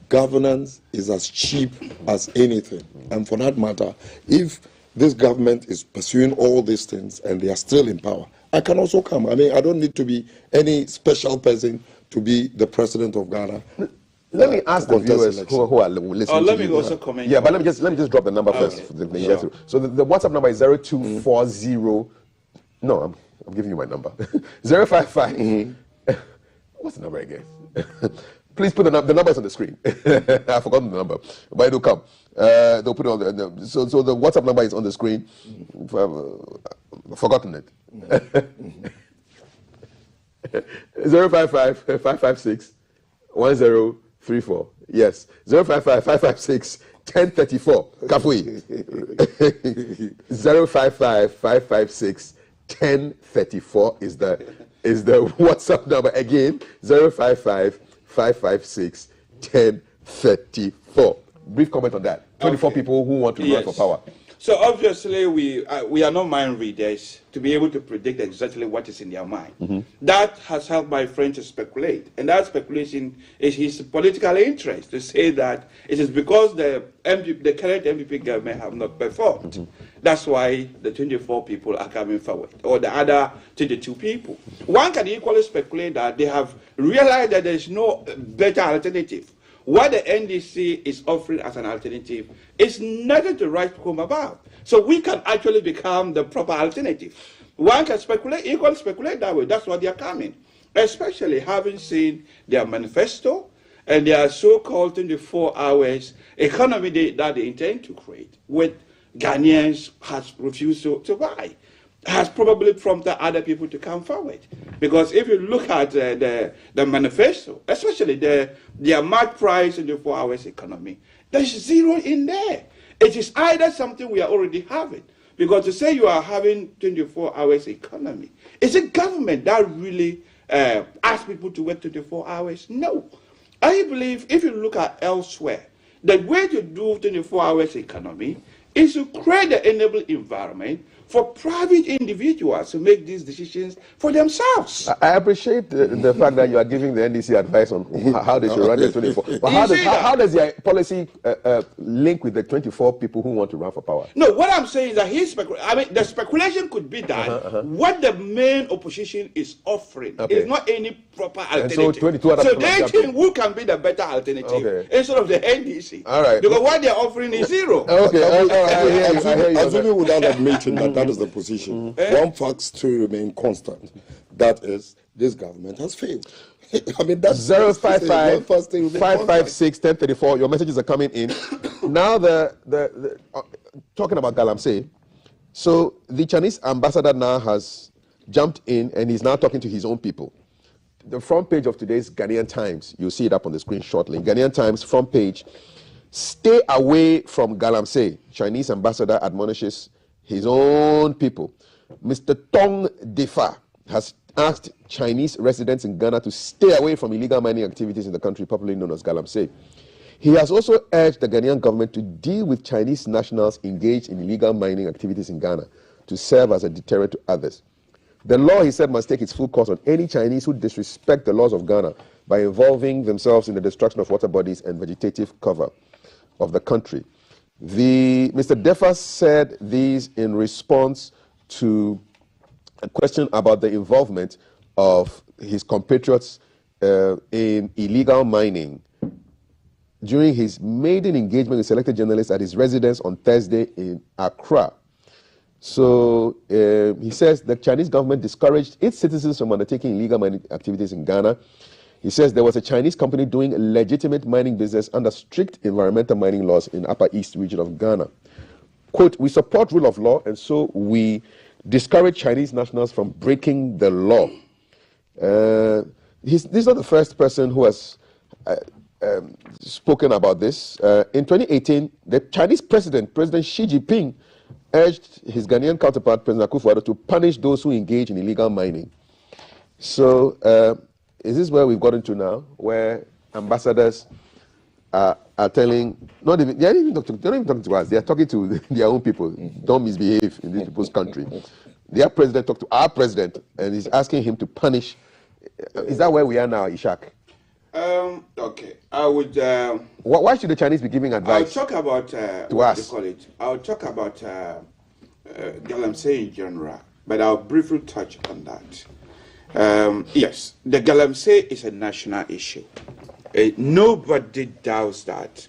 governance is as cheap as anything. And for that matter, if this government is pursuing all these things and they are still in power, I can also come. I don't need to be any special person to be the president of Ghana. Let me ask the viewers who are listening. Let me also comment. Yeah, but let me just drop the number first. Sure. So the WhatsApp number is 0240. No, I'm giving you my number. 055. What's the number again? Please put the number is on the screen. I've forgotten the number, but it'll come. They'll put it on the so the WhatsApp number is on the screen. I've forgotten it. 055-556-1034. Yes, 055-556-1034. Kafui. 055-556-1034 is the WhatsApp number. Again, 055-556-1034. 556-1034. Brief comment on that. 24 people who want to run for power. So obviously we are not mind readers to be able to predict exactly what is in their mind. That has helped my friend to speculate, and that speculation is his political interest to say that it is because the current MPP government have not performed. That's why the 24 people are coming forward, or the other 22 people. One can equally speculate that they have realized that there is no better alternative. What the NDC is offering as an alternative is nothing to write home about. So we can actually become the proper alternative. One can speculate, equally speculate that way. That's what they are coming. Especially having seen their manifesto and their so-called 24 hours economy that they intend to create, which Ghanaians has refused to buy, has probably prompted other people to come forward. Because if you look at the manifesto, especially their mark price in the 4 hours economy, there's zero in there. It is either something we are already having, because to say you are having 24 hours economy, is it government that really asks people to work 24 hours? No. I believe if you look at elsewhere, the way to do 24 hours economy is to create the enable environment for private individuals to make these decisions for themselves. I appreciate the fact that you are giving the NDC advice on how they should run the 24. But how does your policy link with the 24 people who want to run for power? No, what I'm saying is that the speculation could be that what the main opposition is offering is not any proper alternative. So they think who can be the better alternative instead of the NDC. All right. Because what they're offering is zero. Assuming without admitting that is the position, one fact still remains constant. That is, this government has failed. I mean, that's 055-556-1034. Your messages are coming in. Now, talking about Galamsey, so the Chinese ambassador now has jumped in and he's now talking to his own people. The front page of today's Ghanaian Times, you'll see it up on the screen shortly. Ghanaian Times front page, stay away from Galamsey. Chinese ambassador admonishes his own people. Mr. Tong Defa has asked Chinese residents in Ghana to stay away from illegal mining activities in the country, popularly known as Galamsey. He has also urged the Ghanaian government to deal with Chinese nationals engaged in illegal mining activities in Ghana to serve as a deterrent to others. The law, he said, must take its full course on any Chinese who disrespect the laws of Ghana by involving themselves in the destruction of water bodies and vegetative cover of the country. Mr. Defa said these in response to a question about the involvement of his compatriots in illegal mining during his maiden engagement with selected journalists at his residence on Thursday in Accra. So he says the Chinese government discouraged its citizens from undertaking illegal mining activities in Ghana. He says there was a Chinese company doing legitimate mining business under strict environmental mining laws in Upper East region of Ghana. Quote, we support rule of law, and so we discourage Chinese nationals from breaking the law. This is not the first person who has spoken about this. In 2018, the Chinese President Xi Jinping, urged his Ghanaian counterpart, President Akufo-Addo, to punish those who engage in illegal mining. So, is this where we've gotten to now, where ambassadors are telling, they're not even talking to us, they're talking to their own people. Don't misbehave in these people's country. Their president talked to our president and he's asking him to punish. Is that where we are now, Ishak? Okay, I would. Why should the Chinese be giving advice? I'll talk about to us. I'll talk about Galamsey in general, but I'll briefly touch on that. Yes, the Galamsey is a national issue. Nobody doubts that.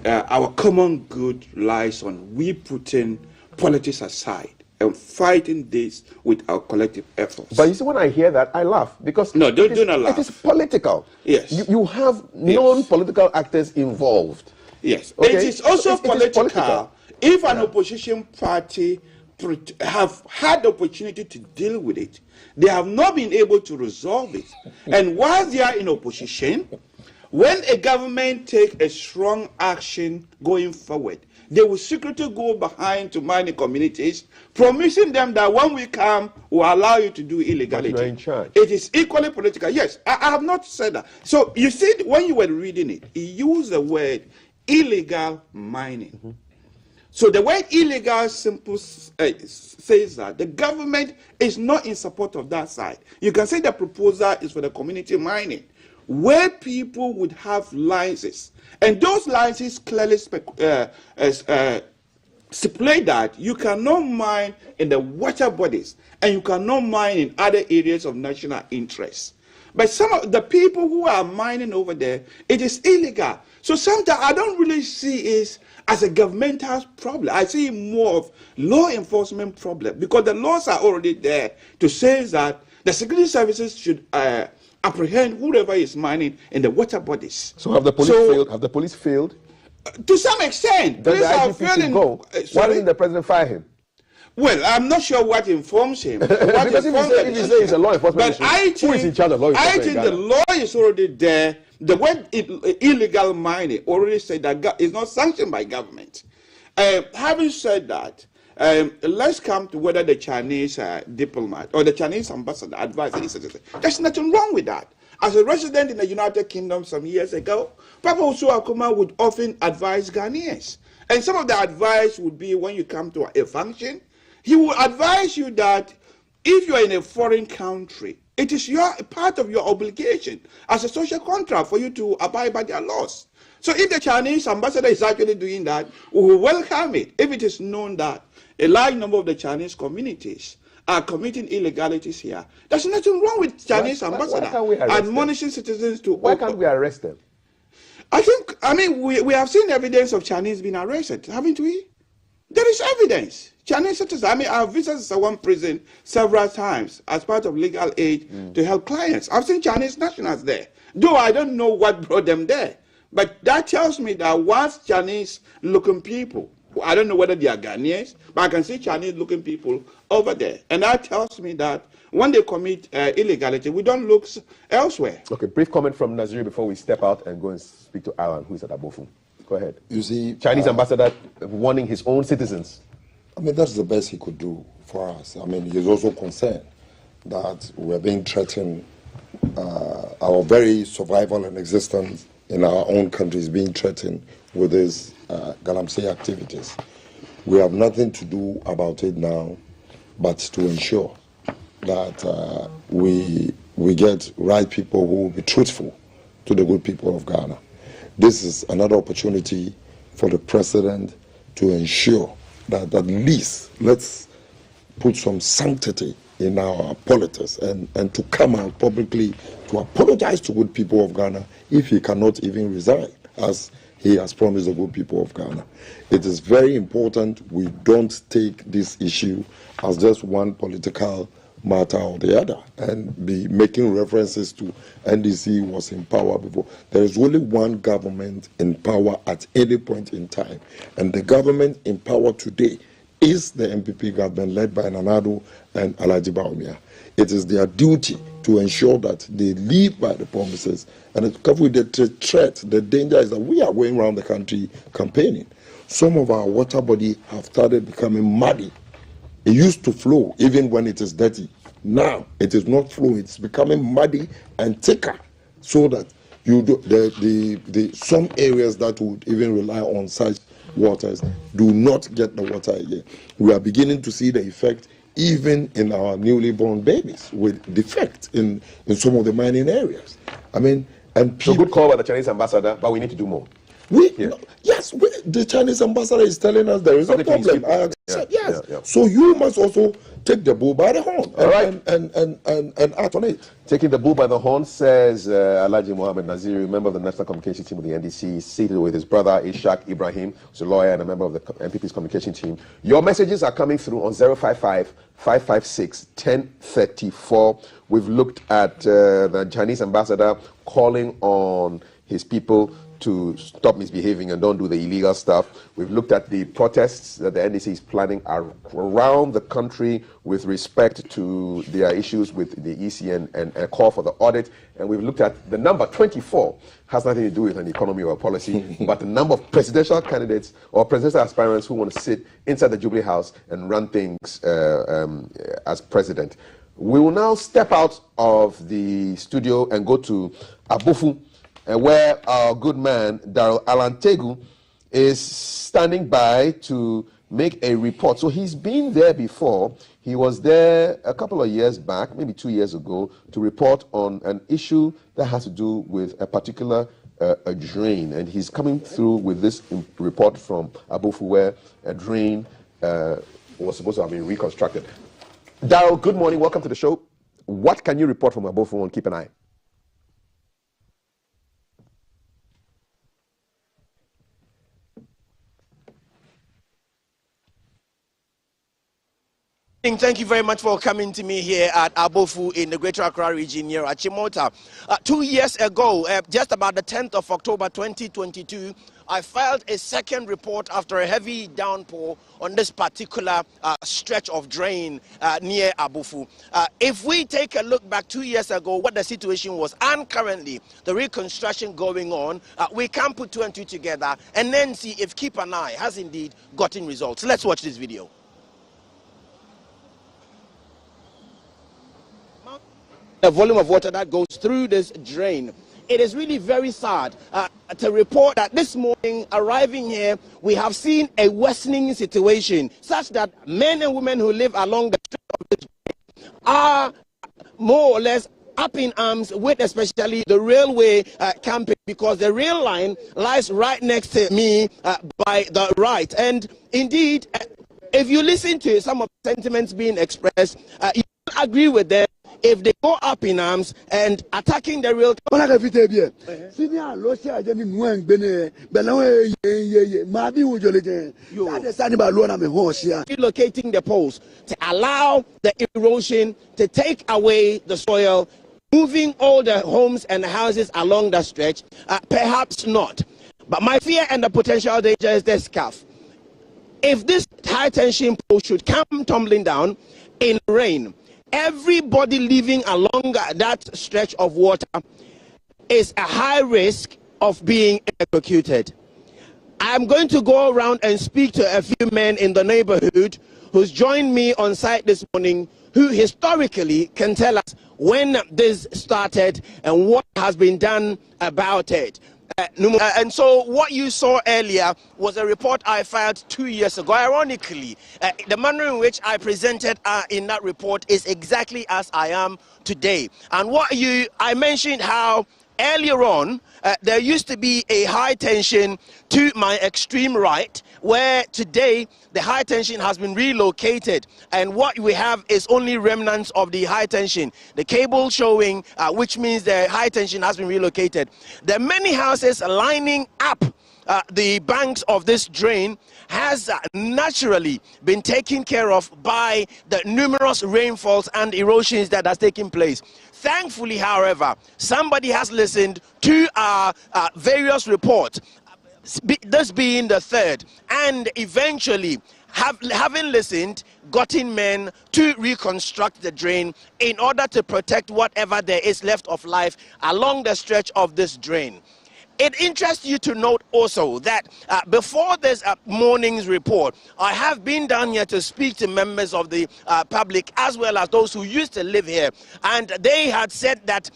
Our common good lies on we putting politics aside and fighting this with our collective efforts. But you see, when I hear that, I laugh because do not laugh. It is political. Yes, you have non-political actors involved. Yes, okay? It is also political. If an opposition party have had the opportunity to deal with it, they have not been able to resolve it. And while they are in opposition, when a government takes a strong action going forward, they will secretly go behind to mining communities, promising them that when we come, we'll allow you to do illegality. But you're in charge. It is equally political. Yes, I have not said that. So you see, when you were reading it, he used the word illegal mining. So the word illegal simply says that the government is not in support of that side. You can say the proposal is for the community mining, where people would have licenses. And those licenses clearly stipulate that you cannot mine in the water bodies and you cannot mine in other areas of national interest. But some of the people who are mining over there, it is illegal. So sometimes I don't really see it as a governmental problem. I see more of law enforcement problem, because the laws are already there to say that the security services should apprehend whoever is mining in the water bodies. So have the police failed? Have the police failed? To some extent. Does the IGP go? Why didn't the president fire him? Well, I'm not sure what informs him. Because if he says it's a law enforcement issue, who is in charge of law enforcement? I think the law is already there. The word illegal mining already said that it's not sanctioned by government. Having said that, let's come to whether the Chinese diplomat or the Chinese ambassador advised his citizens. There's nothing wrong with that. As a resident in the United Kingdom some years ago, Papa Osuo Akuma would often advise Ghanaians. And some of the advice would be when you come to a function, he will advise you that if you are in a foreign country, it is part of your obligation as a social contract for you to abide by their laws. So if the Chinese ambassador is actually doing that, we will welcome it if it is known that a large number of the Chinese communities are committing illegalities here. There's nothing wrong with Chinese ambassador admonishing citizens to... Why can't we arrest them? We have seen evidence of Chinese being arrested, haven't we? There is evidence. Chinese citizens, I've visited one prison several times as part of legal aid to help clients. I've seen Chinese nationals there, though I don't know what brought them there. But that tells me that once Chinese-looking people, I don't know whether they are Ghanaians, but I can see Chinese-looking people over there. And that tells me that when they commit illegality, we don't look elsewhere. Okay, brief comment from Naziri before we step out and go and speak to Alan, who is at Abofu. Go ahead. You see, Chinese ambassador warning his own citizens. That's the best he could do for us. He's also concerned that we're being threatened, our very survival and existence in our own country is being threatened with these galamsey activities. We have nothing to do about it now but to ensure that we get right people who will be truthful to the good people of Ghana. This is another opportunity for the president to ensure that at least let's put some sanctity in our politics and to come out publicly to apologize to good people of Ghana if he cannot even resign, as he has promised the good people of Ghana. It is very important we don't take this issue as just one political matter or the other and be making references to NDC was in power before. There is only one government in power at any point in time, and the government in power today is the MPP government led by Nanado and Alhaji Bawumia. It is their duty to ensure that they live by the promises, and with the threat, the danger is that we are going around the country campaigning. Some of our water bodies have started becoming muddy. It used to flow even when it is dirty. Now it is not flowing; it's becoming muddy and thicker, so that some areas that would even rely on such waters do not get the water again. We are beginning to see the effect even in our newly born babies with defect in some of the mining areas. And so good call by the Chinese ambassador, but we need to do more. The Chinese ambassador is telling us there is a problem. I accept, yes. Yeah. So you must also take the bull by the horn and act on it. Taking the bull by the horn, says Alhaji Mohammed Naziri, member of the National Communication Team of the NDC, seated with his brother Ishaq Ibrahim, who's a lawyer and a member of the MPP's communication team. Your messages are coming through on 055-556-1034. We've looked at the Chinese ambassador calling on his people to stop misbehaving and don't do the illegal stuff. We've looked at the protests that the NDC is planning around the country with respect to their issues with the EC and a call for the audit. And we've looked at the number 24, has nothing to do with an economy or a policy, but the number of presidential candidates or presidential aspirants who want to sit inside the Jubilee House and run things as president. We will now step out of the studio and go to Abofu, where our good man, Daryl Alantegu, is standing by to make a report. So he's been there before. He was there a couple of years back, maybe 2 years ago, to report on an issue that has to do with a particular a drain. And he's coming through with this report from Abofu, where a drain was supposed to have been reconstructed. Daryl, good morning. Welcome to the show. What can you report from Abofu on Keep an Eye? Thank you very much for coming to me here at Abofu in the Greater Accra region near Achimota. 2 years ago, just about the 10th of October 2022, I filed a second report after a heavy downpour on this particular stretch of drain near Abofu. If we take a look back 2 years ago, what the situation was, and currently the reconstruction going on, we can put two and two together and then see if Keep an Eye has indeed gotten results. Let's watch this video. The volume of water that goes through this drain. It is really very sad to report that this morning, arriving here, we have seen a worsening situation such that men and women who live along the street of this drain are more or less up in arms with especially the railway camping, because the rail line lies right next to me by the right. And indeed, if you listen to some of the sentiments being expressed, you agree with them if they go up in arms and attacking the rail. Relocating the poles to allow the erosion to take away the soil, moving all the homes and houses along that stretch, perhaps not. But my fear and the potential danger is this scarf. If this high tension pole should come tumbling down in rain, everybody living along that stretch of water is a high risk of being electrocuted. I'm going to go around and speak to a few men in the neighborhood who's joined me on site this morning, who historically can tell us when this started and what has been done about it. And so what you saw earlier was a report I filed 2 years ago. Ironically, the manner in which I presented in that report is exactly as I am today. And I mentioned how earlier on there used to be a high tension to my extreme right, where today the high tension has been relocated, and what we have is only remnants of the high tension, the cable showing, which means the high tension has been relocated. There are many houses lining up the banks of this drain has naturally been taken care of by the numerous rainfalls and erosions that has taken place. Thankfully, however, somebody has listened to our various reports, this being the third, and eventually, having listened, gotten men to reconstruct the drain in order to protect whatever there is left of life along the stretch of this drain. It interests you to note also that before this morning's report, I have been down here to speak to members of the public as well as those who used to live here, and they had said that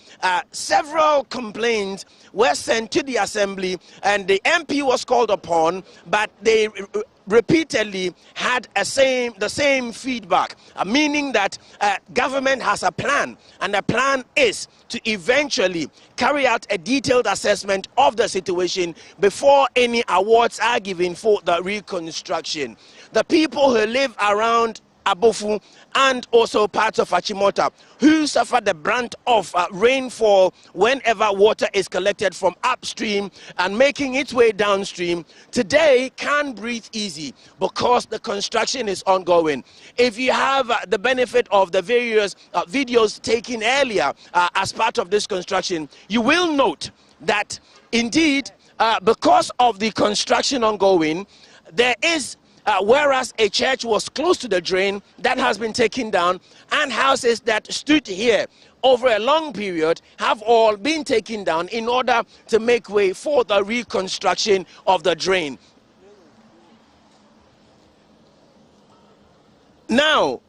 several complaints were sent to the assembly and the MP was called upon, but they repeatedly had the same feedback, meaning that government has a plan, and the plan is to eventually carry out a detailed assessment of the situation before any awards are given for the reconstruction. The people who live around Abofu and also parts of Achimota, who suffer the brunt of rainfall whenever water is collected from upstream and making its way downstream, today can breathe easy because the construction is ongoing. If you have the benefit of the various videos taken earlier as part of this construction, you will note that indeed because of the construction ongoing, there is, whereas a church was close to the drain, that has been taken down, and houses that stood here over a long period have all been taken down in order to make way for the reconstruction of the drain. Now,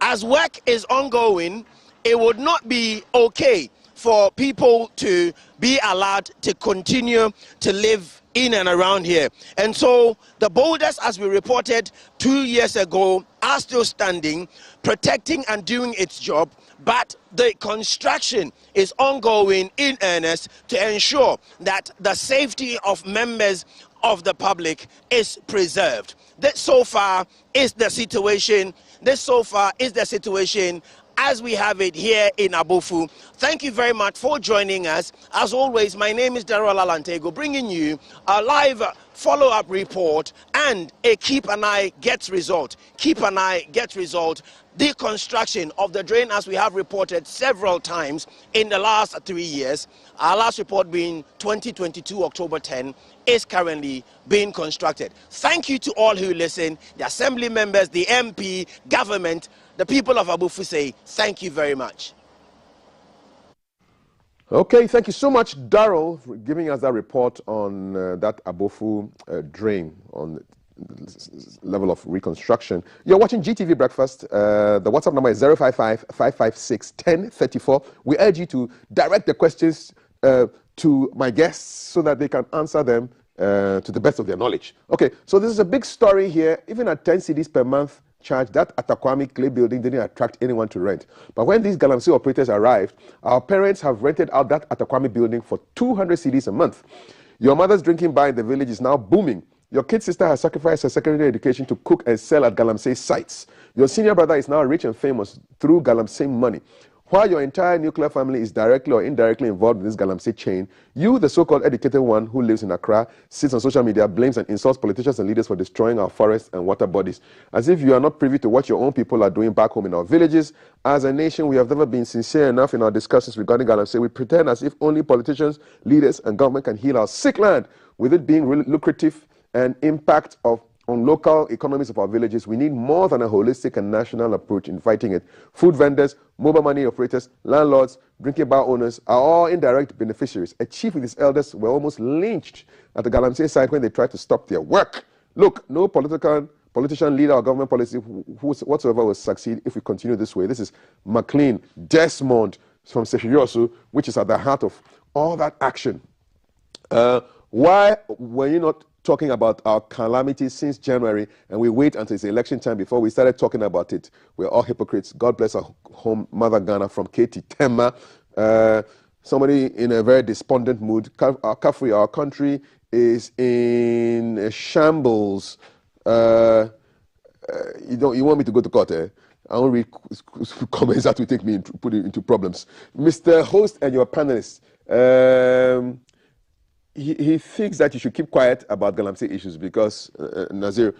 as work is ongoing, it would not be okay for people to be allowed to continue to live in and around here. And so the boulders, as we reported 2 years ago, are still standing, protecting and doing its job, but the construction is ongoing in earnest to ensure that the safety of members of the public is preserved. This so far is the situation. This so far is the situation as we have it here in Abofu. Thank you very much for joining us. As always, my name is Daryl Alantego, bringing you a live follow-up report and a keep an eye gets result. Keep an eye gets result. The construction of the drain, as we have reported several times in the last 3 years, our last report being 2022 October 10, is currently being constructed. Thank you to all who listen, the assembly members, the MP, government, the people of Abofu say thank you very much. Okay, thank you so much, Daryl, for giving us that report on that Abofu drain, on the level of reconstruction. You're watching GTV Breakfast. The WhatsApp number is 055-556-1034. We urge you to direct the questions to my guests so that they can answer them to the best of their knowledge. Okay, so this is a big story here. Even at 10 cedis per month charge, that Atakwame clay building didn't attract anyone to rent. But when these Galamsey operators arrived, our parents have rented out that Atakwame building for 200 cedis a month. Your mother's drinking bar in the village is now booming. Your kid sister has sacrificed her secondary education to cook and sell at Galamsey sites. Your senior brother is now rich and famous through Galamsey money. While your entire nuclear family is directly or indirectly involved in this Galamsey chain, you, the so-called educated one who lives in Accra, sits on social media, blames and insults politicians and leaders for destroying our forests and water bodies, as if you are not privy to what your own people are doing back home in our villages. As a nation, we have never been sincere enough in our discussions regarding Galamsey. We pretend as if only politicians, leaders and government can heal our sick land, with it being really lucrative and impact on local economies of our villages. We need more than a holistic and national approach in fighting it. Food vendors, mobile money operators, landlords, drinking bar owners are all indirect beneficiaries. A chief with his elders were almost lynched at the Galamsey site when they tried to stop their work. Look, no politician, leader, or government policy whatsoever will succeed if we continue this way. This is McLean, Desmond from Sefiriosu, which is at the heart of all that action. Why were you not talking about our calamities since January, and we wait until it's election time before we started talking about it? We're all hypocrites. God bless our home mother Ghana, from Katie Tema. Somebody in a very despondent mood. Kafri, our country is in shambles. You want me to go to court, eh? I don't read comments that will take me put it into problems. Mr. Host and your panelists, he thinks that you should keep quiet about Galamsey issues because, Nazir,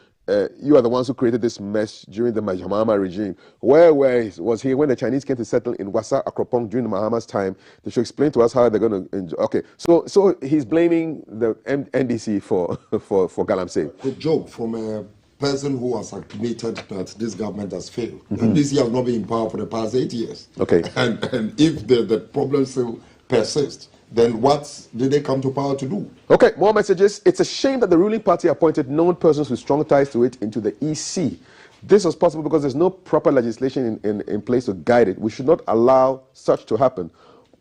you are the ones who created this mess during the Mahama regime. Where was he when the Chinese came to settle in Wassa Akropong during the Mahama's time? They should explain to us how they're going to enjoy. Okay, so he's blaming the NDC for Galamsey. A joke from a person who has admitted that this government has failed. And this has not been in power for the past 8 years. Okay. And if the problem still persists, then what did they come to power to do? Okay, more messages. It's a shame that the ruling party appointed known persons with strong ties to it into the EC. This was possible because there's no proper legislation in place to guide it. We should not allow such to happen.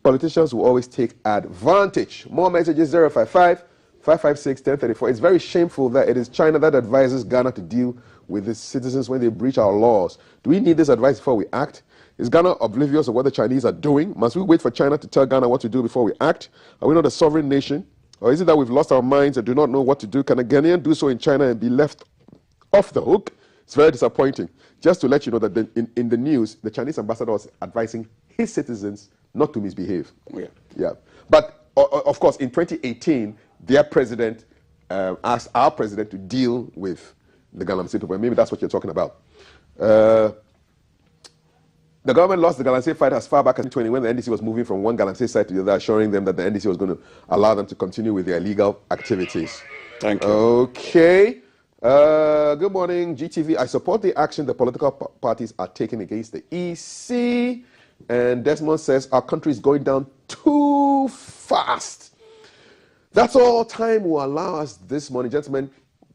Politicians will always take advantage. More messages, 055-556-1034. It's very shameful that it is China that advises Ghana to deal with its citizens when they breach our laws. Do we need this advice before we act? Is Ghana oblivious of what the Chinese are doing? Must we wait for China to tell Ghana what to do before we act? Are we not a sovereign nation? Or is it that we've lost our minds and do not know what to do? Can a Ghanaian do so in China and be left off the hook? It's very disappointing. Just to let you know that in the news, the Chinese ambassador was advising his citizens not to misbehave. Yeah. But, of course, in 2018, their president asked our president to deal with the Galamsey people. Maybe that's what you're talking about. The government lost the Galamsey fight as far back as 2020 when the NDC was moving from one Galamsey side to the other, assuring them that the NDC was going to allow them to continue with their illegal activities. Thank you. Okay. Good morning, GTV. I support the action the political parties are taking against the EC. And Desmond says our country is going down too fast. That's all time will allow us this morning. Gentlemen,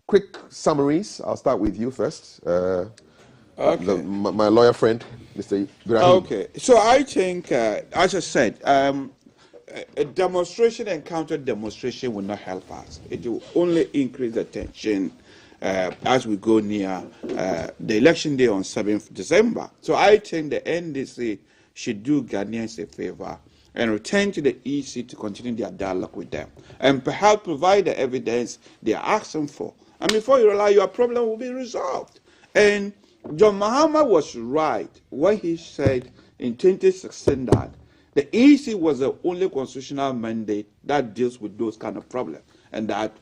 quick summaries. I'll start with you first. Okay. My lawyer friend, Mr. Ibrahim. Okay. So I think, as I said, a demonstration and counter demonstration will not help us. It will only increase the tension as we go near the election day on 7th December. So I think the NDC should do Ghanaians a favor and return to the EC to continue their dialogue with them and perhaps provide the evidence they are asking for. And before you realize your problem will be resolved. And John Mahama was right when he said in 2016 that the EC was the only constitutional mandate that deals with those kind of problems and that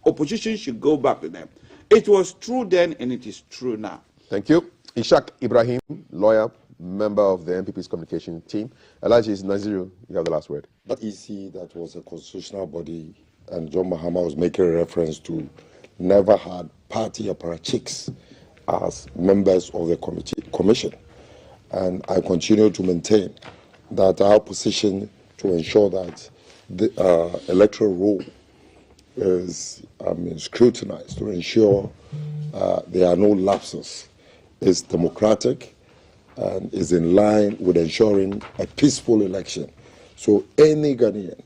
opposition should go back to them. It was true then and it is true now. Thank you. Ishaq Ibrahim, lawyer, member of the MPP's communication team. Elijah Naziru, you have the last word. That EC, that was a constitutional body, and John Mahama was making a reference to, never had party apparatchiks as members of the commission. And I continue to maintain that our position to ensure that the electoral roll is scrutinized, to ensure there are no lapses, is democratic and is in line with ensuring a peaceful election. So any Ghanaian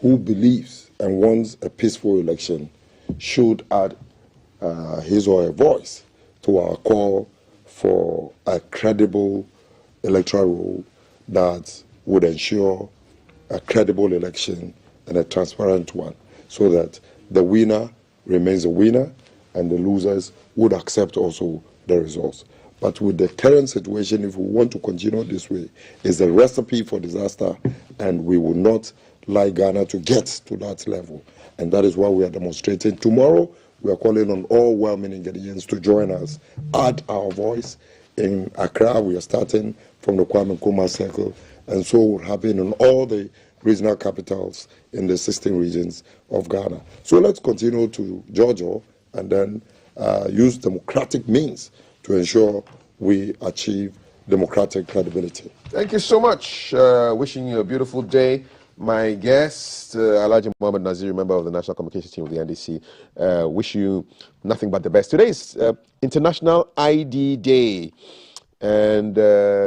who believes and wants a peaceful election should add his or her voice to our call for a credible electoral rule that would ensure a credible election and a transparent one, so that the winner remains a winner and the losers would accept also the results. But with the current situation, if we want to continue this way, it's a recipe for disaster, and we will not like Ghana to get to that level. And that is why we are demonstrating. Tomorrow, we are calling on all well-meaning Ghanaians to join us, add our voice. In Accra, we are starting from the Kwame Nkrumah Circle, and so will happen in all the regional capitals in the 16 regions of Ghana. So let's continue to Jojo and then use democratic means to ensure we achieve democratic credibility. Thank you so much. Wishing you a beautiful day. My guest, Elijah Muhammad Nazir, member of the National Communications Team of the NDC, wish you nothing but the best. Today is International ID Day, and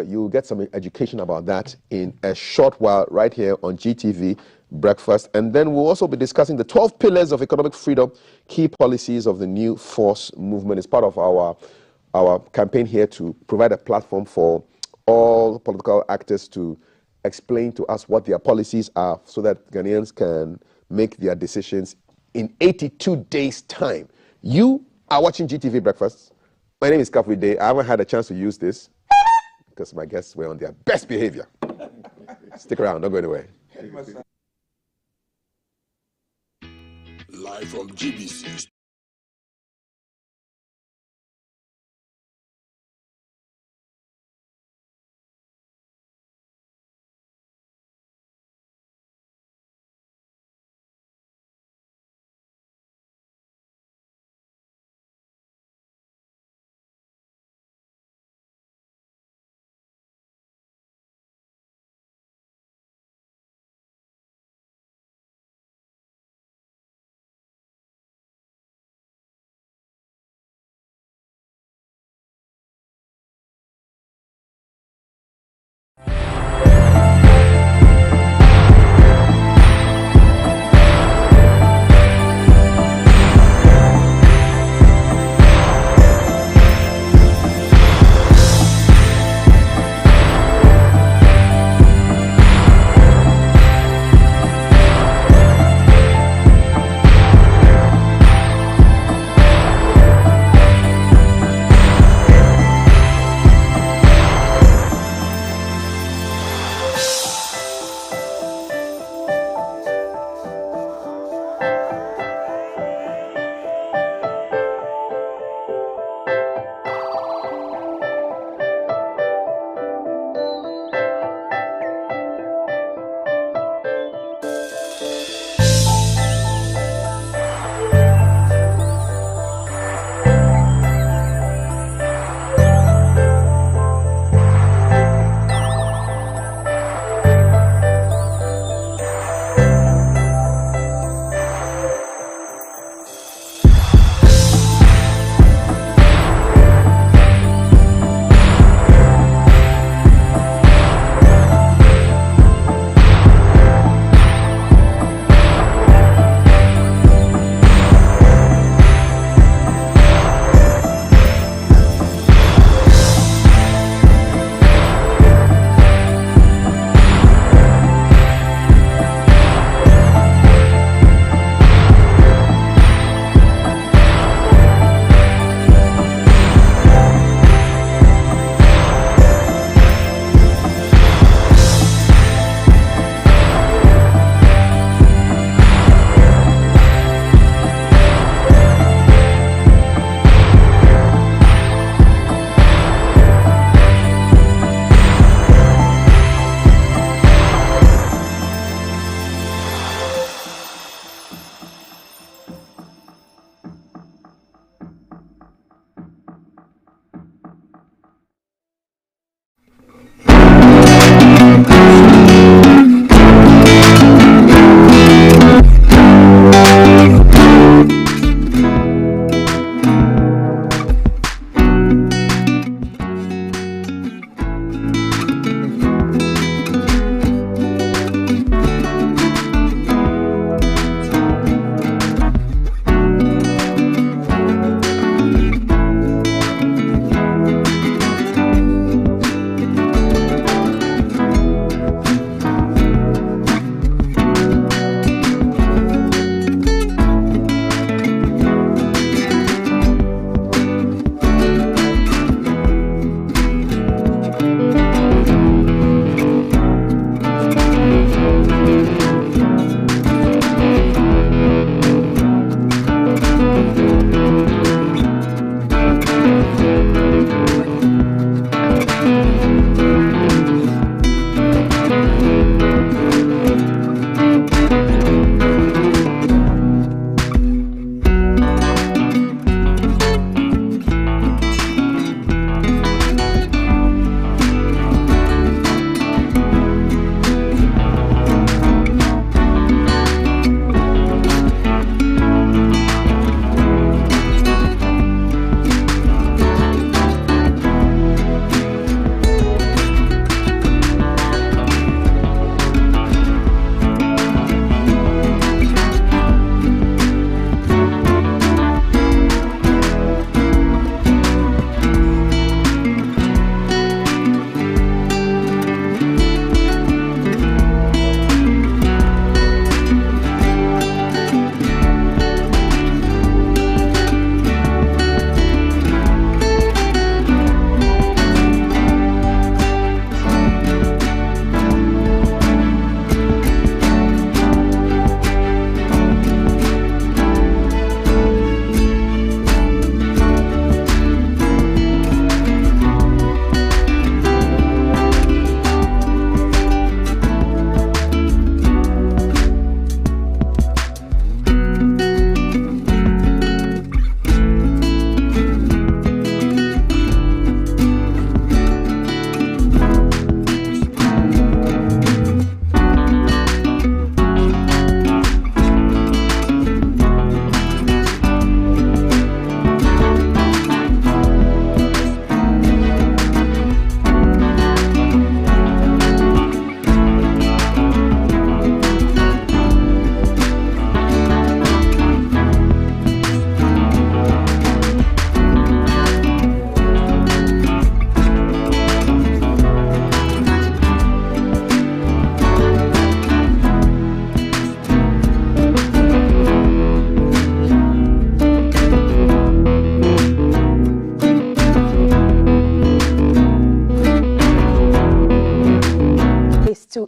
you'll get some education about that in a short while right here on GTV Breakfast. And then we'll also be discussing the 12 pillars of economic freedom, key policies of the new force movement. It's part of our campaign here to provide a platform for all political actors to explain to us what their policies are so that Ghanaians can make their decisions in 82 days' time. You are watching GTV Breakfast. My name is Kafui Day. I haven't had a chance to use this because my guests were on their best behavior. Stick around, don't go anywhere. Live from GBC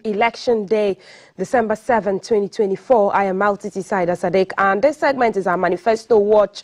Election Day, December 7, 2024. I am Maltiti Saida Sadek, and this segment is our Manifesto Watch.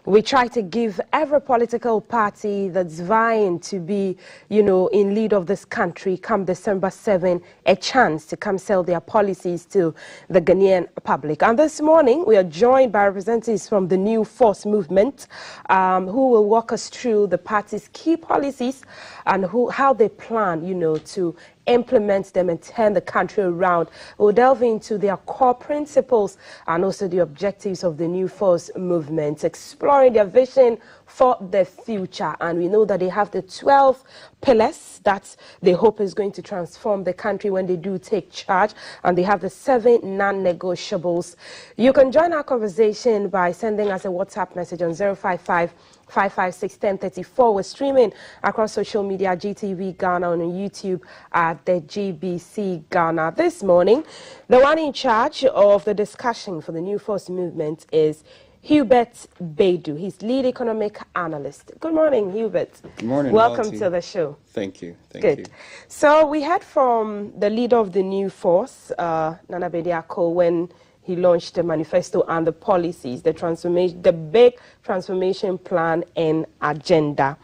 We try to give every political party that's vying to be, in lead of this country come December 7 a chance to come sell their policies to the Ghanaian public. And this morning, we are joined by representatives from the New Force movement who will walk us through the party's key policies and how they plan, to implement them and turn the country around. We'll delve into their core principles and also the objectives of the New Force movement, exploring their vision for the future. And we know that they have the 12 pillars that they hope is going to transform the country when they do take charge, and they have the 7 non-negotiables. You can join our conversation by sending us a WhatsApp message on 055-556-1034. We're streaming across social media, GTV Ghana, on YouTube at the GBC Ghana. This morning, the one in charge of the discussion for the New Force movement is Hubert Baidu. He's lead economic analyst. Good morning, Hubert. Good morning. Welcome to the show. Thank you. Thank you. So we heard from the leader of the New Force, Nana Bediako, when he launched the manifesto and the policies, the transformation, the big transformation plan and agenda.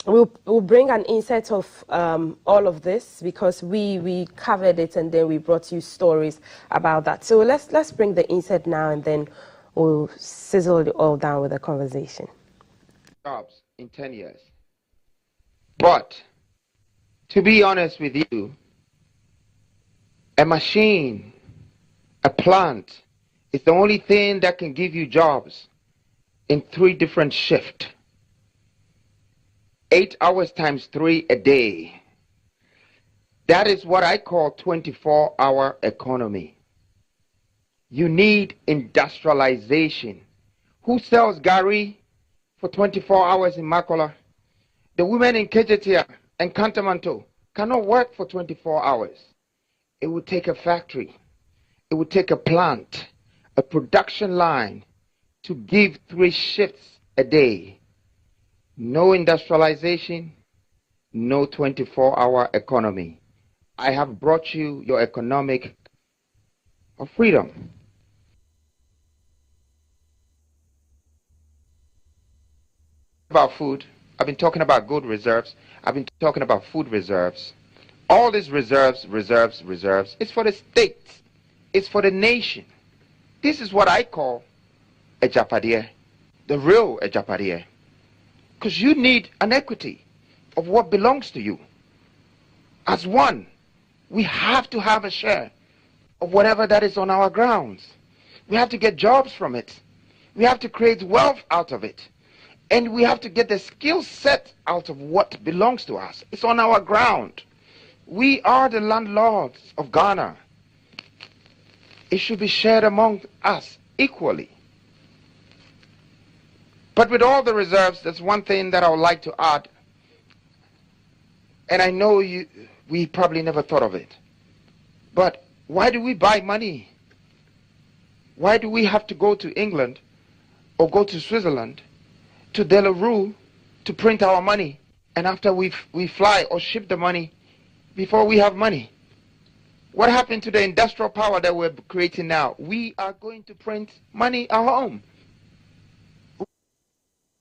We'll bring an insight of all of this because we covered it and then we brought you stories about that. So let's bring the insight now and then we'll sizzle it all down with a conversation. Jobs in 10 years. But To be honest with you, a machine, a plant, is the only thing that can give you jobs in 3 different shifts. 8 hours times 3 a day. That is what I call 24-hour economy. You need industrialization. Who sells gari for 24 hours in Makola? The women in Kejetia and Kantamanto cannot work for 24 hours. It would take a factory. It would take a plant, a production line to give 3 shifts a day. No industrialization, no 24-hour economy. I have brought you your economic freedom. About food, I've been talking about gold reserves. I've been talking about food reserves. All these reserves, it's for the states. It's for the nation. This is what I call a Japadia, the real Japadia. Because you need an equity of what belongs to you. As one, we have to have a share of whatever that is on our grounds. We have to get jobs from it. We have to create wealth out of it. And we have to get the skill set out of what belongs to us. It's on our ground. We are the landlords of Ghana. It should be shared among us equally. But with all the reserves, there's one thing that I would like to add. And I know we probably never thought of it. But why do we buy money? Why do we have to go to England or go to Switzerland, to Delarue, to print our money? And after we fly or ship the money, before we have money? What happened to the industrial power that we're creating now? We are going to print money at home.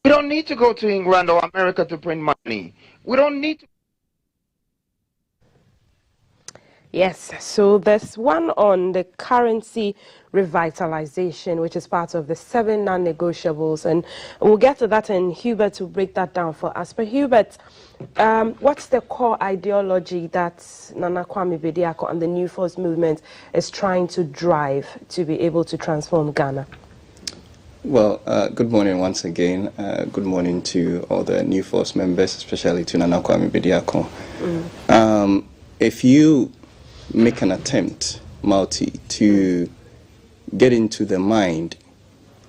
We don't need to go to England or America to print money. We don't need to. Yes, so there's one on the currency revitalization, which is part of the 7 non-negotiables, and we'll get to that, and Hubert will break that down for us. But Hubert, what's the core ideology that Nana Kwame Bediako and the New Force movement is trying to drive to be able to transform Ghana? Well, good morning once again. Good morning to all the New Force members, especially to Nana Kwame Bediako. If you make an attempt, Mauti, to get into the mind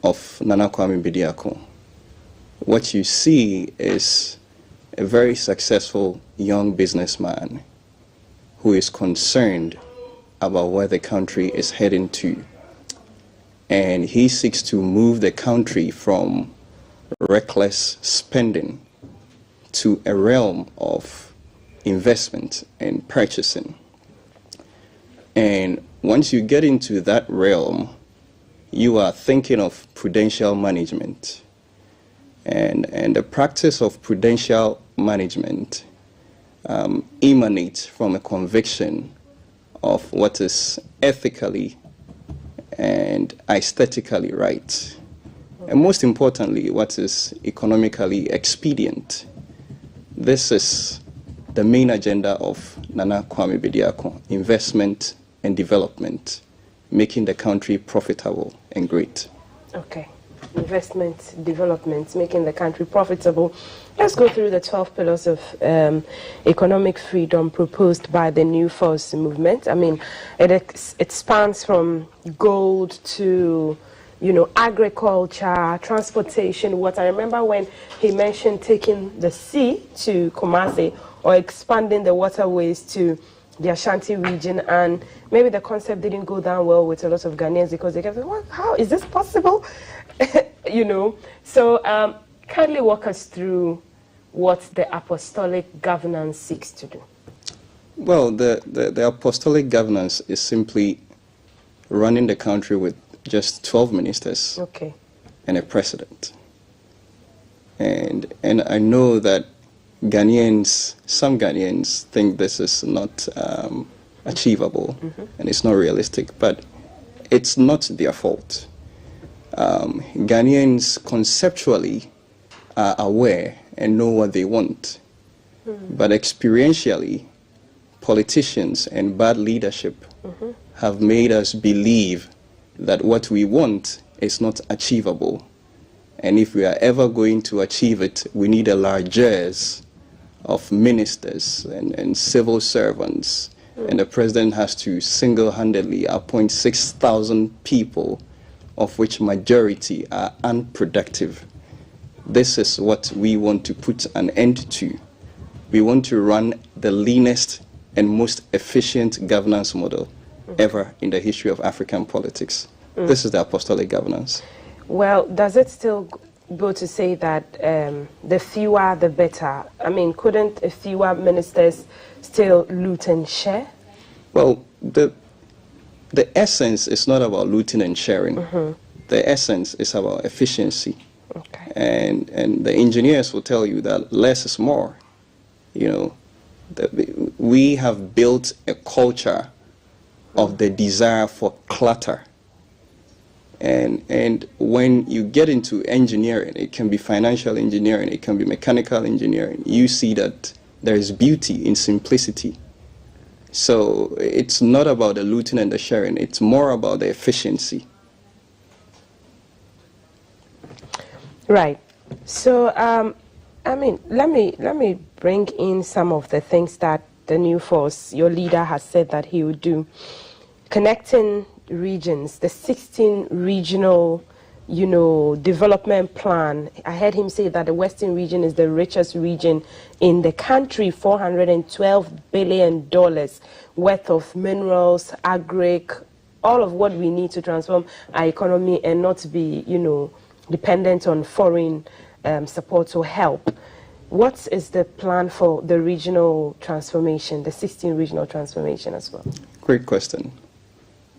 of Nana Kwame Bediako, what you see is a very successful young businessman who is concerned about where the country is heading to. And he seeks to move the country from reckless spending to a realm of investment and purchasing. And once you get into that realm, you are thinking of prudential management. And the practice of prudential management emanates from a conviction of what is ethically and aesthetically right. And most importantly, what is economically expedient. This is the main agenda of Nana Kwame Bediako: investment and development, making the country profitable and great. Okay. Investment, development, making the country profitable. Let's go through the 12 pillars of economic freedom proposed by the New Force movement. I mean, it spans from gold to, agriculture, transportation, water. I remember when he mentioned taking the sea to Kumasi or expanding the waterways to the Ashanti region, and maybe the concept didn't go down well with a lot of Ghanaians because they kept saying, how is this possible? So kindly walk us through what the apostolic governance seeks to do. Well, the apostolic governance is simply running the country with just 12 ministers, okay, and a president. And I know that some Ghanaians think this is not achievable, and it's not realistic, but it's not their fault. Ghanaians conceptually are aware and know what they want. But experientially, politicians and bad leadership have made us believe that what we want is not achievable. And if we are ever going to achieve it, we need a largesse of ministers and civil servants. And the president has to single-handedly appoint 6,000 people, of which majority are unproductive. This is what we want to put an end to. We want to run the leanest and most efficient governance model ever in the history of African politics. This is the apostolic governance. Well, does it still go to say that the fewer the better? I mean, couldn't a fewer ministers still loot and share? Well, the essence is not about looting and sharing. The essence is about efficiency. Okay. And the engineers will tell you that less is more. You know, we have built a culture of the desire for clutter. And when you get into engineering, it can be financial engineering, it can be mechanical engineering, you see that there is beauty in simplicity. So it's not about the looting and the sharing, it's more about the efficiency. Right. So, I mean, let me bring in some of the things that the new force, your leader, has said that he would do. Connecting regions, the 16 regional, development plan. I heard him say that the Western region is the richest region in the country, $412 billion worth of minerals, agric, all of what we need to transform our economy and not be, dependent on foreign support or help. What is the plan for the regional transformation, the 16 regional transformation as well? Great question.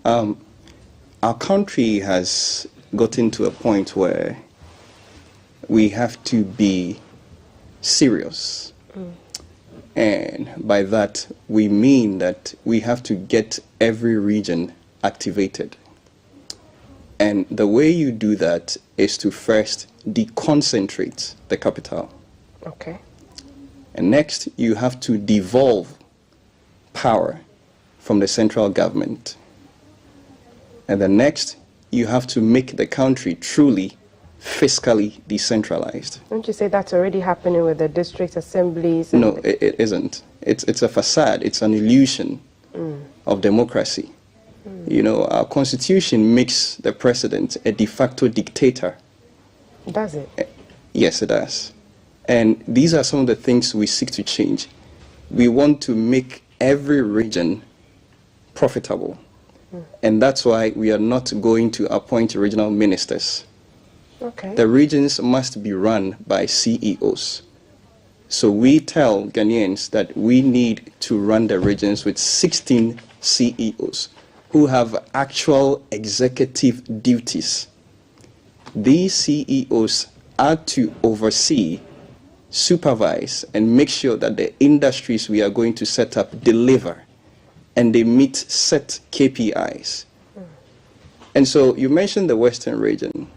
Our country has gotten to a point where we have to be serious. And by that, we mean that we have to get every region activated. And the way you do that is to first deconcentrate the capital. Okay. And next, you have to devolve power from the central government. And the next, you have to make the country truly fiscally decentralized. Don't you say that's already happening with the district assemblies? No, it isn't. It's a facade. It's an illusion of democracy. Our constitution makes the president a de facto dictator. Does it? Yes, it does. And these are some of the things we seek to change. We want to make every region profitable. And that's why we are not going to appoint regional ministers. Okay. The regions must be run by CEOs. So we tell Ghanaians that we need to run the regions with 16 CEOs who have actual executive duties. These CEOs are to oversee, supervise, and make sure that the industries we are going to set up deliver and they meet set KPIs. And so you mentioned the Western region.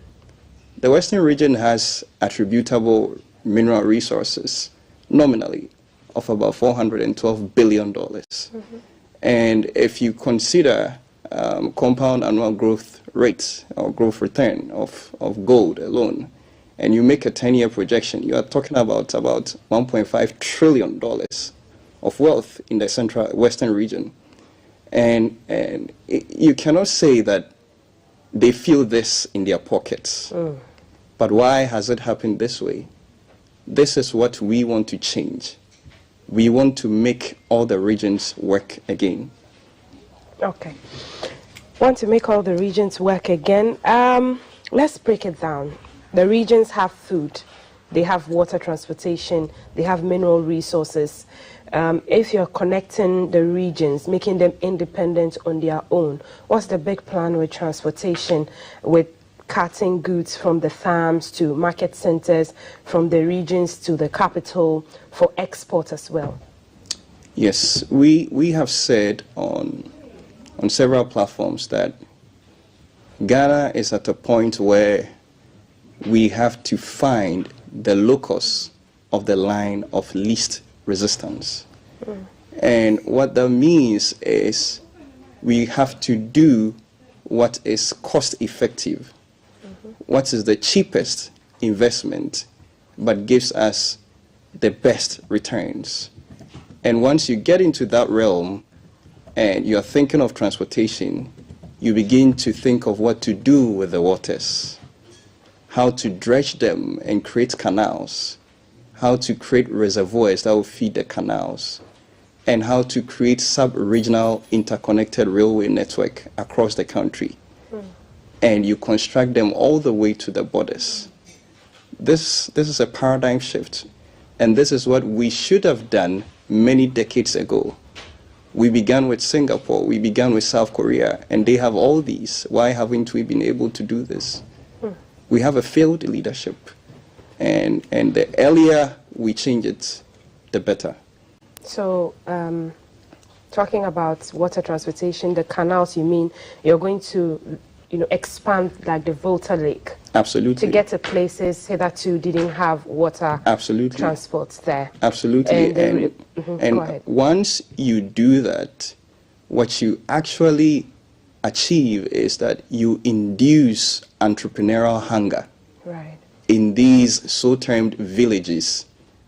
The Western region has attributable mineral resources, nominally, of about $412 billion. And if you consider compound annual growth rates or growth return of gold alone, and you make a 10-year projection, you are talking about $1.5 trillion of wealth in the central Western region. And you cannot say that they feel this in their pockets. But why has it happened this way? This is what we want to change. We want to make all the regions work again. Okay. Want to make all the regions work again. Let's break it down. The regions have food. They have water transportation. They have mineral resources. If you're connecting the regions, making them independent on their own, what's the big plan with transportation, with carting goods from the farms to market centers, from the regions to the capital for export as well? Yes, we have said on several platforms that Ghana is at a point where we have to find the locus of the line of least resistance. And what that means is we have to do what is cost effective, what is the cheapest investment, but gives us the best returns. And once you get into that realm and you're thinking of transportation, you begin to think of what to do with the waters, how to dredge them and create canals, how to create reservoirs that will feed the canals, and how to create sub-regional interconnected railway network across the country. And you construct them all the way to the borders. This is a paradigm shift. And this is what we should have done many decades ago. We began with Singapore, we began with South Korea, and they have all these. Why haven't we been able to do this? We have a failed leadership. And the earlier we change it, the better. So, talking about water transportation, the canals, you mean you're going to expand like the Volta Lake? Absolutely. To get to places hitherto didn't have water transport there. Absolutely. And once you do that, what you actually achieve is that you induce entrepreneurial hunger in these so-termed villages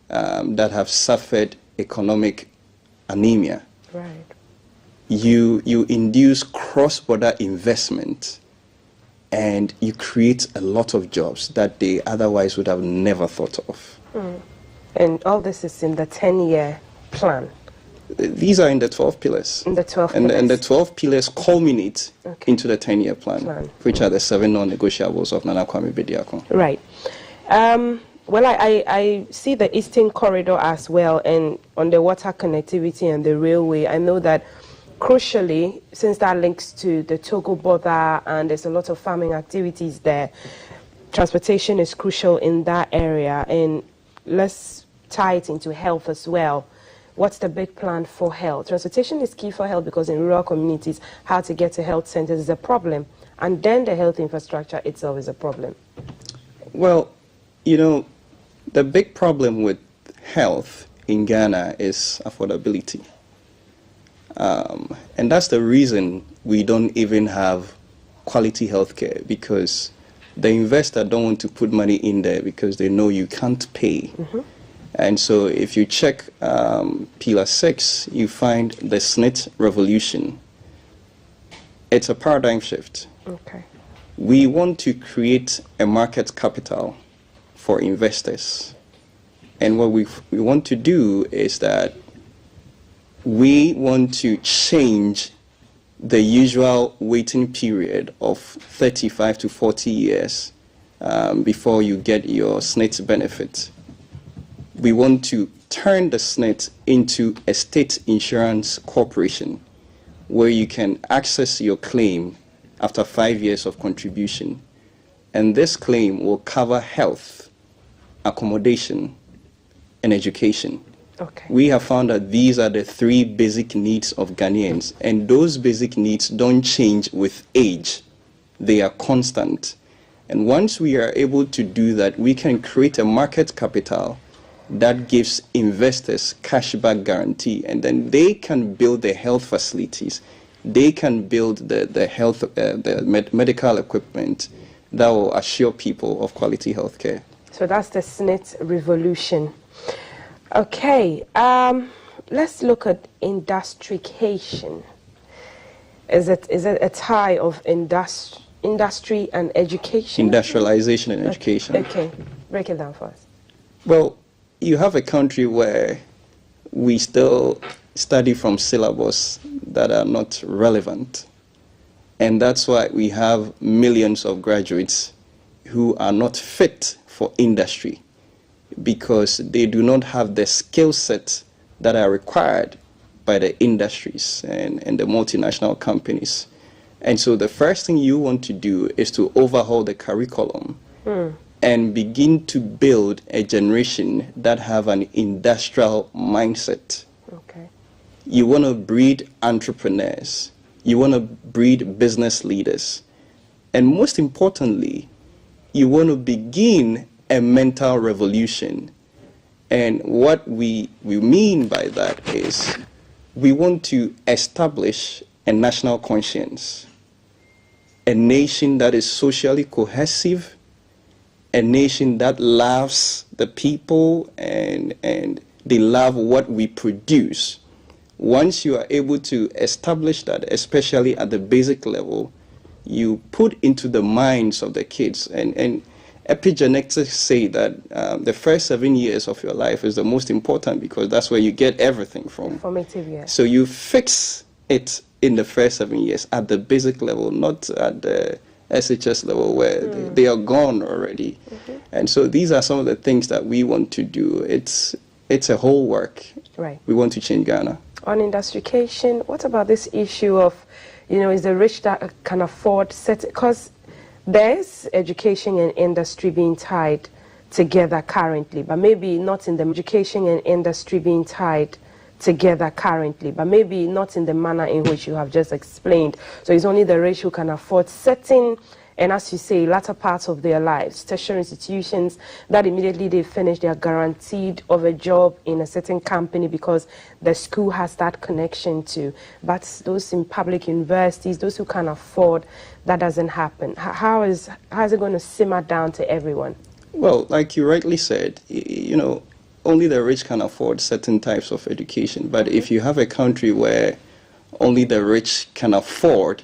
that have suffered economic anemia. You induce cross-border investment, and you create a lot of jobs that they otherwise would have never thought of. And all this is in the 10-year plan? These are in the 12 pillars. In the 12 pillars. And the 12 pillars culminate into the 10-year plan, which are the 7 non-negotiables of Nana Kwame Bediako. Right. Well, I see the Eastern Corridor as well, and on the water connectivity and the railway, I know that crucially, since that links to the Togo border and there's a lot of farming activities there, transportation is crucial in that area. And let's tie it into health as well. What's the big plan for health? Transportation is key for health because in rural communities, how to get to health centers is a problem. And then the health infrastructure itself is a problem. Well, the big problem with health in Ghana is affordability. And that's the reason we don't even have quality healthcare, because the investor don't want to put money in there because they know you can't pay. And so if you check Pillar 6, you find the SNIT revolution. It's a paradigm shift. We want to create a market capital for investors. And what we want to do is that we want to change the usual waiting period of 35 to 40 years before you get your SNIT benefit. We want to turn the SNIT into a state insurance corporation where you can access your claim after 5 years of contribution. And this claim will cover health, accommodation, and education. We have found that these are the 3 basic needs of Ghanaians, and those basic needs don't change with age. They are constant. And once we are able to do that, we can create a market capital that gives investors cashback guarantee, and then they can build the health facilities. They can build the health, medical equipment that will assure people of quality health care. So that's the SNIT revolution. Okay, let's look at industrification. Is it a tie of industry and education? Industrialization and education. Okay, break it down for us. Well, you have a country where we still study from syllabus that are not relevant. And that's why we have millions of graduates who are not fit for industry, because they do not have the skill set that are required by the industries and the multinational companies. And so the first thing you want to do is to overhaul the curriculum and begin to build a generation that have an industrial mindset. You want to breed entrepreneurs. You want to breed business leaders. And most importantly, you want to begin a mental revolution And what we mean by that is we want to establish a national conscience, a nation that is socially cohesive, a nation that loves the people and they love what we produce. Once you are able to establish that, especially at the basic level, you put into the minds of the kids. And epigenetics say that the first 7 years of your life is the most important because that's where you get everything from. Formative years. So you fix it in the first 7 years at the basic level, not at the SHS level where they are gone already. And so these are some of the things that we want to do. It's a whole work. Right. We want to change Ghana. On industrication, what about this issue of, is the rich that can afford because there's education and industry being tied together currently, but maybe not in the education and industry being tied together currently, but maybe not in the manner in which you have just explained. So it's only the rich who can afford certain, and as you say, latter parts of their lives, tertiary institutions that immediately they finish, they are guaranteed of a job in a certain company because the school has that connection to. But those in public universities, those who can afford, that doesn't happen. How is it going to simmer down to everyone? Well, like you rightly said, only the rich can afford certain types of education. But if you have a country where only the rich can afford,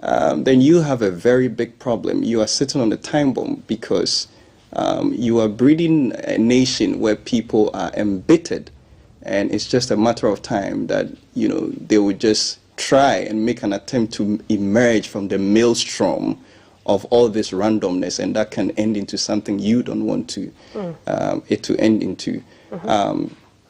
then you have a very big problem. You are sitting on a time bomb because you are breeding a nation where people are embittered, and it's just a matter of time that they would just try and make an attempt to emerge from the maelstrom of all this randomness, and that can end into something you don't want to it to end into.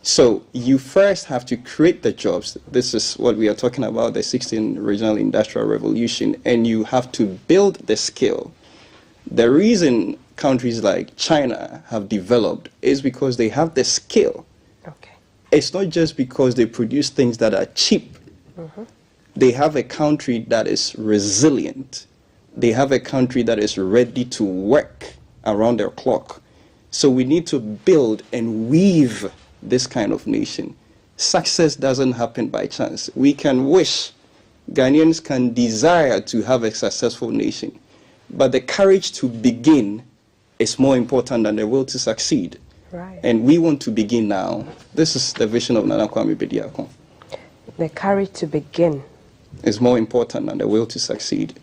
So you first have to create the jobs. This is what we are talking about, the 16th Regional Industrial Revolution, and you have to build the skill. The reason countries like China have developed is because they have the skill. Okay. It's not just because they produce things that are cheap. They have a country that is resilient. They have a country that is ready to work around their clock. So we need to build and weave this kind of nation. Success doesn't happen by chance. We can wish, Ghanaians can desire to have a successful nation, but the courage to begin is more important than the will to succeed. Right. And we want to begin now. This is the vision of Nana Kwame Bediako. The courage to begin is more important than the will to succeed.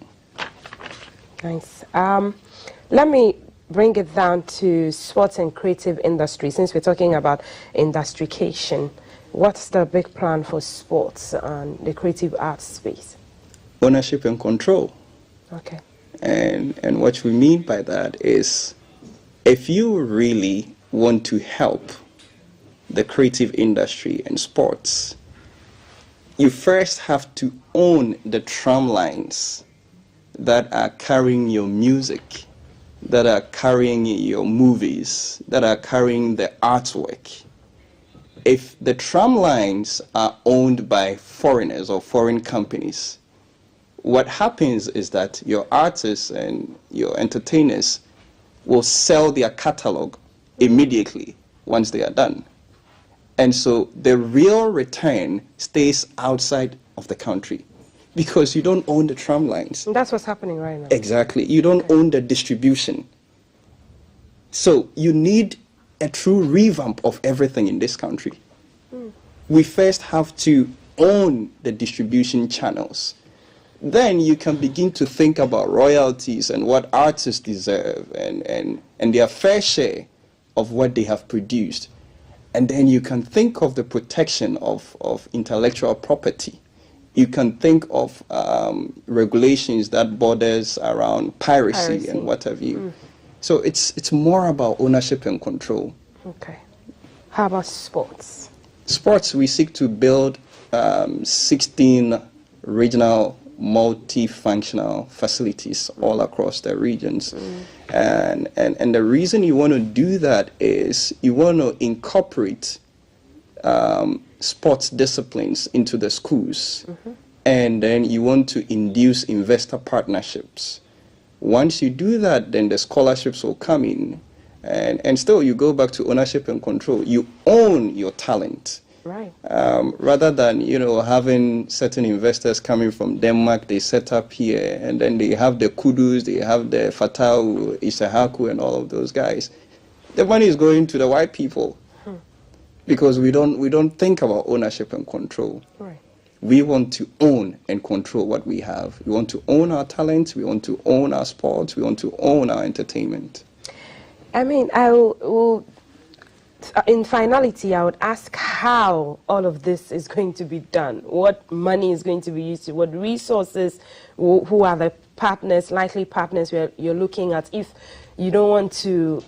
Nice. Let me bring it down to sports and creative industry. Since we're talking about industrication, what's the big plan for sports and the creative arts space? Ownership and control. Okay. And what we mean by that is, if you really want to help the creative industry and sports, you first have to own the tram lines that are carrying your music, that are carrying your movies, that are carrying the artwork. If the tram lines are owned by foreigners or foreign companies, what happens is that your artists and your entertainers will sell their catalog immediately once they are done. And so the real return stays outside of the country because you don't own the tram lines. And that's what's happening right now. Exactly. You don't own the distribution. So you need a true revamp of everything in this country. We first have to own the distribution channels. Then you can begin to think about royalties and what artists deserve and their fair share of what they have produced. And then you can think of the protection of intellectual property. You can think of regulations that borders around piracy and what have you. So it's more about ownership and control. Okay. How about sports? Sports, we seek to build 16 regional multifunctional facilities all across the regions. And the reason you want to do that is you want to incorporate sports disciplines into the schools. And then you want to induce investor partnerships. Once you do that, then the scholarships will come in And still, you go back to ownership and control. You own your talent. Right. Rather than, having certain investors coming from Denmark, they set up here, and then they have the Kudus, they have the Fatau, Isahaku, and all of those guys. The money is going to the white people because we don't think about ownership and control. Right. We want to own and control what we have. We want to own our talent. We want to own our sports. We want to own our entertainment. I mean, I will in finality, I would ask how all of this is going to be done. What money is going to be used to, what resources, who are the partners, likely partners you're looking at, if you don't want to,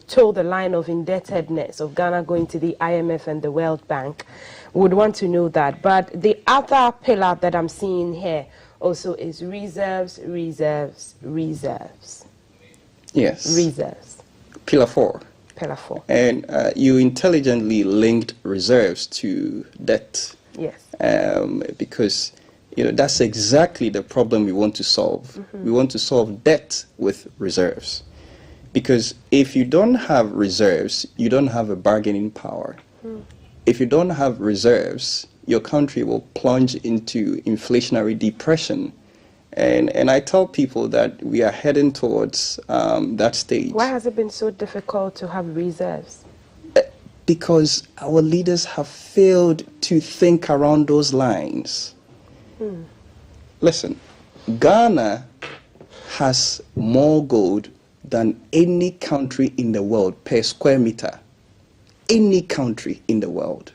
toe the line of indebtedness of Ghana going to the IMF and the World Bank. Would want to know that. But the other pillar that I'm seeing here also is reserves, reserves, reserves. Yes. Reserves. Pillar 4. Pillar 4. And you intelligently linked reserves to debt. Yes. Because, that's exactly the problem we want to solve. Mm-hmm. We want to solve debt with reserves. Because if you don't have reserves, you don't have a bargaining power. Mm. If you don't have reserves, your country will plunge into inflationary depression. And I tell people that we are heading towards that stage. Why has it been so difficult to have reserves? Because our leaders have failed to think around those lines. Hmm. Listen, Ghana has more gold than any country in the world per square meter. Any country in the world.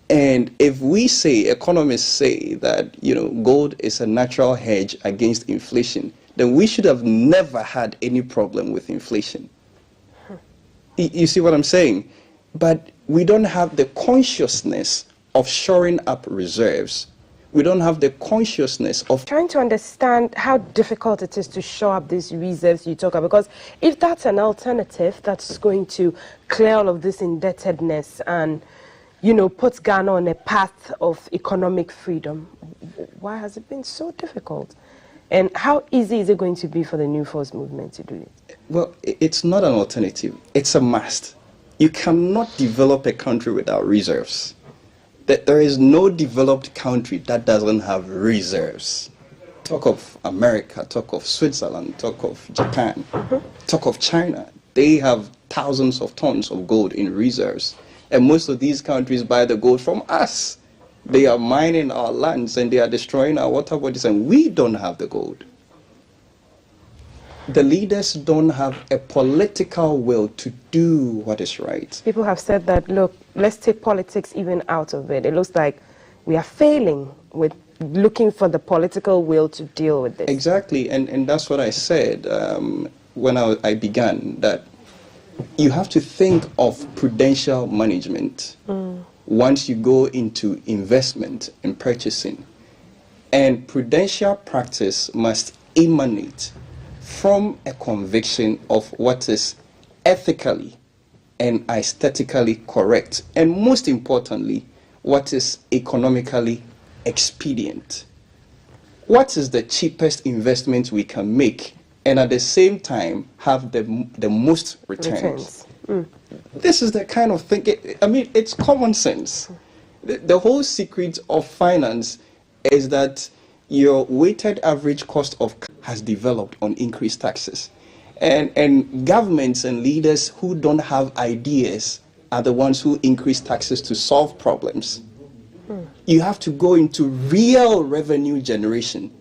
And if we say, economists say that, gold is a natural hedge against inflation, then we should have never had any problem with inflation. You see what I'm saying? But we don't have the consciousness of shoring up reserves. We don't have the consciousness of trying to understand how difficult it is to shore up these reserves you talk about. Because if that's an alternative that's going to clear all of this indebtedness and puts Ghana on a path of economic freedom, why has it been so difficult? And how easy is it going to be for the New Force movement to do it? Well, it's not an alternative. It's a must. You cannot develop a country without reserves. There is no developed country that doesn't have reserves. Talk of America, talk of Switzerland, talk of Japan, talk of China. They have thousands of tons of gold in reserves. And most of these countries buy the gold from us. They are mining our lands and they are destroying our water bodies, and we don't have the gold. The leaders don't have a political will to do what is right. People have said that, look, let's take politics even out of it. It looks like we are failing with looking for the political will to deal with this. Exactly, and that's what I said when I began, that you have to think of prudential management once you go into investment and purchasing. And prudential practice must emanate from a conviction of what is ethically and aesthetically correct, and most importantly, what is economically expedient. What is the cheapest investment we can make and at the same time have the most returns? This is the kind of thing, it's common sense. The whole secret of finance is that your weighted average cost of has developed on increased taxes. And governments and leaders who don't have ideas are the ones who increase taxes to solve problems. You have to go into real revenue generation.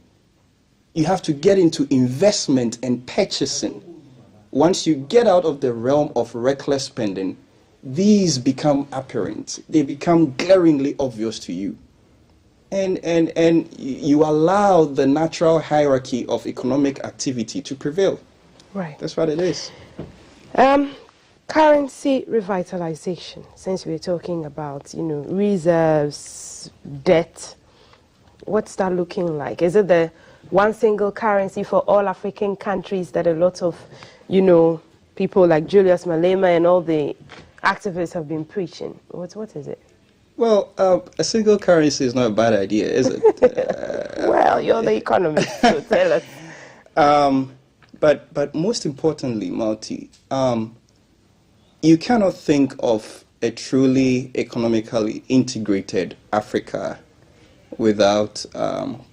You have to get into investment and purchasing. Once you get out of the realm of reckless spending, these become apparent. They become glaringly obvious to you. And you allow the natural hierarchy of economic activity to prevail. Right. That's what it is. Currency revitalization, since we're talking about, reserves, debt, what's that looking like? Is it the one single currency for all African countries that a lot of, people like Julius Malema and all the activists have been preaching? What is it? Well, a single currency is not a bad idea, is it? Well, you're the economist, so tell us. But most importantly, Malti, you cannot think of a truly economically integrated Africa without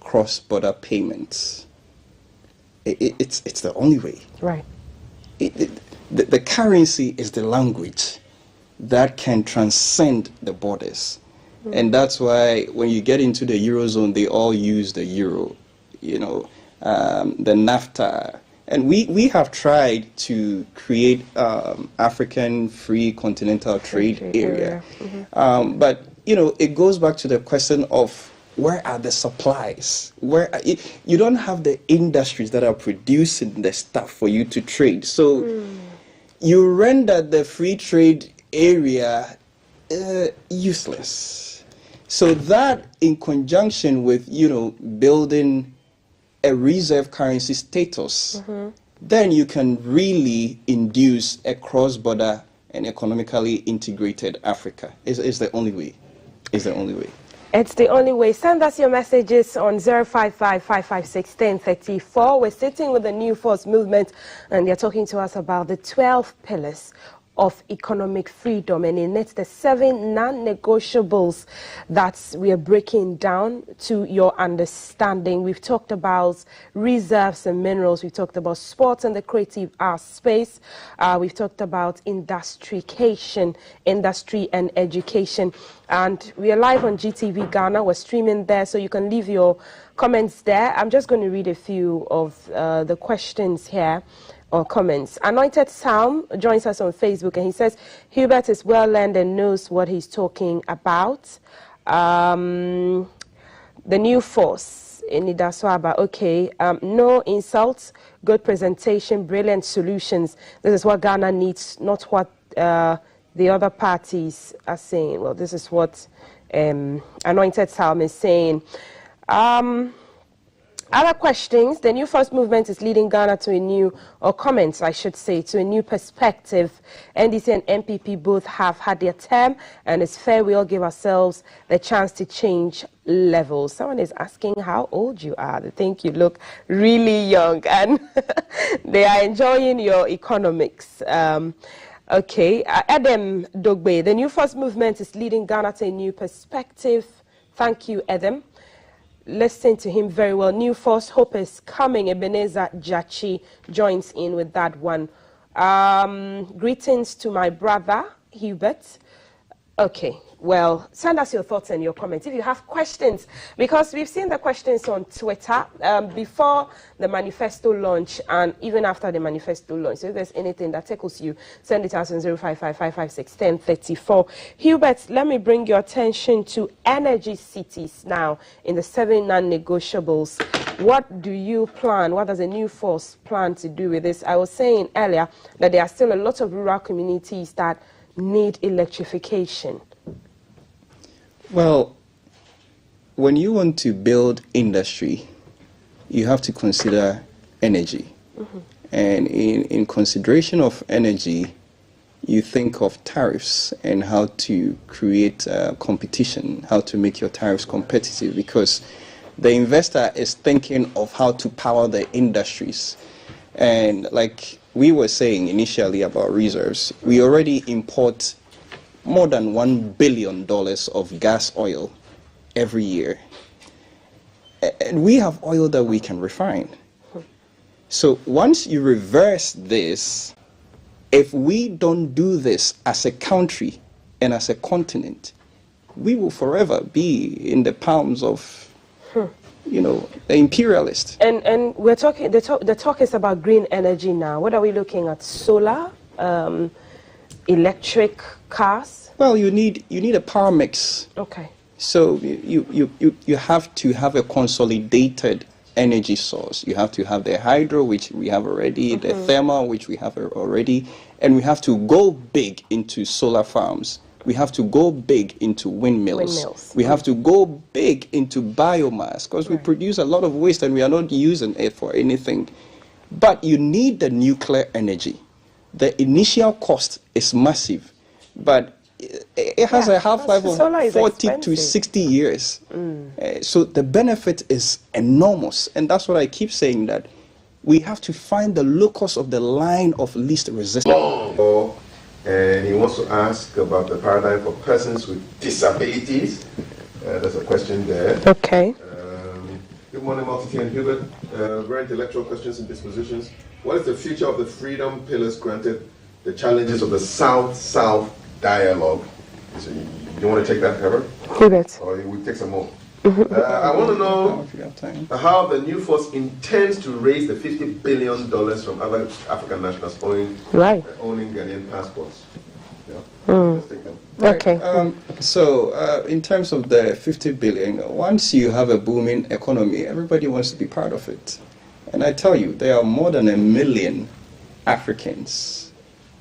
cross-border payments. It's the only way. Right. The currency is the language that can transcend the borders. And that's why when you get into the Eurozone, they all use the euro, you know, the NAFTA. And we have tried to create African free continental trade area. But, you know, it goes back to the question of where are the supplies? You don't have the industries that are producing the stuff for you to trade. So you render the free trade area useless. So that, in conjunction with, you know, building a reserve currency status, then you can really induce a cross-border and economically integrated Africa. Is the only way. Is the only way. It's the only way. Send us your messages on 055-556-1034. We're sitting with the New Force movement, and they're talking to us about the 12 pillars of economic freedom, and in it the 7 non-negotiables that we are breaking down to your understanding. We've talked about reserves and minerals, we've talked about sports and the creative arts space, we've talked about industrification, industry and education, and we are live on GTV Ghana. We're streaming there, so you can leave your comments there. I'm just going to read a few of the questions here or comments. Anointed Psalm joins us on Facebook, and he says Hubert is well learned and knows what he's talking about. The New Force in Idaswaba, okay. No insults, good presentation, brilliant solutions. This is what Ghana needs, not what the other parties are saying. Well, this is what Anointed Psalm is saying. Other questions. The New Force movement is leading Ghana to a new, or comments, I should say, to a new perspective. NDC and MPP both have had their term, and it's fair we all give ourselves the chance to change levels. Someone is asking how old you are. They think you look really young, and they are enjoying your economics. Okay, Adam Dogbe, the New Force movement is leading Ghana to a new perspective. Thank you, Adam. Listen to him very well. New Force hope is coming. Ebenezer Jachi joins in with that one. Greetings to my brother, Hubert. Okay, well, send us your thoughts and your comments if you have questions, because we've seen the questions on Twitter before the manifesto launch and even after the manifesto launch. So if there's anything that tickles you, send it out on 055-556-1034. Hubert, let me bring your attention to energy cities now in the 7 non-negotiables. What do you plan? What does a New Force plan to do with this? I was saying earlier that there are still a lot of rural communities that need electrification. Well, when you want to build industry, you have to consider energy. And in consideration of energy, you think of tariffs and how to create competition, how to make your tariffs competitive, because the investor is thinking of how to power the industries. And like we were saying initially about reserves, we already import more than $1 billion of gas oil every year. And we have oil that we can refine. So once you reverse this, if we don't do this as a country and as a continent, we will forever be in the palms of, you know, the imperialists. And we're talking, the talk is about green energy now. What are we looking at? Solar, electric cars? Well, you need a power mix. Okay. So you have to have a consolidated energy source. You have to have the hydro, which we have already, the thermal, which we have already, and we have to go big into solar farms. We have to go big into windmills. We have to go big into biomass, because we produce a lot of waste and we are not using it for anything. But you need the nuclear energy. The initial cost is massive, but it has a half-life of 40 to 60 years. So the benefit is enormous. And that's what I keep saying, that We have to find the locus of the line of least resistance. And he wants to ask about the paradigm for persons with disabilities. There's a question there. Okay. Good morning, Multity and Hubert. Very intellectual questions and dispositions. What is the future of the freedom pillars granted the challenges of the South-South dialogue? So you want to take that, Herbert? Hubert. Or we take some more? I want to know how the new force intends to raise the $50 billion from other African nationals owning Ghanaian passports. Yeah. Let's take them. Okay. So in terms of the 50 billion, once you have a booming economy, everybody wants to be part of it. And I tell you, there are more than 1 million Africans,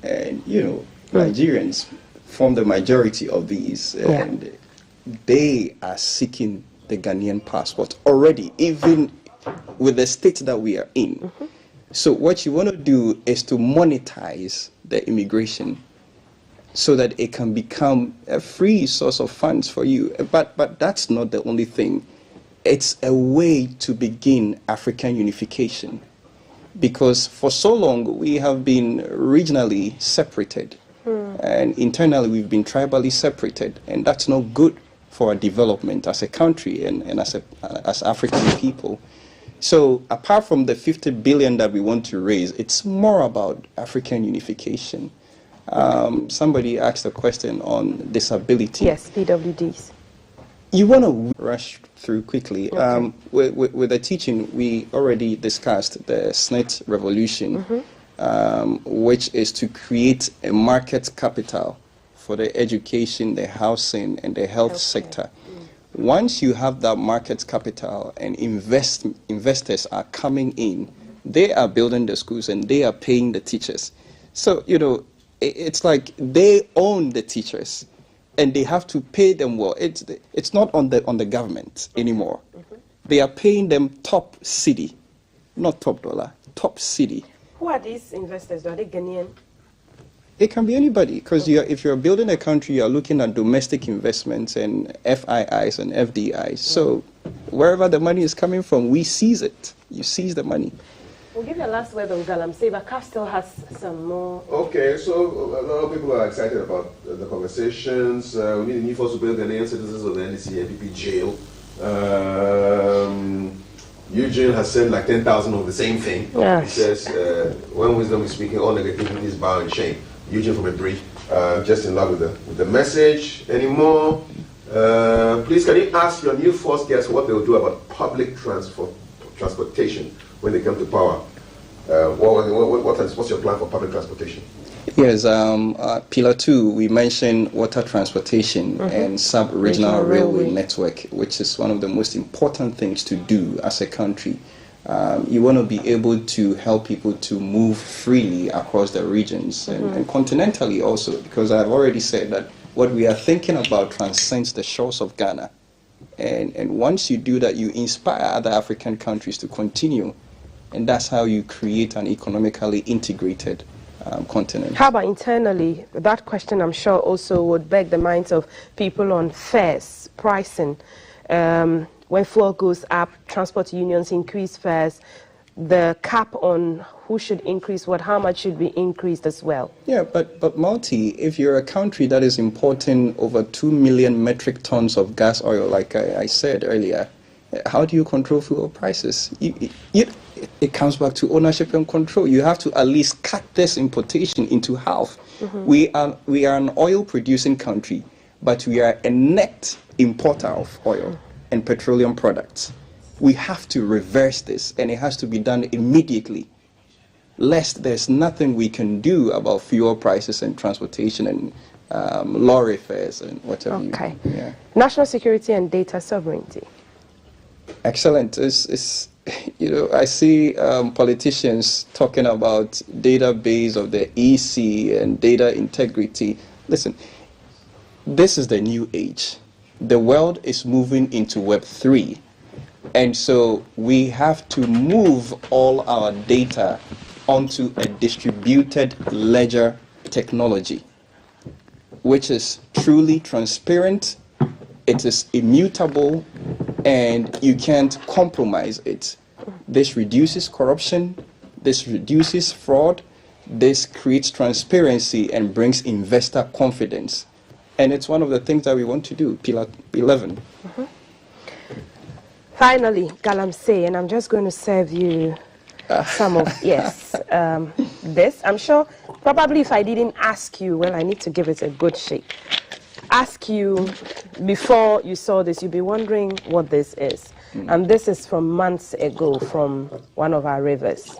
and Nigerians form the majority of these, and they are seeking the Ghanaian passport already, even with the state that we are in. So what you want to do is to monetize the immigration so that it can become a free source of funds for you. But that's not the only thing. It's a way to begin African unification, because for so long we have been regionally separated, and internally we've been tribally separated, and that's not good for our development as a country and as African people. So apart from the 50 billion that we want to raise, it's more about African unification. Somebody asked a question on disability. Yes, PWDs. You want to rush through quickly. With the teaching, we already discussed the SNET revolution, which is to create a market capital for the education, the housing, and the health sector. Once you have that market capital and investors are coming in, they are building the schools and they are paying the teachers. So, it's like they own the teachers and they have to pay them well. It's not on the government anymore. They are paying them top city, not top dollar, top city. Who are these investors? Are they Ghanaian? It can be anybody, because if you're building a country, you're looking at domestic investments and FIIs and FDIs. So wherever the money is coming from, we seize it. You seize the money. We'll give you a last word on Galamsey, but Kaf still has some more. Okay, so a lot of people are excited about the conversations. We need a new force to build Ghanaian citizens of the NDC and NPP jail. Eugene has said like 10,000 of the same thing. Yes. He says, when wisdom is speaking, all negativity is bow and shame. Eugene from a brief, just in love with the message. Anymore? Please, can you ask your new force guests what they will do about public transportation when they come to power? What's your plan for public transportation? Yes, Pillar 2, we mentioned water transportation and sub-regional railway network, which is one of the most important things to do as a country. You want to be able to help people to move freely across the regions and continentally also, because I've already said that what we are thinking about transcends the shores of Ghana. And once you do that, you inspire other African countries to continue. And that's how you create an economically integrated continent. How about internally? That question, I'm sure, also would beg the minds of people on fares, pricing. When fuel goes up, transport unions increase fares. The cap on who should increase what, how much should be increased as well? Yeah, but Multi, if you're a country that is importing over 2 million metric tons of gas oil, like I said earlier, how do you control fuel prices? It comes back to ownership and control. You have to at least cut this importation into half. We are an oil-producing country, but we are a net importer of oil and petroleum products. We have to reverse this, and it has to be done immediately, lest there's nothing we can do about fuel prices and transportation and lorry fares and whatever. Okay. National security and data sovereignty. Excellent. I see politicians talking about database of the EC and data integrity. Listen, this is the new age. The world is moving into Web 3. And so we have to move all our data onto a distributed ledger technology, which is truly transparent, it is immutable, and you can't compromise it. This reduces corruption, this reduces fraud, this creates transparency and brings investor confidence. And it's one of the things that we want to do, Pillar 11. Finally, Galamsey, and I'm just going to serve you some of, this. I'm sure, probably if I didn't ask you, well, I need to give it a good shake. Ask you before you saw this, you'd be wondering what this is. And this is from months ago from one of our rivers.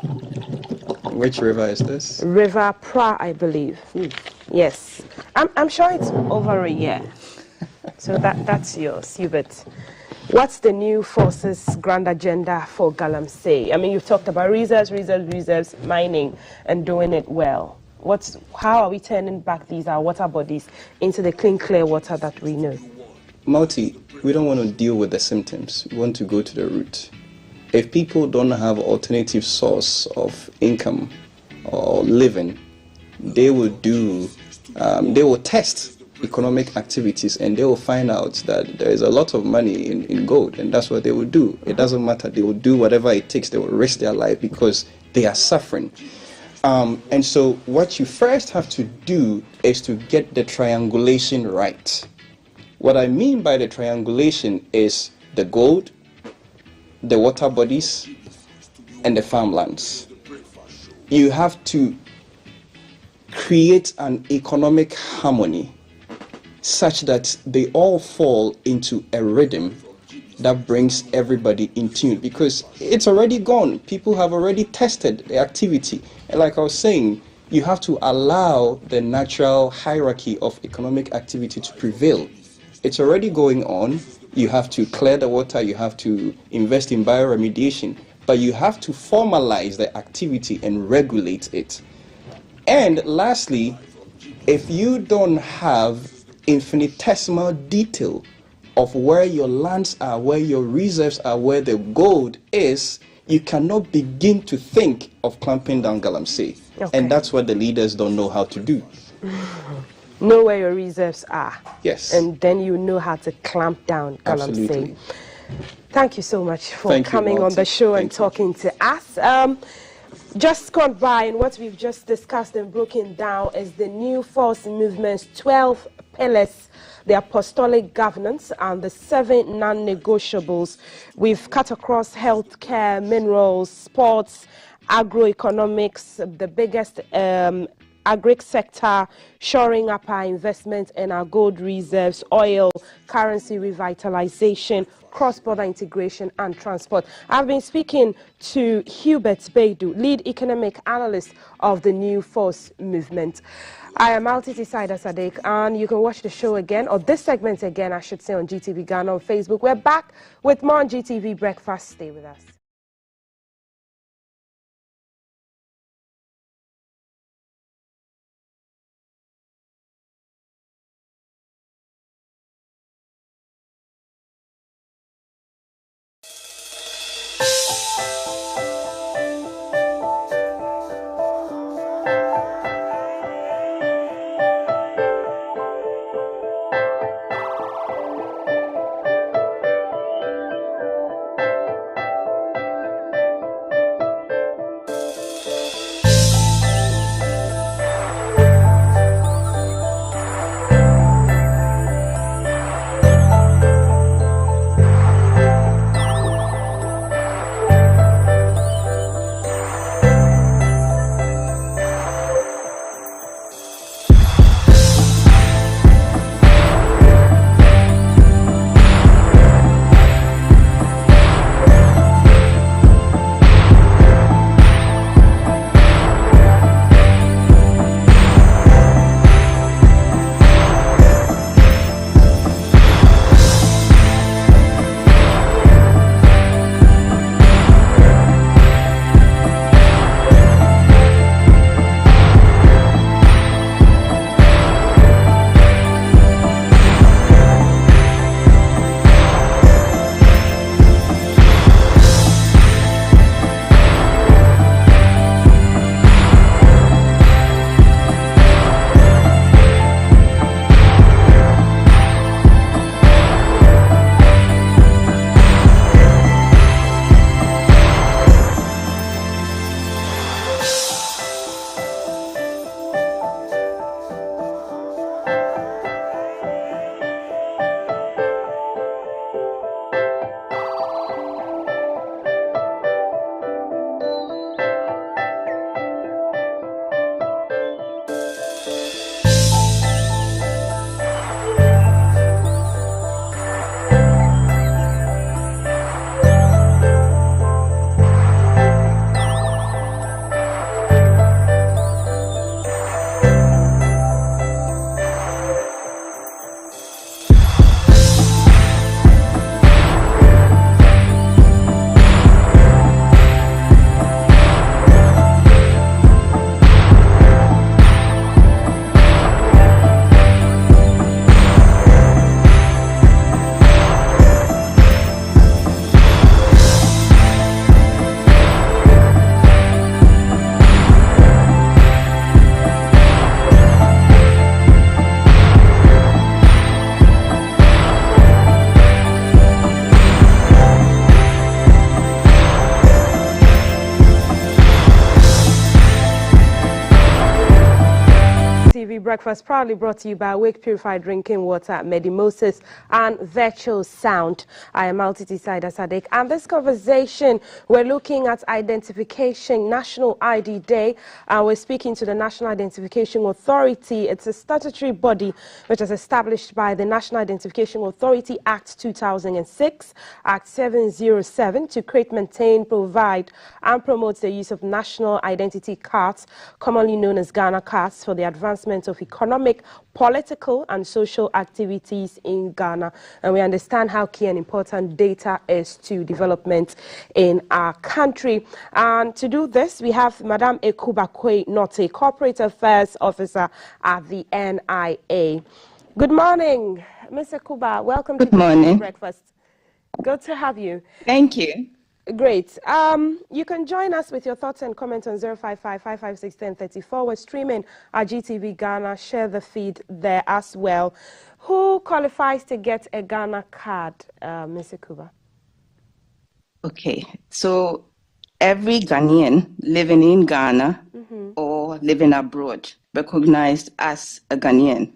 Which river is this? River Pra, I believe. Yes. I'm sure it's over a year. So that's yours, Hubert. What's the new forces grand agenda for Galamsey? I mean, you've talked about reserves, mining, and doing it well. How are we turning back these our water bodies into the clean, clear water that we know? Multi, we don't want to deal with the symptoms. We want to go to the root. If people don't have alternative source of income or living, they will test economic activities and they will find out that there is a lot of money in gold, and that's what they will do. It doesn't matter. They will do whatever it takes. They will risk their life because they are suffering. And so what you first have to do is to get the triangulation right. What I mean by the triangulation is the gold, the water bodies, and the farmlands. You have to create an economic harmony such that they all fall into a rhythm that brings everybody in tune, because it's already gone. People have already tested the activity. And like I was saying, you have to allow the natural hierarchy of economic activity to prevail. It's already going on. You have to clear the water, you have to invest in bioremediation, but you have to formalize the activity and regulate it. And lastly, if you don't have infinitesimal detail of where your lands are, where your reserves are, where the gold is, you cannot begin to think of clamping down Galamsey. Okay. And that's what the leaders don't know how to do. Know where your reserves are. Yes. And then you know how to clamp down Galamsey. Absolutely. Thank you so much for coming on the show and talking to us. Just gone by, and what we've just discussed and broken down is the new force movement's 12 pillars, the apostolic governance, and the 7 non-negotiables. We've cut across healthcare, minerals, sports, agroeconomics, the biggest agri sector, shoring up our investment in our gold reserves, oil, currency revitalization, cross-border integration and transport. I've been speaking to Hubert Baidu, lead economic analyst of the New Force Movement. I am Altiti Saida Sadiq, and you can watch the show again, or this segment again, I should say, on GTV Ghana on Facebook. We're back with more on GTV Breakfast. Stay with us. Breakfast proudly brought to you by Wake Purified Drinking Water, Medimosis, and Virtual Sound. I am Altiti Saida Sadek, and this conversation, we're looking at identification, National ID Day, and we're speaking to the National Identification Authority. It's a statutory body which is established by the National Identification Authority Act 2006, Act 707, to create, maintain, provide, and promote the use of national identity cards, commonly known as Ghana cards, for the advancement of economic, political, and social activities in Ghana. And we understand how key and important data is to development in our country. And to do this, we have Madame Ekubakwe Note, Corporate Affairs Officer at the NIA. Good morning, Ms. Ekuba. Welcome to the Breakfast. Good to have you. Thank you. Great. You can join us with your thoughts and comments on 055-556-1034. We're streaming our GTV Ghana. Share the feed there as well. Who qualifies to get a Ghana card, Ms. Ekuba? Okay, so every Ghanaian living in Ghana or living abroad, recognized as a Ghanaian,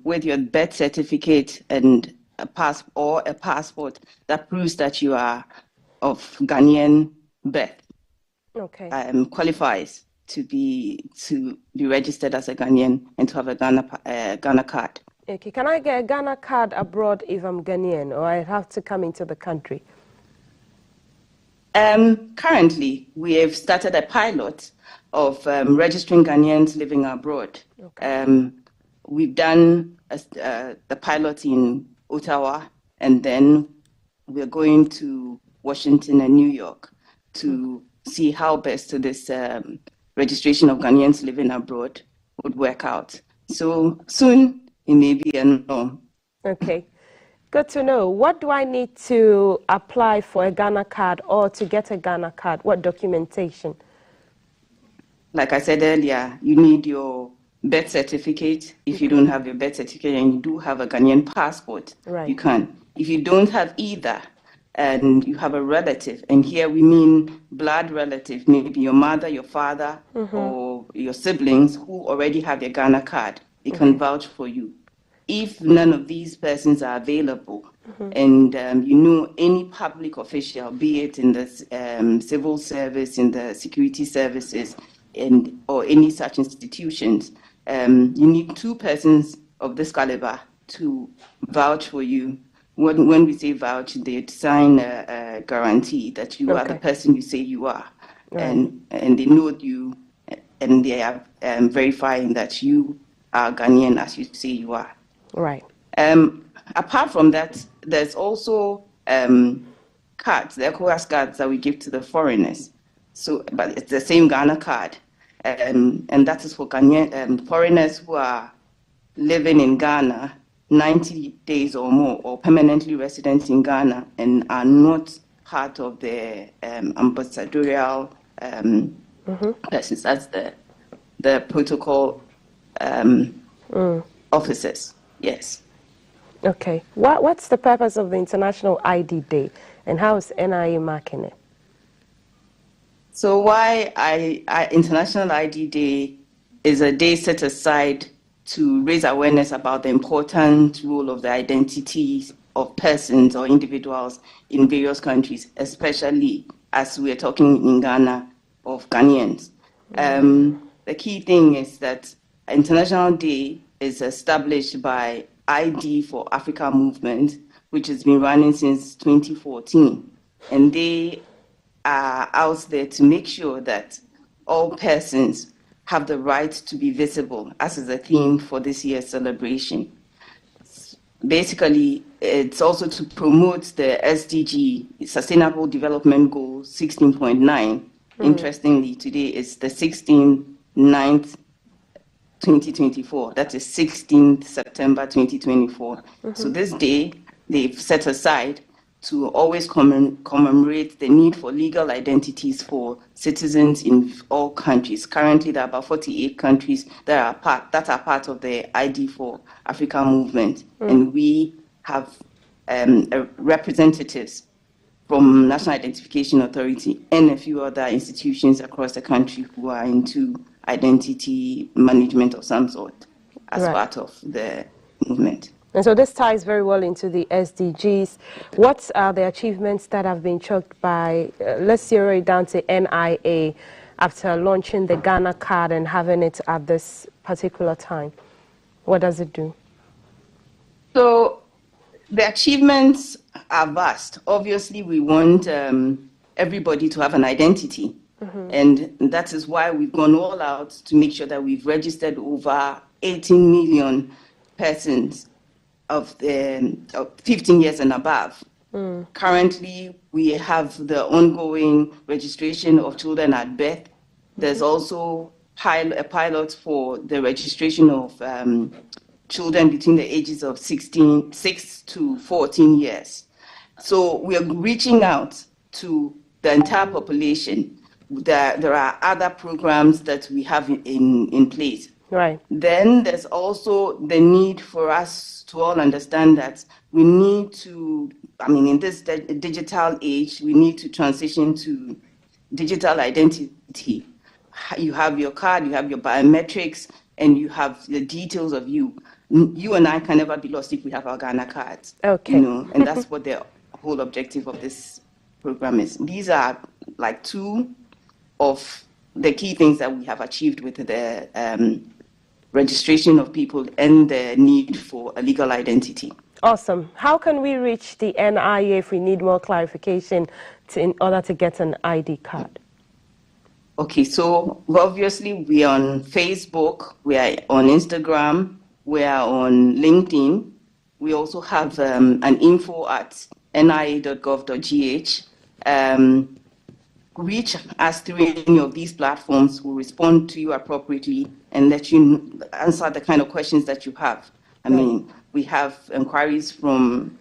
with your birth certificate and a passport that proves that you are of Ghanaian birth, okay, qualifies to be registered as a Ghanaian and to have a Ghana card. Okay, can I get a Ghana card abroad if I'm Ghanaian, or I have to come into the country? Currently, we have started a pilot of registering Ghanaians living abroad. Okay. We've done the pilot in Ottawa, and then we're going to Washington and New York to see how best this registration of Ghanaians living abroad would work out. So soon it may be a norm. Okay, good to know. What do I need to apply for a Ghana card or to get a Ghana card? What documentation? Like I said earlier, you need your birth certificate. If you don't have your birth certificate and you do have a Ghanaian passport, you can. If you don't have either, and you have a relative, and here we mean blood relative, maybe your mother, your father, or your siblings who already have their Ghana card, they can vouch for you. If none of these persons are available, and you know any public official, be it in the civil service, in the security services, or any such institutions, you need two persons of this caliber to vouch for you. When we say vouch, they sign a guarantee that you are the person you say you are, and they know you, and they are verifying that you are Ghanaian as you say you are. Right. Apart from that, there's also cards, the ECOWAS cards that we give to the foreigners. So, but it's the same Ghana card, and that is for Ghanaian foreigners who are living in Ghana 90 days or more, or permanently resident in Ghana and are not part of the ambassadorial persons. That's the protocol officers. Yes. Okay. What's the purpose of the International ID Day, and how is NIA marking it? So why International ID Day is a day set aside to raise awareness about the important role of the identities of persons or individuals in various countries, especially as we are talking in Ghana of Ghanaians. The key thing is that International Day is established by ID for Africa movement, which has been running since 2014. And they are out there to make sure that all persons have the right to be visible, as is the theme for this year's celebration. Basically, it's also to promote the SDG, Sustainable Development Goal 16.9. Interestingly, today is the 16th 2024. That is 16th September 2024. So this day, they've set aside to always commemorate the need for legal identities for citizens in all countries. Currently, there are about 48 countries that are part of the ID for Africa movement, and we have representatives from National Identification Authority and a few other institutions across the country who are into identity management of some sort as part of the movement. And so this ties very well into the SDGs. What are the achievements that have been chalked by, let's zero it down to NIA, after launching the Ghana card and having it at this particular time? What does it do? So the achievements are vast. Obviously, we want everybody to have an identity. And that is why we've gone all out to make sure that we've registered over 18 million persons of 15 years and above. Currently, we have the ongoing registration of children at birth. There's also a pilot for the registration of children between the ages of 6 to 14 years. So we are reaching out to the entire population. There are other programs that we have in place. Right. Then there's also the need for us to all understand that we need to, in this digital age, we need to transition to digital identity. You have your card, you have your biometrics, and you have the details of you. You and I can never be lost if we have our Ghana cards. Okay. And that's what the whole objective of this program is. These are like two of the key things that we have achieved with the registration of people and the need for a legal identity. Awesome. How can we reach the NIA if we need more clarification in order to get an ID card? Okay, so obviously we are on Facebook, we are on Instagram, we are on LinkedIn. We also have an info at nia.gov.gh. Reach us through any of these platforms. We'll respond to you appropriately and let you answer the kind of questions that you have. We have inquiries from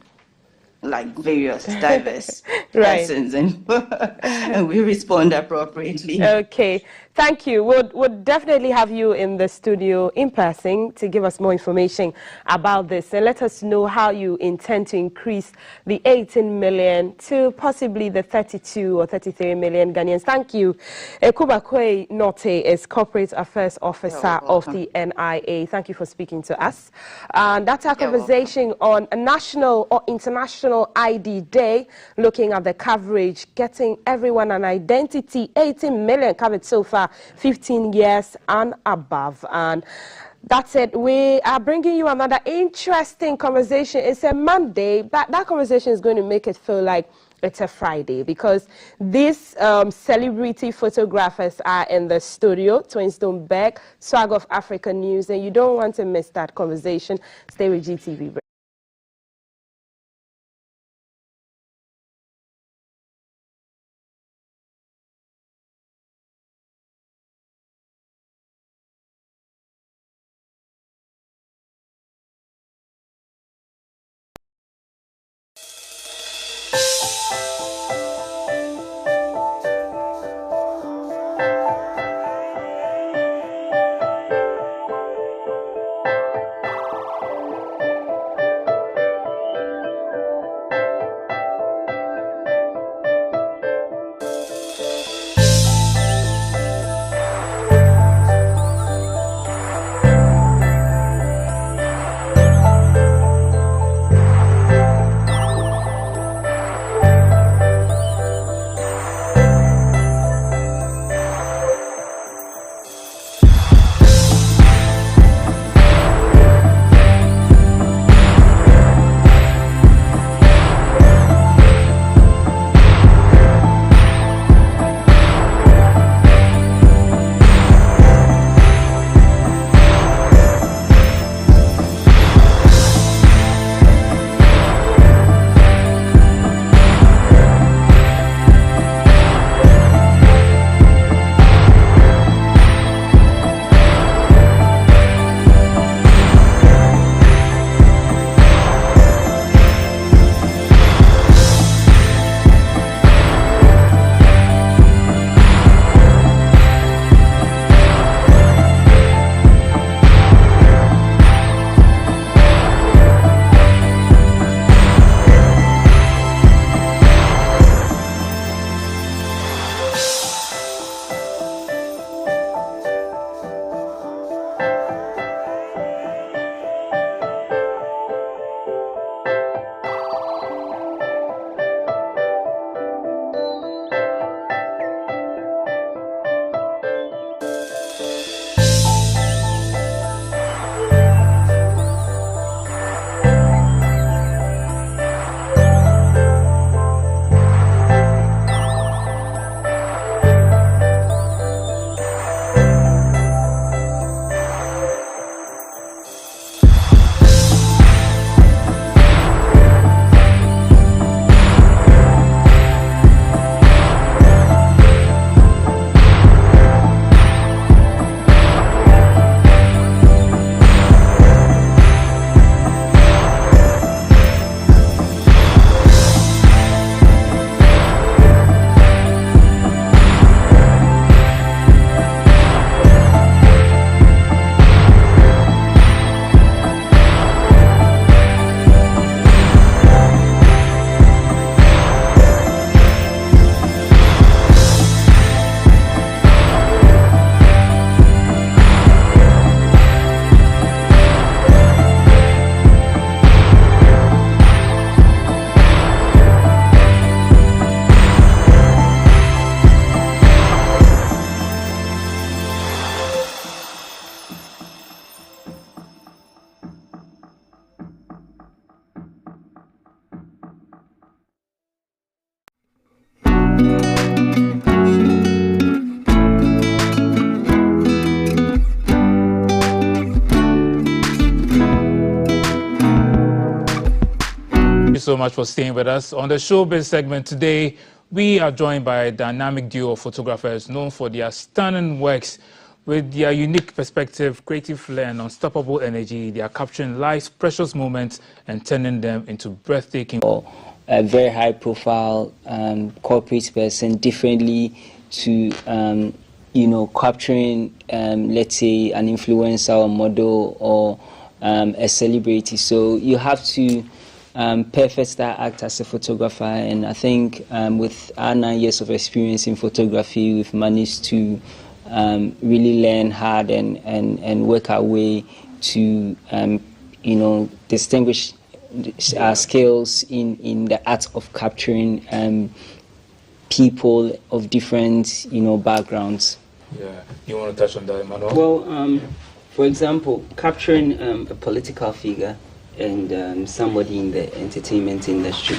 various diverse persons, and we respond appropriately. Okay, thank you. We'll definitely have you in the studio in person to give us more information about this and let us know how you intend to increase the 18 million to possibly the 32 or 33 million Ghanaians. Thank you. Kubakwe Note is Corporate Affairs Officer of the NIA. Thank you for speaking to us. And that's our conversation on a national or international ID Day, looking at the coverage, getting everyone an identity. 18 million covered so far, 15 years and above. And that's it. We are bringing you another interesting conversation. It's a Monday, but that conversation is going to make it feel like it's a Friday because these celebrity photographers are in the studio. Twinstone Beck, Swag of Africa News, and you don't want to miss that conversation. Stay with GTV. Thank you so much for staying with us. On the showbiz segment today, we are joined by a dynamic duo of photographers known for their stunning works. With their unique perspective, creative flair, and unstoppable energy, they are capturing life's precious moments and turning them into breathtaking. A very high-profile corporate person, differently to capturing, let's say, an influencer or model or a celebrity. So you have to perfect that act as a photographer, and I think with our 9 years of experience in photography, we've managed to really learn hard and work our way to distinguish our skills in the art of capturing people of different backgrounds. Yeah, you want to touch on that, Menal? Well, for example, capturing a political figure and somebody in the entertainment industry.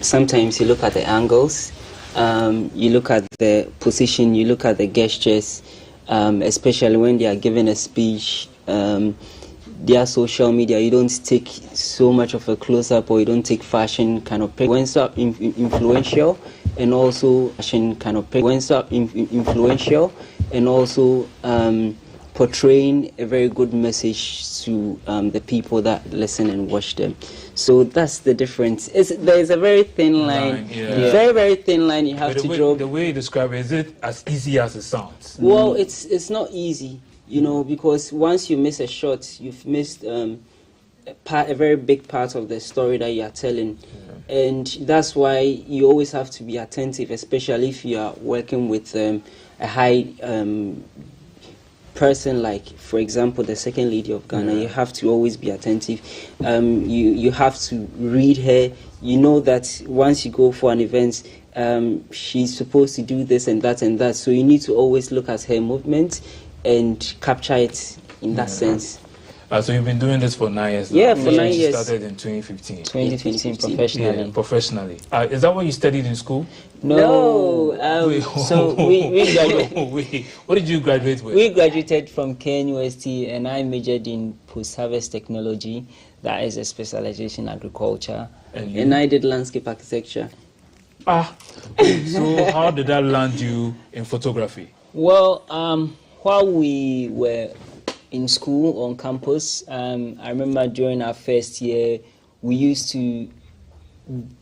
Sometimes you look at the angles, you look at the position, you look at the gestures, especially when they are giving a speech, their social media, you don't take so much of a close-up, or you don't take fashion kind of picture. When so influential and also fashion kind of picture. When so influential and also portraying a very good message to the people that listen and watch them. So that's the difference. There's a very thin line, very, very thin line you have to draw. The way you describe it, is it as easy as it sounds? Well, it's not easy, because once you miss a shot, you've missed a very big part of the story that you are telling. And that's why you always have to be attentive, especially if you are working with a high person, like, for example, the second lady of Ghana. You have to always be attentive. You have to read her. You know that once you go for an event, she's supposed to do this and that and that. So you need to always look at her movement and capture it in that sense. So you've been doing this for 9 years now? Yeah, for 9 years. You started in 2015. 2015 professionally. Yeah, professionally. Is that what you studied in school? No. So we graduated. What did you graduate with? We graduated from KNUST, and I majored in post-harvest technology. That is a specialization in agriculture. And I did landscape architecture. So how did that land you in photography? Well, while we were in school on campus, I remember during our first year, we used to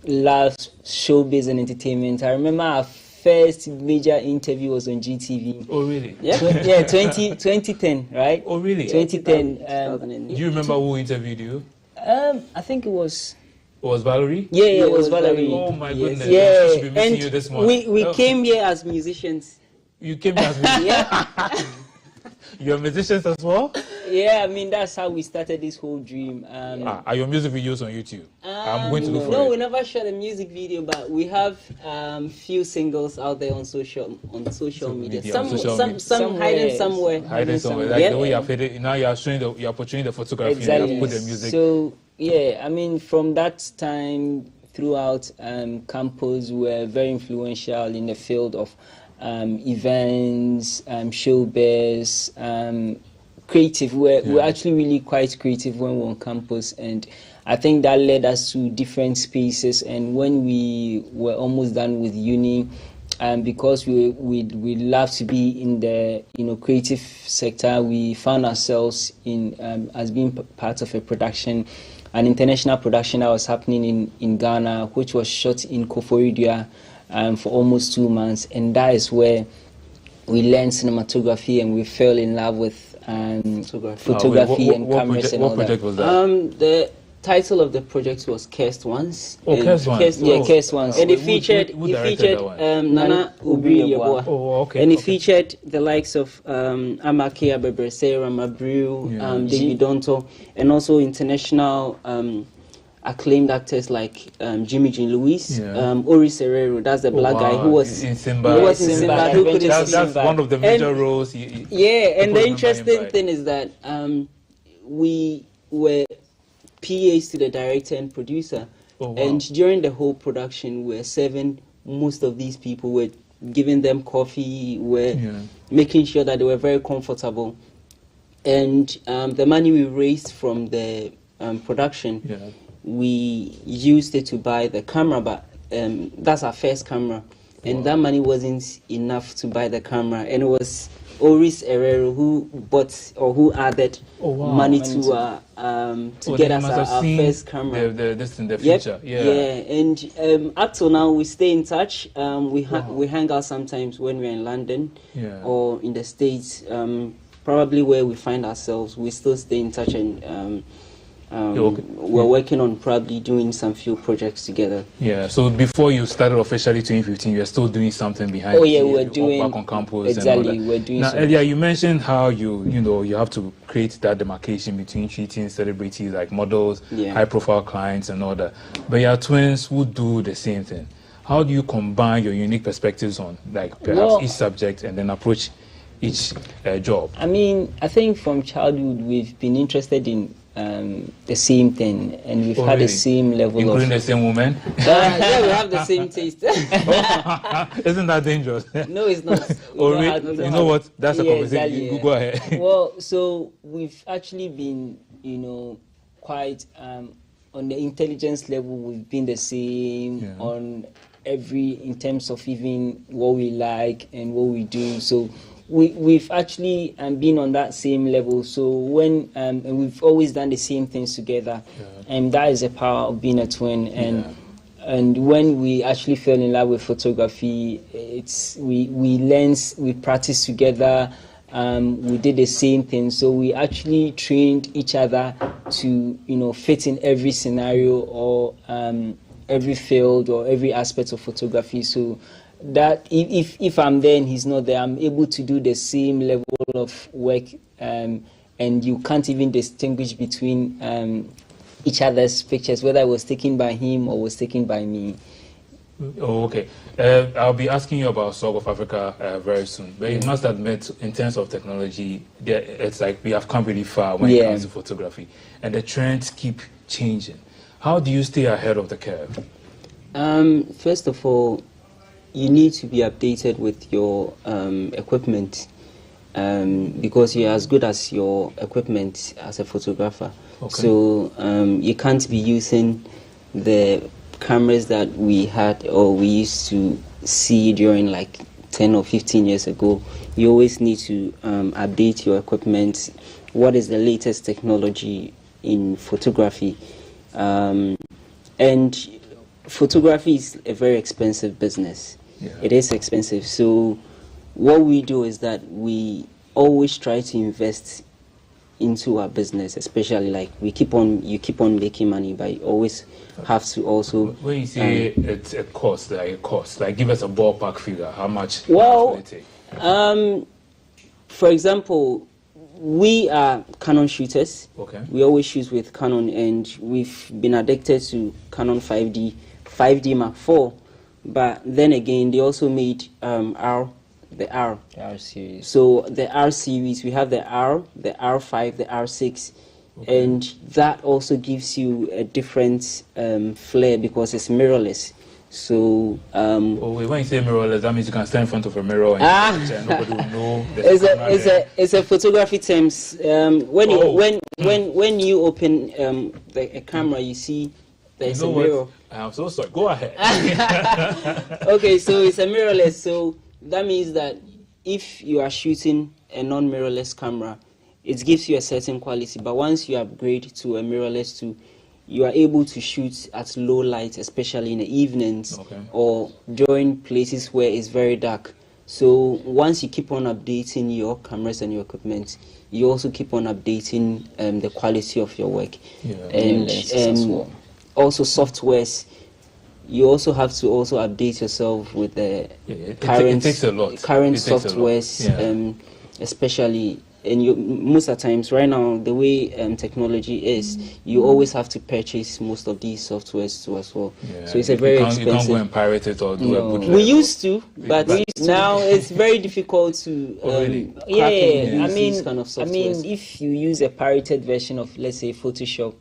love showbiz and entertainment. I remember our first major interview was on GTV. Oh, really? Yeah, 2010, right? Oh, really? 2010. Do you remember who interviewed you? I think it was... It was Valerie? Yeah, it was Valerie. Oh, my goodness. Yeah, I should be missing you this morning. We came here as musicians. You came here as musicians? Yeah. You're musicians as well? Yeah, I mean, that's how we started this whole dream. Are your music videos on YouTube? I'm going to look for it. No, we never shot a music video, but we have few singles out there on social media. Some hiding somewhere. Hiding somewhere. Like the way you have it, now you are portraying the photography. Exactly. And you have put the music. So yeah, I mean, from that time throughout campus, we were very influential in the field of events, showbiz, creative. We're actually really quite creative when we're on campus, and I think that led us to different spaces. And when we were almost done with uni, because we love to be in the creative sector, we found ourselves in as being part of an international production that was happening in Ghana, which was shot in Koforidua for almost 2 months, and that is where we learned cinematography and we fell in love with photography and cameras and all that. What project was that? The title of the project was Cursed Ones. Oh, Cursed Ones. Cursed Ones. And it featured Nana Ubri-Yeboah. Oh, okay. And it featured the likes of Amake Abebese, Ramabriu, David Donto, and also international acclaimed actors like Jimmy Jean Lewis, Ori Serrero, that's the black guy who was in Simba. That's one of the major roles. And the interesting thing is that we were PAs to the director and producer. Oh, wow. And during the whole production, we were serving most of these people, we're giving them coffee, we're making sure that they were very comfortable. And the money we raised from the production, we used it to buy the camera, but that's our first camera. And that money wasn't enough to buy the camera. And it was Oris Herrero who bought or who added money to get us our first camera. This in the future. Yeah. And up till now we stay in touch. We hang out sometimes when we're in London or in the States. Probably where we find ourselves, we still stay in touch, and we're working on probably doing some few projects together. Yeah. So before you started officially 2015, you were still doing something behind. We're doing back on campus. Exactly, and all that. We're doing. Now, earlier you mentioned how you have to create that demarcation between treating celebrities like models, high-profile clients, and all that. But you are twins who do the same thing. How do you combine your unique perspectives on perhaps each subject and then approach each job? I mean, I think from childhood we've been interested in the same thing, and we've had the same level including the same woman. Yeah, we have the same taste. Isn't that dangerous? No, it's not. You know what? That's a conversation. Exactly, Go ahead. Well, so we've actually been, quite on the intelligence level. We've been the same on in terms of even what we like and what we do. So we've actually been on that same level. So when and we've always done the same things together, and that is the power of being a twin. And when we actually fell in love with photography, we practiced together. We did the same thing. So we actually trained each other to fit in every scenario or every field or every aspect of photography. So that if I'm there and he's not there, I'm able to do the same level of work, and you can't even distinguish between each other's pictures, whether it was taken by him or was taken by me. Oh, okay. I'll be asking you about Song of Africa very soon. But you must admit, in terms of technology, it's like we have come really far when it comes to photography, and the trends keep changing. How do you stay ahead of the curve? First of all, you need to be updated with your equipment, because you're as good as your equipment as a photographer. Okay. So you can't be using the cameras that we had or we used to see during like 10 or 15 years ago. You always need to update your equipment. What is the latest technology in photography? And photography is a very expensive business. It is expensive. So what we do is that we always try to invest into our business, especially like you keep on making money, but you always have to also. When you say it's a cost, like give us a ballpark figure. How much? Well, will it take? For example, we are Canon shooters. Okay. We always shoot with Canon, and we've been addicted to Canon 5D Mark IV. But then again, they also made the R series. So the R series, we have the R, the R5, the R6, and that also gives you a different flair because it's mirrorless. So when you say mirrorless, that means you can stand in front of a mirror and nobody will know. It's a photography terms. When you open a camera, you see there's a mirror. I'm so sorry. Go ahead. Okay, so it's a mirrorless. So that means that if you are shooting a non-mirrorless camera, it gives you a certain quality. But once you upgrade to a mirrorless too, you are able to shoot at low light, especially in the evenings or during places where it's very dark. So once you keep on updating your cameras and your equipment, you also keep on updating the quality of your work. And also softwares. You also have to update yourself with the current softwares, especially. And most of the times, right now, the way technology is, you always have to purchase most of these softwares too as well. Yeah. So it's a very expensive. You can't go and pirate it or do a bootleg. We used to, but now it's very difficult to. I mean, if you use a pirated version of, let's say, Photoshop,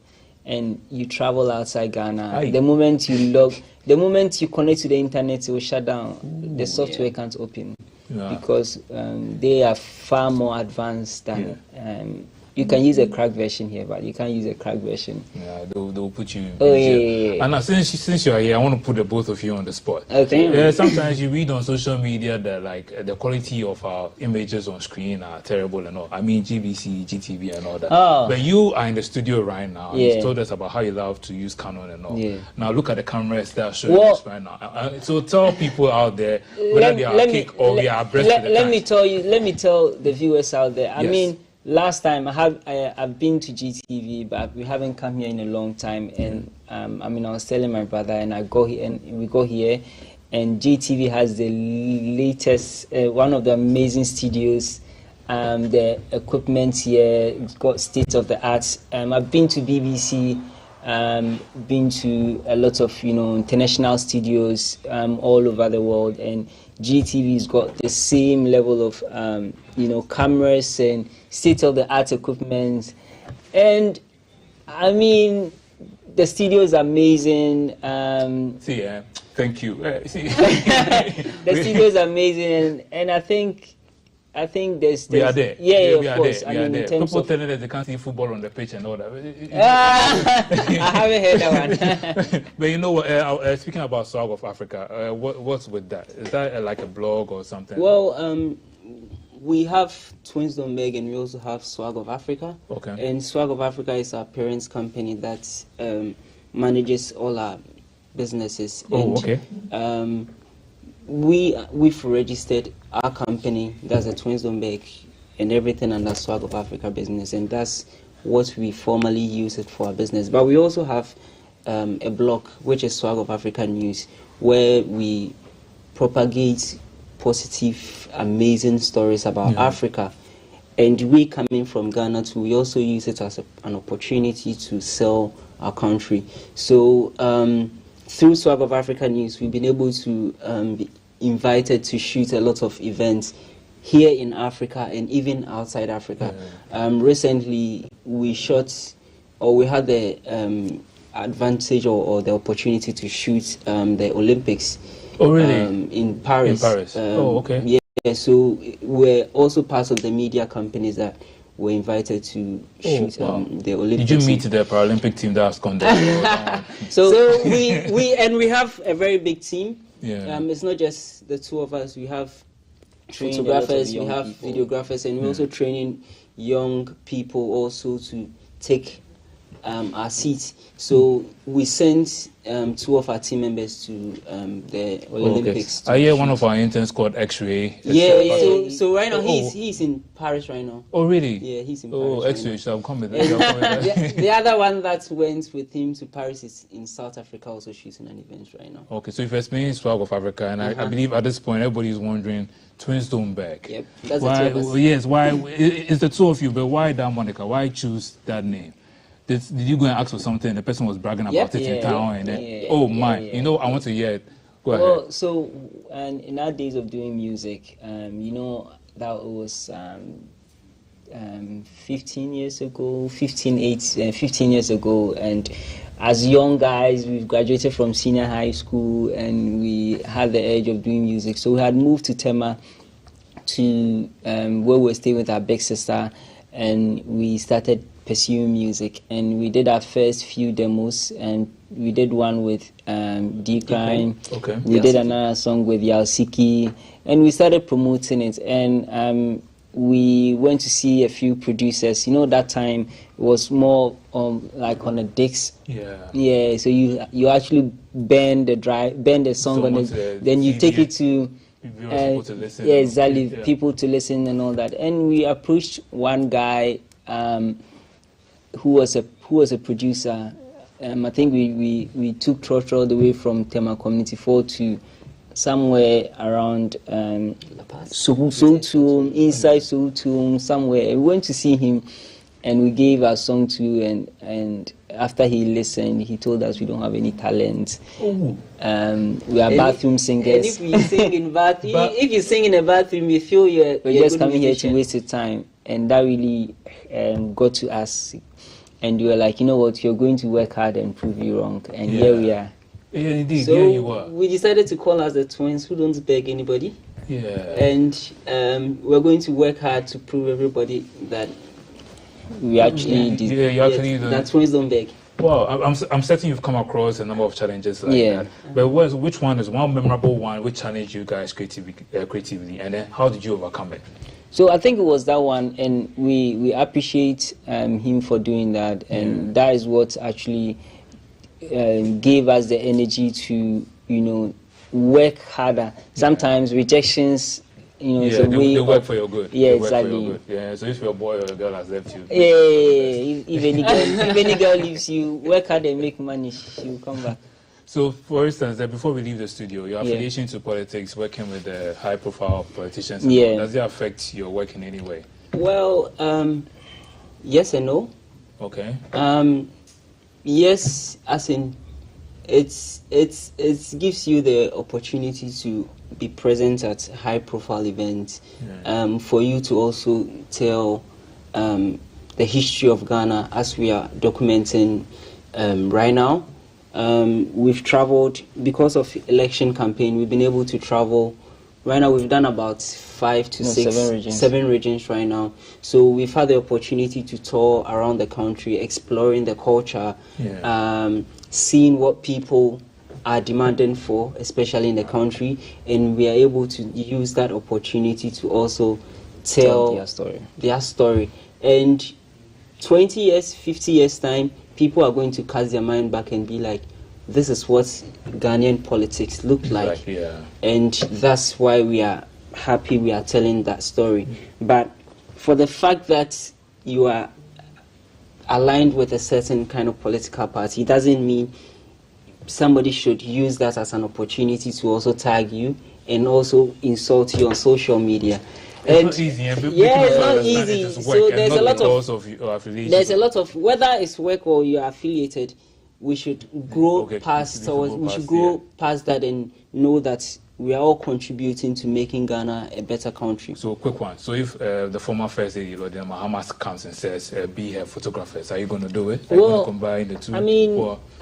and you travel outside Ghana, the moment you connect to the internet, it will shut down. The software can't open because they are far more advanced than You can use a crack version here, but you can't use a crack version. Yeah, they'll put you in jail. Yeah. And since you're here, I want to put the both of you on the spot. Okay. Sometimes you read on social media that like the quality of our images on screen are terrible and all. I mean GBC, GTV and all that. Oh. But you are in the studio right now. Yeah. You told us about how you love to use Canon and all. Yeah. Now look at the cameras that are showing us right now. So tell people out there whether they are kick or we are abreast of the times. Let me tell the viewers out there. I Yes. mean, last time I've been to GTV, but we haven't come here in a long time. And I was telling my brother, and we go here, and GTV has the latest, one of the amazing studios. The equipment here, it's got state of the art. I've been to BBC, been to a lot of international studios all over the world, and GTV's got the same level of cameras and state-of-the-art equipment. And I mean, the studio is amazing. Thank you. The studio is amazing, and I think there's we are there. Yeah, of course. We are there. People telling us they can't see football on the pitch and all that. I haven't heard that one. But you know what? Speaking about Swag of Africa, what's with that? Is that like a blog or something? Well, we have Twins Don't Beg, and we also have Swag of Africa. Okay. And Swag of Africa is our parents' company that manages all our businesses. Oh, and, okay. We've registered our company, that's the Twins Don't Beg, and everything under Swag of Africa business, and that's what we formally use it for our business. But we also have a blog, which is Swag of Africa News, where we propagate positive, amazing stories about Africa. And we coming from Ghana too, we also use it as an opportunity to sell our country. So through Swag of Africa News, we've been able to be invited to shoot a lot of events here in Africa and even outside Africa. Recently, we had the advantage or the opportunity to shoot the Olympics. Oh, really? In Paris. In Paris. Okay. Yeah, so we're also part of the media companies that were invited to shoot the Olympics. Did you meet the Paralympic team that has gone there? So we have a very big team. Yeah. It's not just the two of us. We have photographers, we have videographers, and we're also training young people also to take our seats. So we sent two of our team members to the Olympics. I hear one of our interns called X-Ray. Yeah. So right now he's in Paris right now. Oh, really? Yeah, he's in Paris. Oh, X-Ray. So I'm coming there. The other one that went with him to Paris is in South Africa, also shooting an event right now. Okay, so if you're explaining Swag of Africa, and I believe at this point everybody is wondering, Twins Don't Beg. Yep, that's why, the two of us. Yes, why? It's the two of you, but why that moniker? Why choose that name? Did you go and ask for something and the person was bragging about it in town and then, I want to hear it. Go ahead. So, and in our days of doing music, that was 15 years ago, and as young guys, we graduated from senior high school and we had the urge of doing music. So we had moved to Tema to where we were staying with our big sister, and we started pursuing music, and we did our first few demos, and we did one with D-Crime. Okay. We did another song with Yalsiki, and we started promoting it, and we went to see a few producers. That time it was more like on a disc. Yeah, so you actually bend the song on it, then you take it to people to listen. Yeah, exactly, people to listen and all that. And we approached one guy who was a producer. I think we took Trotro all the way from Tema Community 4 to somewhere around Soultoum, inside Soultoum, somewhere. We went to see him, and we gave our song to, and after he listened, he told us we don't have any talent. We are bathroom singers. And if you sing in if you sing in a bathroom, you feel you're just coming here to waste your time, and that really got to us. And we were like, you know what, you're going to work hard and prove you wrong. And here we are. Yeah, indeed. So here you are. we decided to call us the Twins who don't beg anybody. Yeah. And we're going to work hard to prove everybody that we actually that's Winstonberg. Well, I'm certain you've come across a number of challenges like that. But which one is one memorable one which challenged you guys creatively, and then how did you overcome it? So I think it was that one, and we appreciate him for doing that, and that is what actually gave us the energy to, you know, work harder. Sometimes rejections, you know, they work for your good. Yeah, they exactly. Work for your good. Yeah, so if your boy or your girl has left you, if any girl leaves you, work hard and make money, she will come back. So, for instance, before we leave the studio, your affiliation to politics, working with high-profile politicians, does it affect your work in any way? Well, yes and no. Okay. Yes, as in, it gives you the opportunity to be present at high-profile events, for you to also tell the history of Ghana as we are documenting right now. We've traveled because of election campaign. We've been able to travel. Right now, we've done about 7 regions right now. So we've had the opportunity to tour around the country, exploring the culture, seeing what people are demanding for, especially in the country, and we are able to use that opportunity to also tell their story. And 20 years, 50 years time, people are going to cast their mind back and be like, this is what Ghanaian politics looked like. And that's why we are happy we are telling that story. But for the fact that you are aligned with a certain kind of political party, doesn't mean somebody should use that as an opportunity to also tag you and also insult you on social media. It's not easy. It's not easy. So there's a lot of whether it's work or you're affiliated, we should grow past that and know that we are all contributing to making Ghana a better country. So quick one. So if the former First Lady, Mahama, comes and says, be her photographers, are you going to do it? Are you going to combine the two? I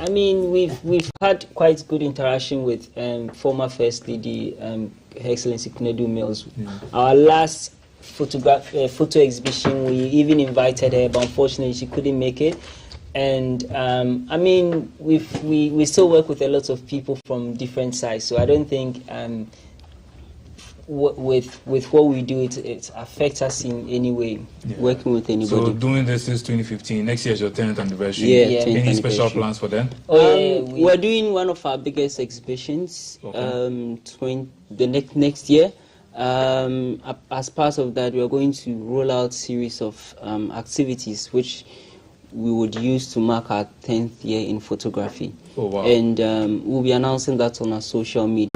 mean, we've had quite good interaction with former First Lady, Her Excellency Kunedu Mills. Our last photo exhibition, we even invited her, but unfortunately she couldn't make it. And I mean, we still work with a lot of people from different sides, so I don't think with what we do it affects us in any way, working with anybody. So doing this since 2015, next year is your 10th anniversary. Any special plans for them? We're doing one of our biggest exhibitions the next year. As part of that, we are going to roll out a series of activities which we would use to mark our 10th year in photography. And we'll be announcing that on our social media.